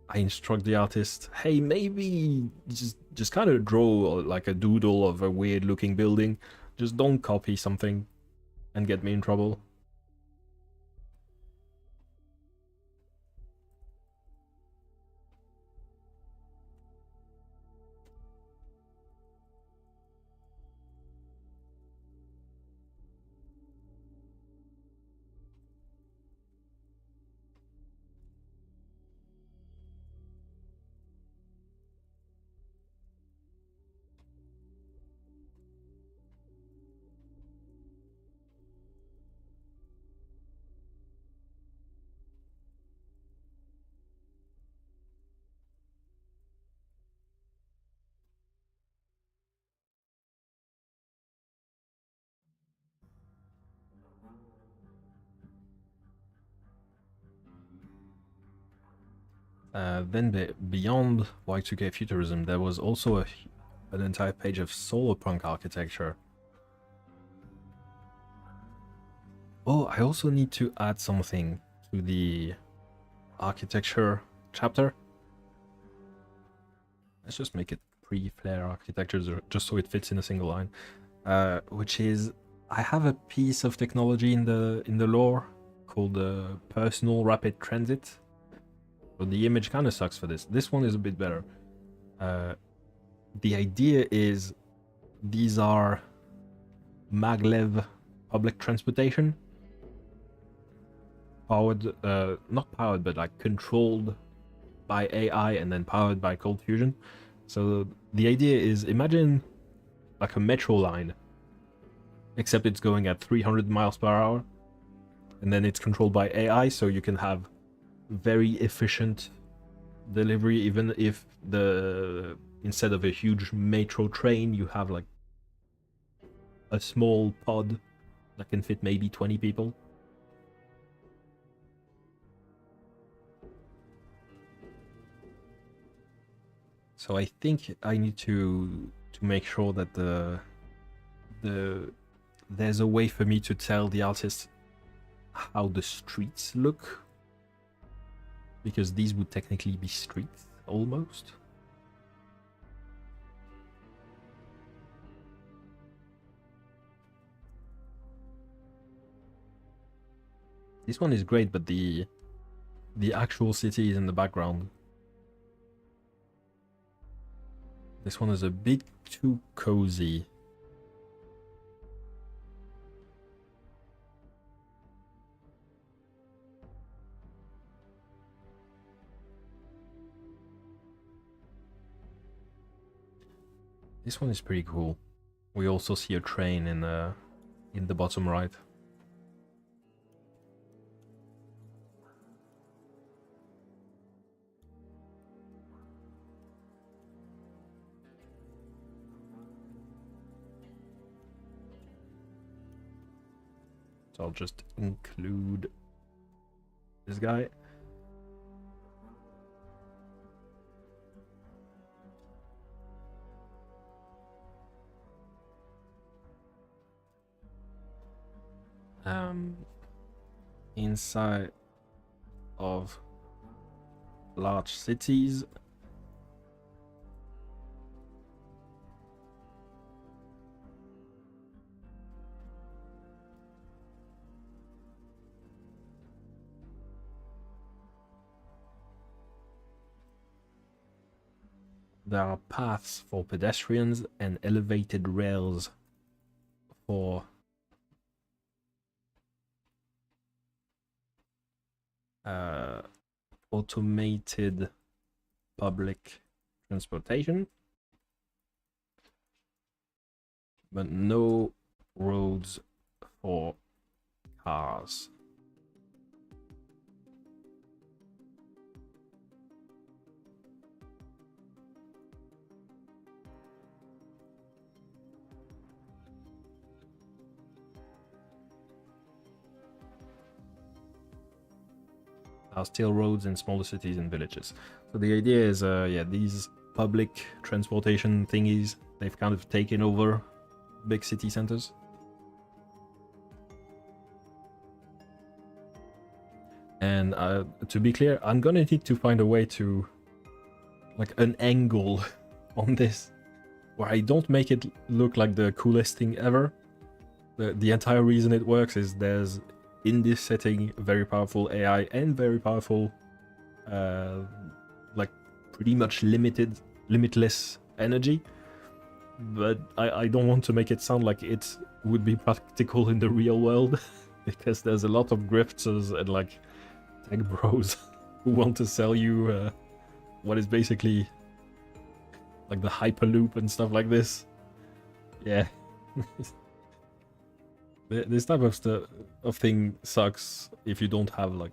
I instruct the artist, hey, maybe just kind of draw like a doodle of a weird looking building, just don't copy something and get me in trouble. Then beyond Y2K futurism, there was also an entire page of solar punk architecture. Oh, I also need to add something to the architecture chapter. Let's just make it pre-flare architecture just so it fits in a single line. Which is, I have a piece of technology in the lore called personal rapid transit. So the image kind of sucks for this. This one is a bit better. The idea is these are maglev public transportation. Powered, not powered, but like controlled by AI and then powered by cold fusion. So the idea is, imagine like a metro line, except it's going at 300 miles per hour, and then it's controlled by AI, so you can have very efficient delivery, even if instead of a huge metro train, you have like a small pod that can fit maybe 20 people. So I think I need to make sure that there's a way for me to tell the artist how the streets look. because these would technically be streets, almost. This one is great, but the actual city is in the background. This one is a bit too cozy. This one is pretty cool. We also see a train in the bottom right. So I'll just include this guy. Inside of large cities, there are paths for pedestrians and elevated rails for automated public transportation, but no roads for cars. Are still roads in smaller cities and villages. So the idea is, yeah, these public transportation thingies, they've kind of taken over big city centers. And to be clear, I'm gonna need to find a way to, like, an angle on this where I don't make it look like the coolest thing ever. The entire reason it works is there's, in this setting, very powerful AI and very powerful, like, pretty much limitless energy. But I don't want to make it sound like it would be practical in the real world, because there's a lot of grifters and, like, tech bros who want to sell you what is basically like the hyperloop and stuff like this. Yeah. This type of thing sucks if you don't have, like,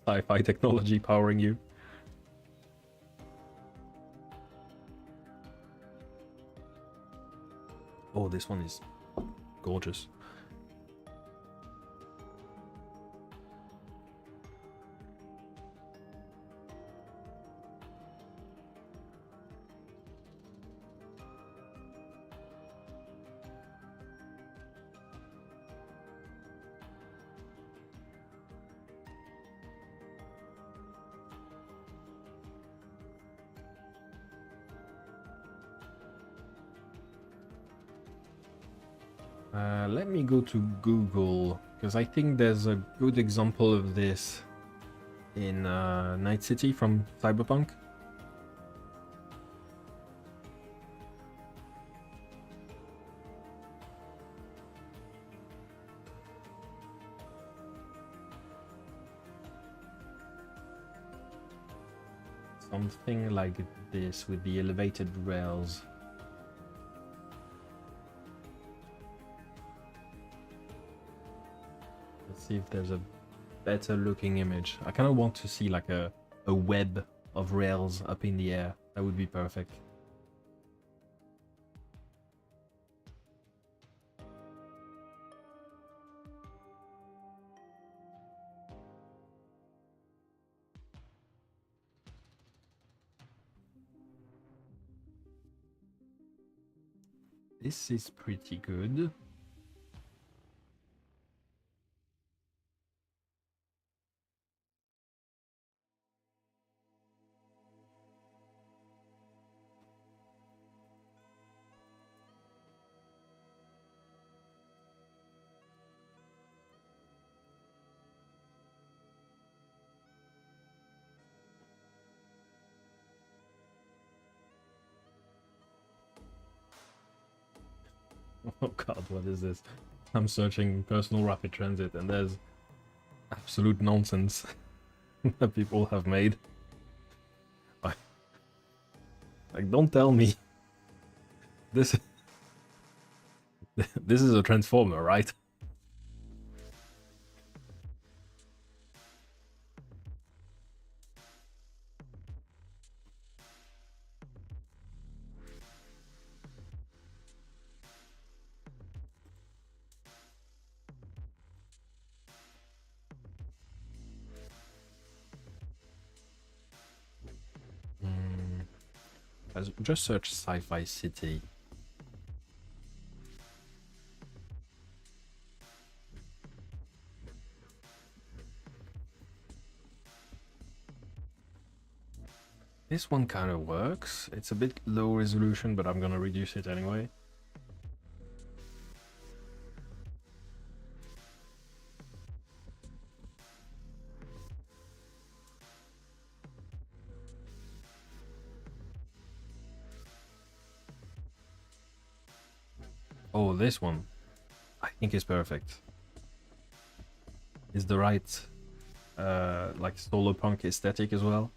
sci-fi technology powering you. Oh, this one is gorgeous. Let me go to Google, because I think there's a good example of this in Night City from Cyberpunk. Something like this with the elevated rails. See if there's a better looking image. I kind of want to see, like, a web of rails up in the air. That would be perfect. This is pretty good. Oh god, what is this? I'm searching personal rapid transit and there's absolute nonsense that people have made. Like, don't tell me this this is a transformer, right? Just search sci-fi city. This one kind of works. It's a bit low resolution, but I'm gonna reduce it anyway. Oh, this one, I think is perfect. Is the right, like solar punk aesthetic as well.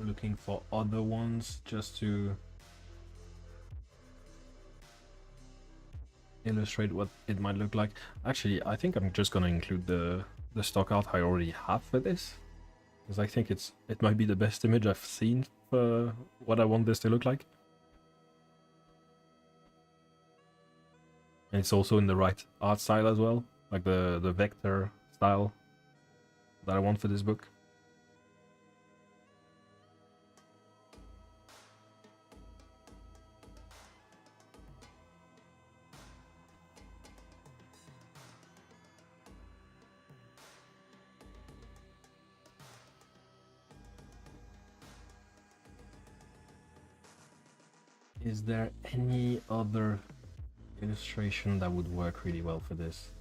Looking for other ones just to illustrate what it might look like. Actually, I think I'm just gonna include the stock art I already have for this, because I think it might be the best image I've seen for what I want this to look like. And it's also in the right art style as well, like the vector style that I want for this book. Is there any other illustration that would work really well for this?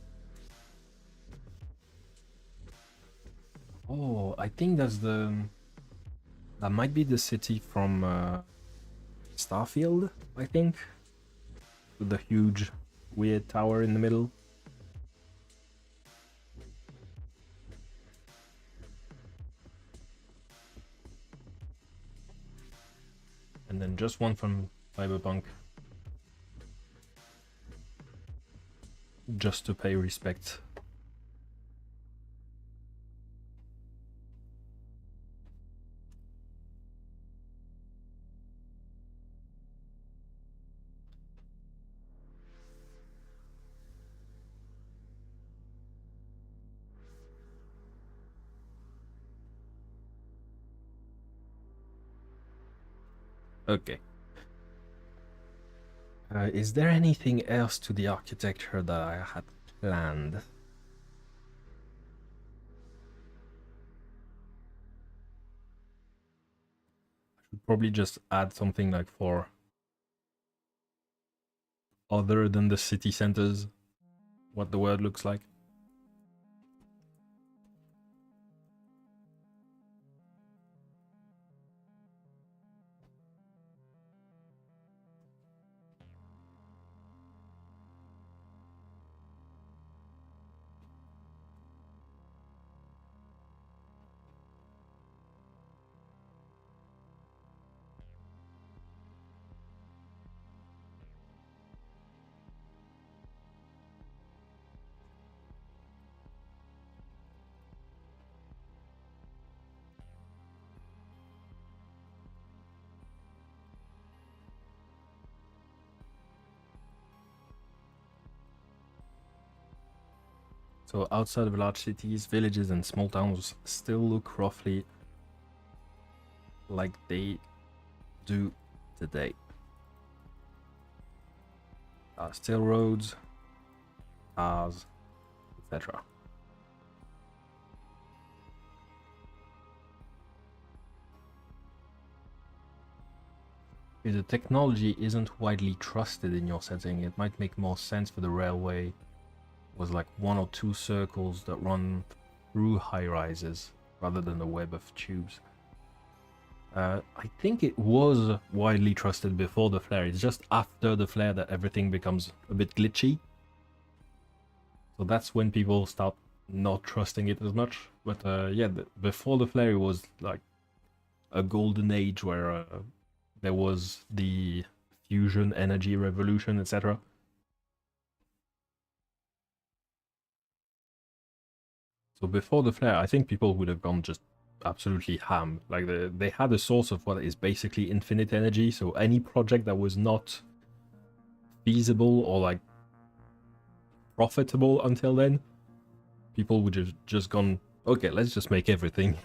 Oh, I think that might be the city from Starfield, I think, with the huge weird tower in the middle. And then just one from Cyberpunk, just to pay respect. Okay. Is there anything else to the architecture that I had planned? I should probably just add something like for other than the city centers, what the world looks like. So outside of large cities, villages and small towns still look roughly like they do today. Still roads, cars, etc. If the technology isn't widely trusted in your setting, it might make more sense for the railway was like 1 or 2 circles that run through high rises rather than a web of tubes. I think it was widely trusted before the flare. It's just after the flare that everything becomes a bit glitchy. So that's when people start not trusting it as much. But yeah, before the flare, it was like a golden age where there was the fusion energy revolution, etc. So before the flare, I think people would have gone just absolutely ham. Like they had a source of what is basically infinite energy, so any project that was not feasible or like profitable until then, people would have just gone, okay, let's just make everything.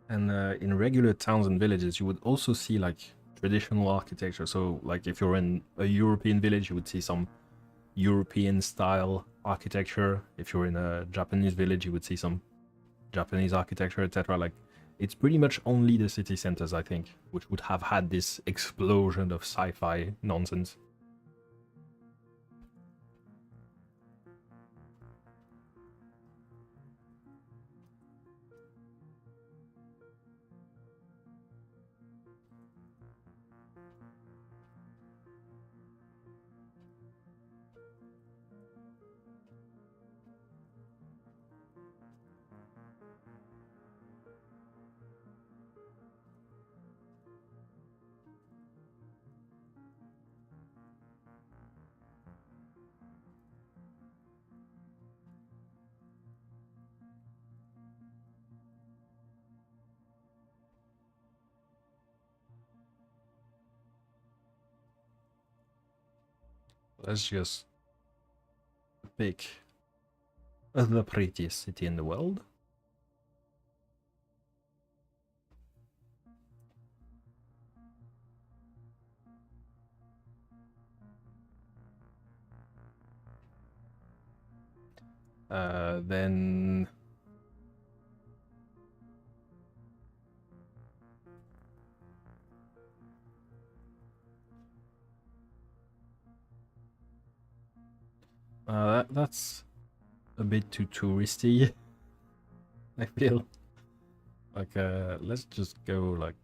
And in regular towns and villages, you would also see like traditional architecture. So like if you're in a European village, you would see some European style architecture. If you're in a Japanese village, you would see some Japanese architecture, etc. Like it's pretty much only the city centers, I think, which would have had this explosion of sci-fi nonsense. Let's just pick the prettiest city in the world. Then that's a bit too touristy. I feel like let's just go like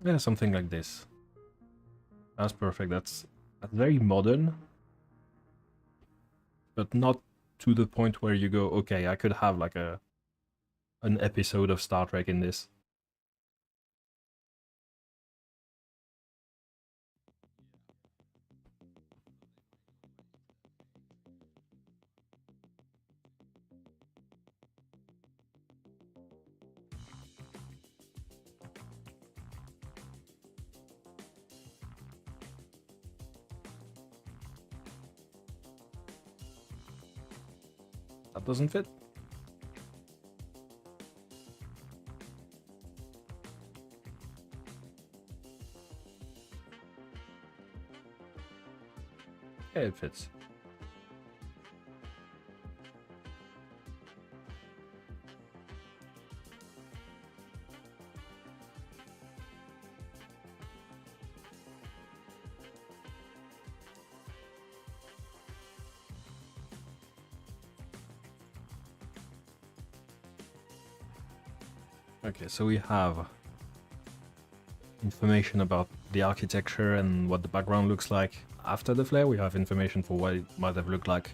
yeah, something like this. That's perfect. That's very modern, but not to the point where you go, okay, I could have like an episode of Star Trek in this. That doesn't fit. Yeah, it fits. Okay, so we have information about the architecture and what the background looks like after the flare. We have information for what it might have looked like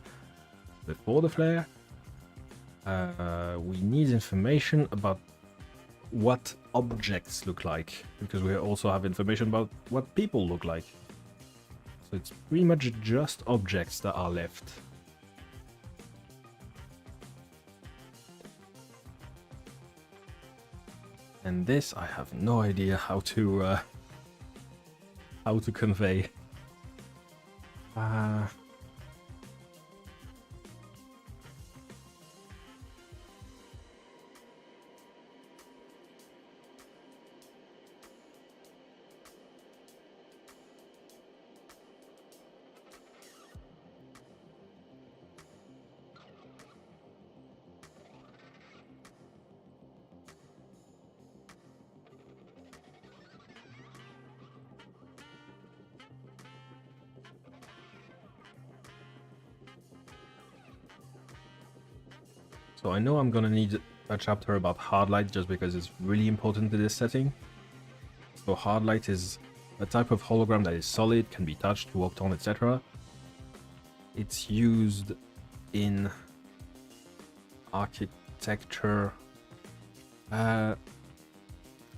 before the flare. We need information about what objects look like, because we also have information about what people look like. So it's pretty much just objects that are left. And this, I have no idea how to convey. So I know I'm gonna need a chapter about hard light just because it's really important to this setting. So hard light is a type of hologram that is solid, can be touched, walked on, etc. It's used in architecture. How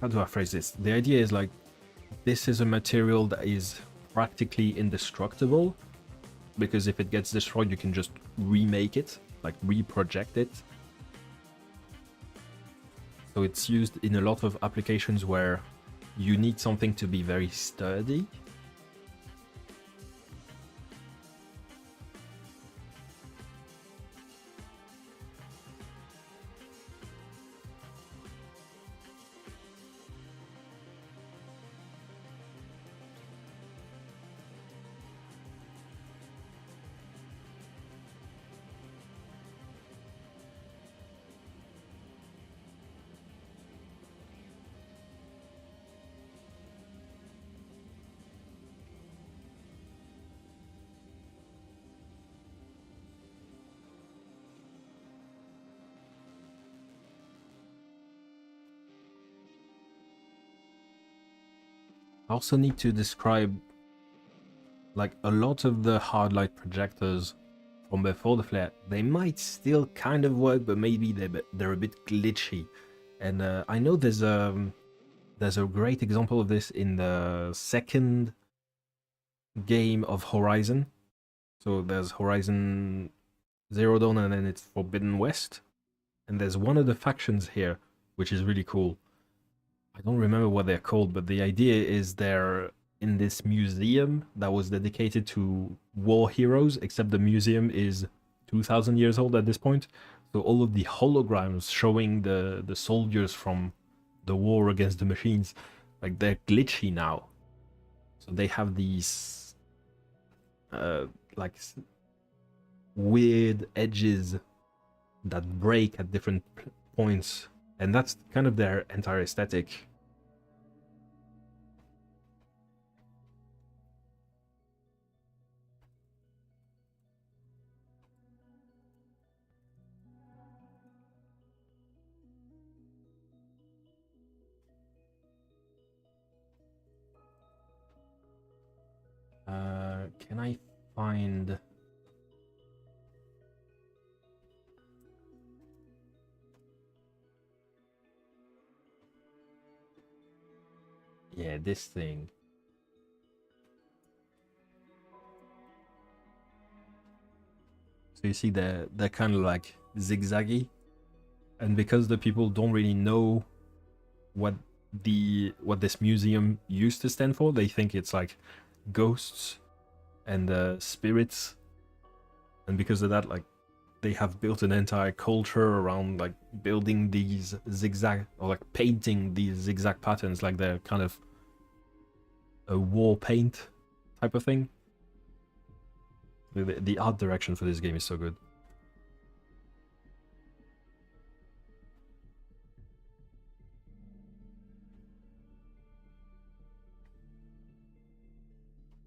do I phrase this? The idea is like, this is a material that is practically indestructible, because if it gets destroyed, you can just remake it, like reproject it. So it's used in a lot of applications where you need something to be very sturdy. I also need to describe, like, a lot of the hard light projectors from before the flare. They might still kind of work, but maybe they're a bit glitchy. And I know there's a great example of this in the second game of Horizon. So there's Horizon Zero Dawn, and then it's Forbidden West. And there's one of the factions here, which is really cool. I don't remember what they're called, but the idea is they're in this museum that was dedicated to war heroes, except the museum is 2,000 years old at this point. So all of the holograms showing the soldiers from the war against the machines, like, they're glitchy now. So they have these like weird edges that break at different points, and that's kind of their entire aesthetic. Can I find... Yeah, this thing. So you see they're kind of like zigzaggy, and because the people don't really know what this museum used to stand for, they think it's like ghosts and spirits, and because of that, like, they have built an entire culture around like building these zigzag, or like painting these zigzag patterns, like they're kind of a war paint type of thing. The art direction for this game is so good.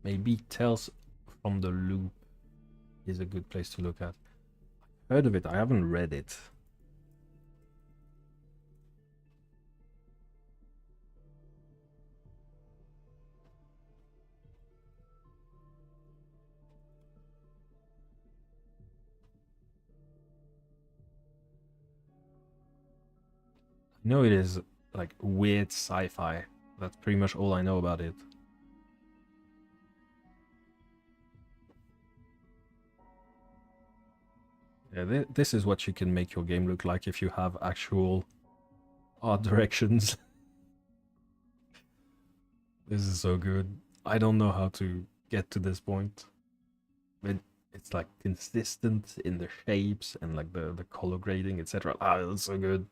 Maybe Tales from the Loop is a good place to look at. Heard of it, I haven't read it. I know it is like weird sci-fi. That's pretty much all I know about it. Yeah, this is what you can make your game look like if you have actual art directions. This is so good. I don't know how to get to this point. It's like consistent in the shapes and like the color grading, etc. Ah, it's so good.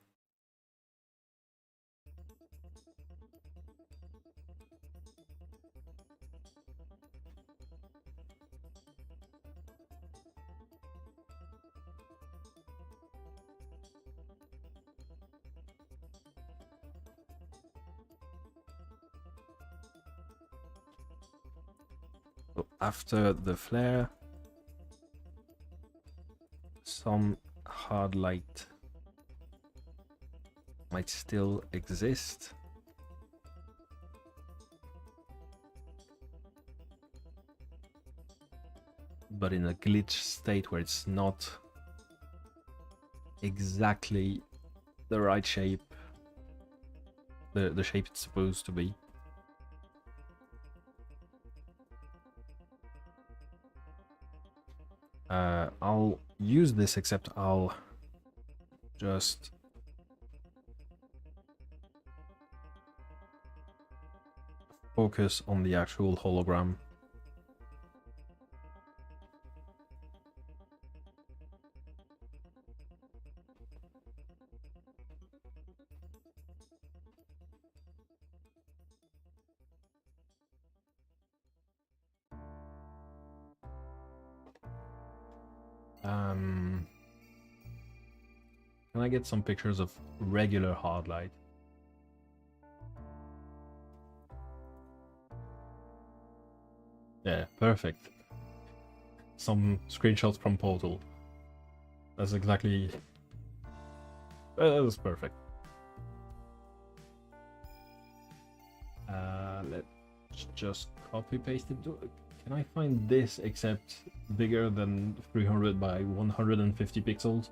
So after the flare, some hard light might still exist. But in a glitch state where it's not exactly the right shape, the shape it's supposed to be. I'll use this, except I'll just focus on the actual hologram. Can I get some pictures of regular hard light? Yeah, perfect. Some screenshots from Portal. That's exactly... that's perfect. Let's just copy paste it. Can I find this except bigger than 300 by 150 pixels?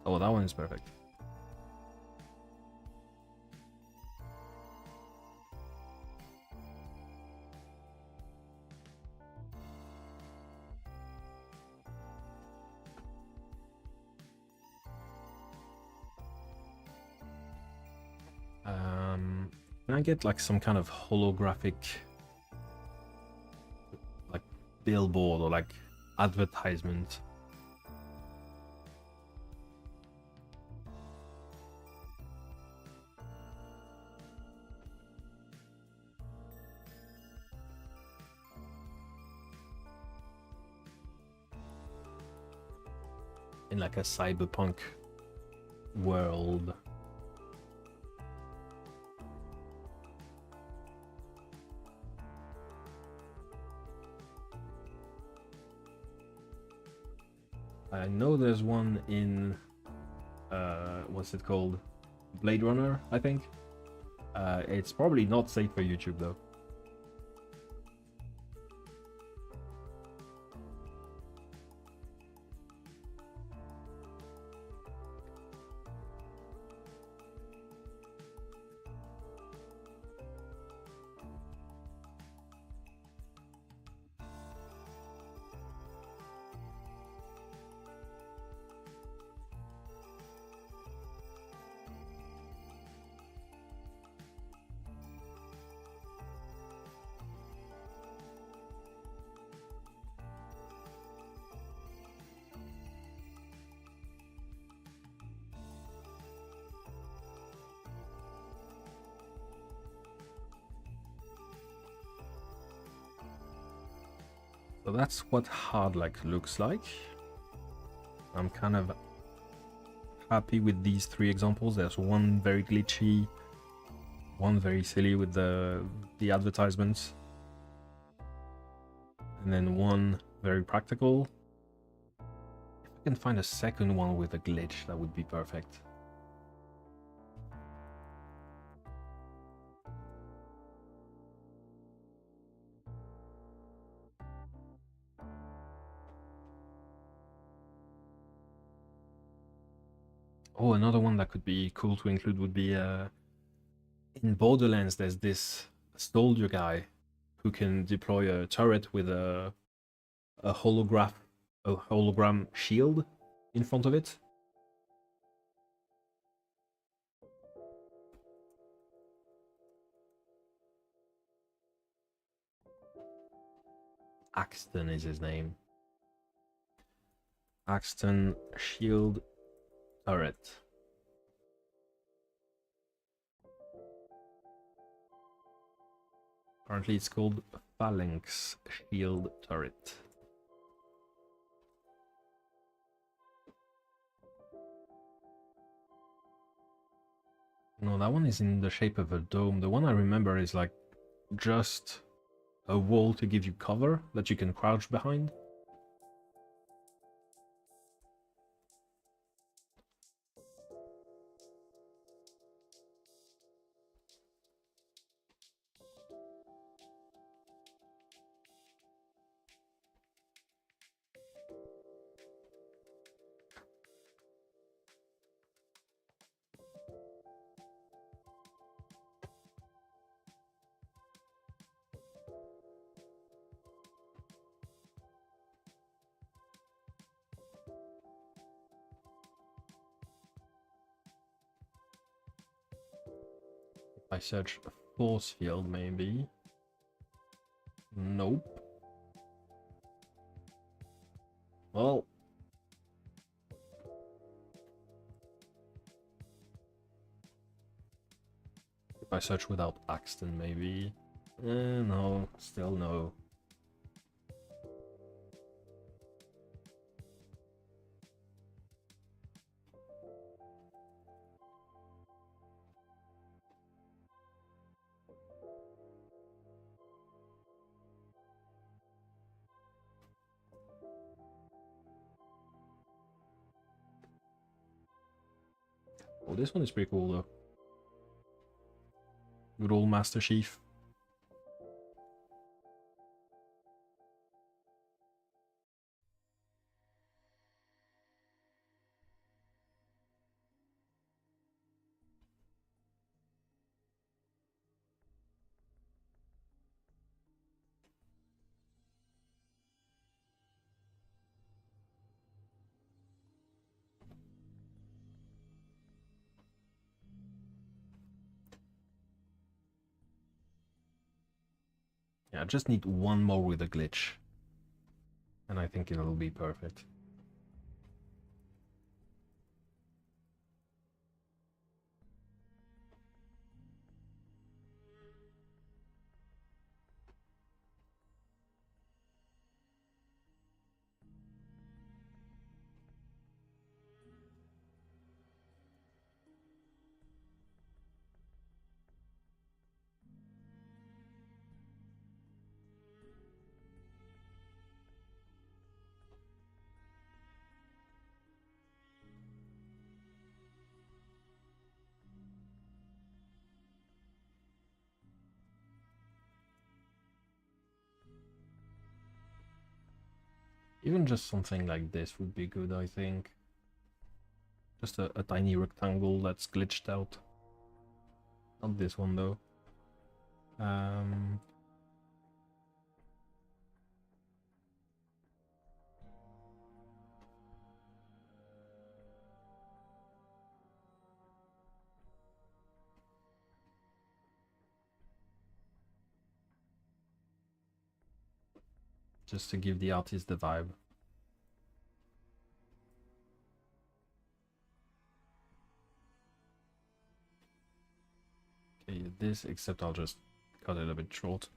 Oh, that one is perfect. Can I get like some kind of holographic like billboard or like advertisement? In like a cyberpunk world. I know there's one in what's it called? Blade Runner, I think. It's probably not safe for YouTube though. So that's what hard like looks like. I'm kind of happy with these three examples. There's one very glitchy, one very silly with the advertisements, and then one very practical. I can find a second one with a glitch, that would be perfect. Oh, another one that could be cool to include would be in Borderlands there's this soldier guy who can deploy a turret with a hologram shield in front of it. Axton is his name. Axton shield turret. Apparently it's called Phalanx shield turret. No, that one is in the shape of a dome. The one I remember is like just a wall to give you cover that you can crouch behind. I search a force field, maybe. Nope. Well, if I search without Axton, maybe. No, still no. Oh, this one is pretty cool though. Good old Master Chief. Yeah, I just need one more with a glitch. And I think it'll be perfect. Even just something like this would be good, I think. Just a tiny rectangle that's glitched out. Not this one though. Just to give the artist the vibe. Okay, this, except I'll just cut it a bit short.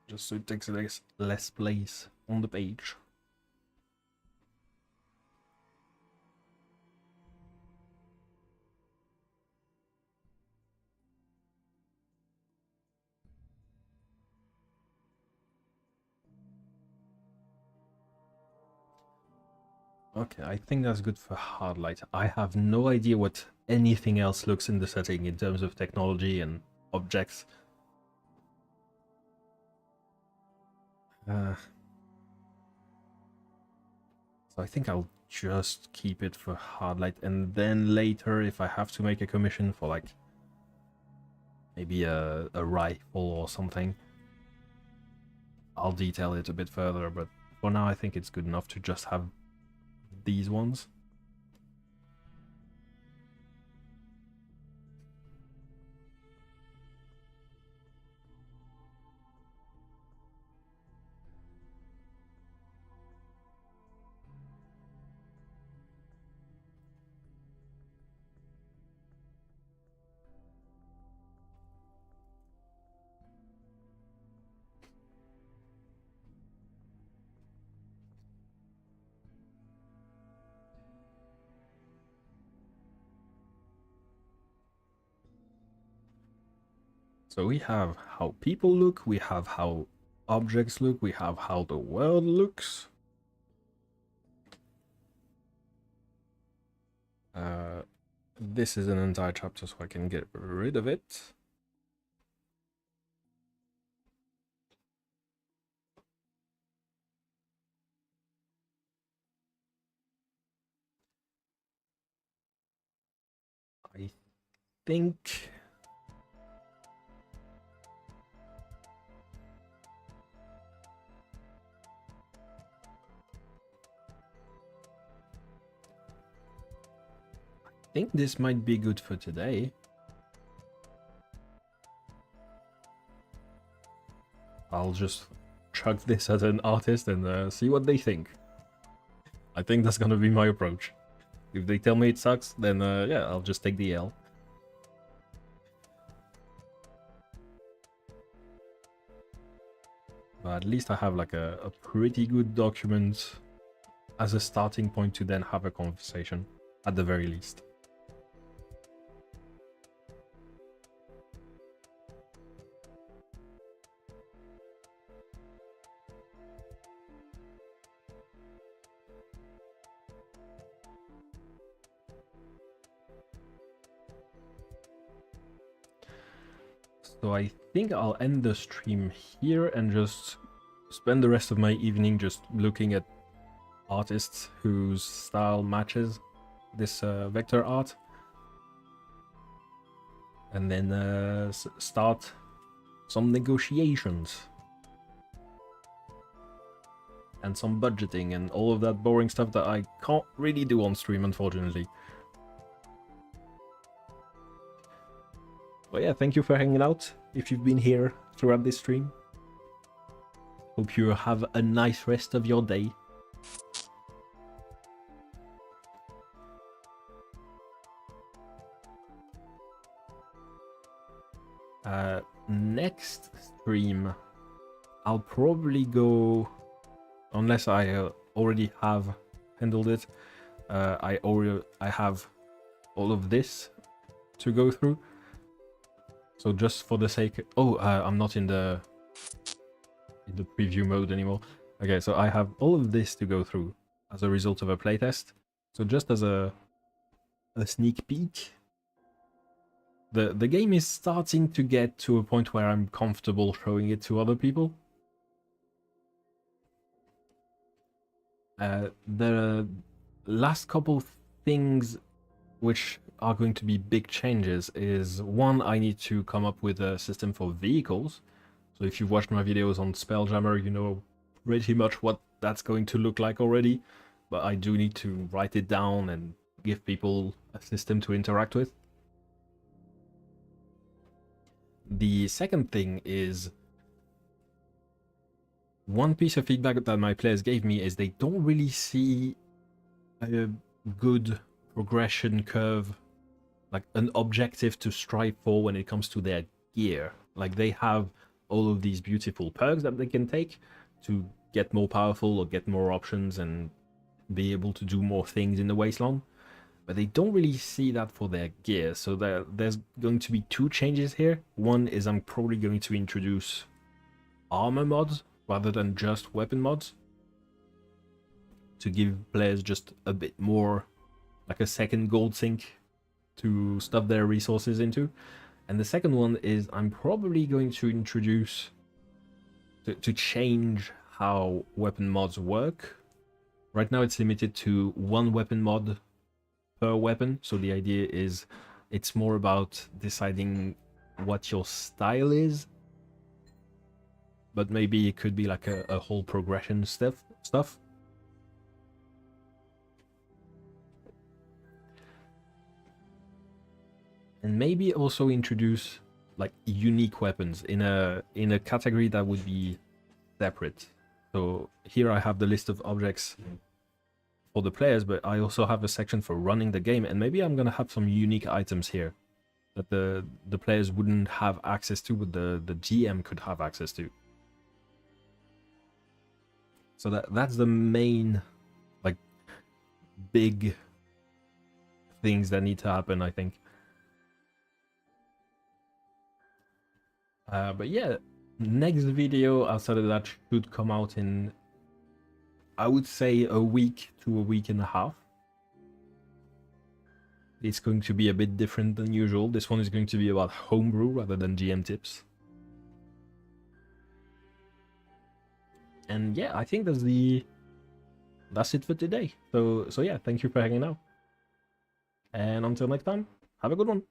Just so it takes less place on the page. Okay, I think that's good for hard light. I have no idea what anything else looks in the setting in terms of technology and objects. So I think I'll just keep it for hard light, and then later, if I have to make a commission for like maybe a rifle or something, I'll detail it a bit further. But for now, I think it's good enough to just have these ones. So we have how people look, we have how objects look, we have how the world looks. This is an entire chapter, so I can get rid of it. I think this might be good for today. I'll just chuck this at an artist and see what they think. I think that's gonna be my approach. If they tell me it sucks, then yeah, I'll just take the L. But at least I have like a pretty good document as a starting point to then have a conversation, at the very least. So I think I'll end the stream here and just spend the rest of my evening just looking at artists whose style matches this vector art, and then start some negotiations and some budgeting and all of that boring stuff that I can't really do on stream, unfortunately. But yeah, thank you for hanging out if you've been here throughout this stream. Hope you have a nice rest of your day. Next stream, I'll probably go, unless I already have handled it. I have all of this to go through. So just for the sake, I'm not in the preview mode anymore. Okay, so I have all of this to go through as a result of a playtest. So just as a sneak peek, the game is starting to get to a point where I'm comfortable showing it to other people. The last couple things which are going to be big changes is, one, I need to come up with a system for vehicles. So if you've watched my videos on Spelljammer, you know pretty much what that's going to look like already, but I do need to write it down and give people a system to interact with. The second thing is, one piece of feedback that my players gave me is they don't really see a good progression curve, like an objective to strive for when it comes to their gear. Like, they have all of these beautiful perks that they can take to get more powerful or get more options and be able to do more things in the wasteland, but they don't really see that for their gear. So there's going to be two changes here. One is I'm probably going to introduce armor mods rather than just weapon mods. to give players just a bit more, like a second gold sink to stuff their resources into. And the second one is I'm probably going to introduce, to change how weapon mods work. Right now it's limited to one weapon mod per weapon, so the idea is it's more about deciding what your style is, but maybe it could be like a whole progression stuff. And maybe also introduce like unique weapons in a category that would be separate. So here I have the list of objects for the players, but I also have a section for running the game, and maybe I'm gonna have some unique items here that the players wouldn't have access to, but the GM could have access to. So that's the main, like, big things that need to happen, I think. But yeah, next video outside of that should come out in, I would say, a week to a week and a half. It's going to be a bit different than usual. This one is going to be about homebrew rather than GM tips. And yeah, I think that's it for today. So yeah, thank you for hanging out. And until next time, have a good one.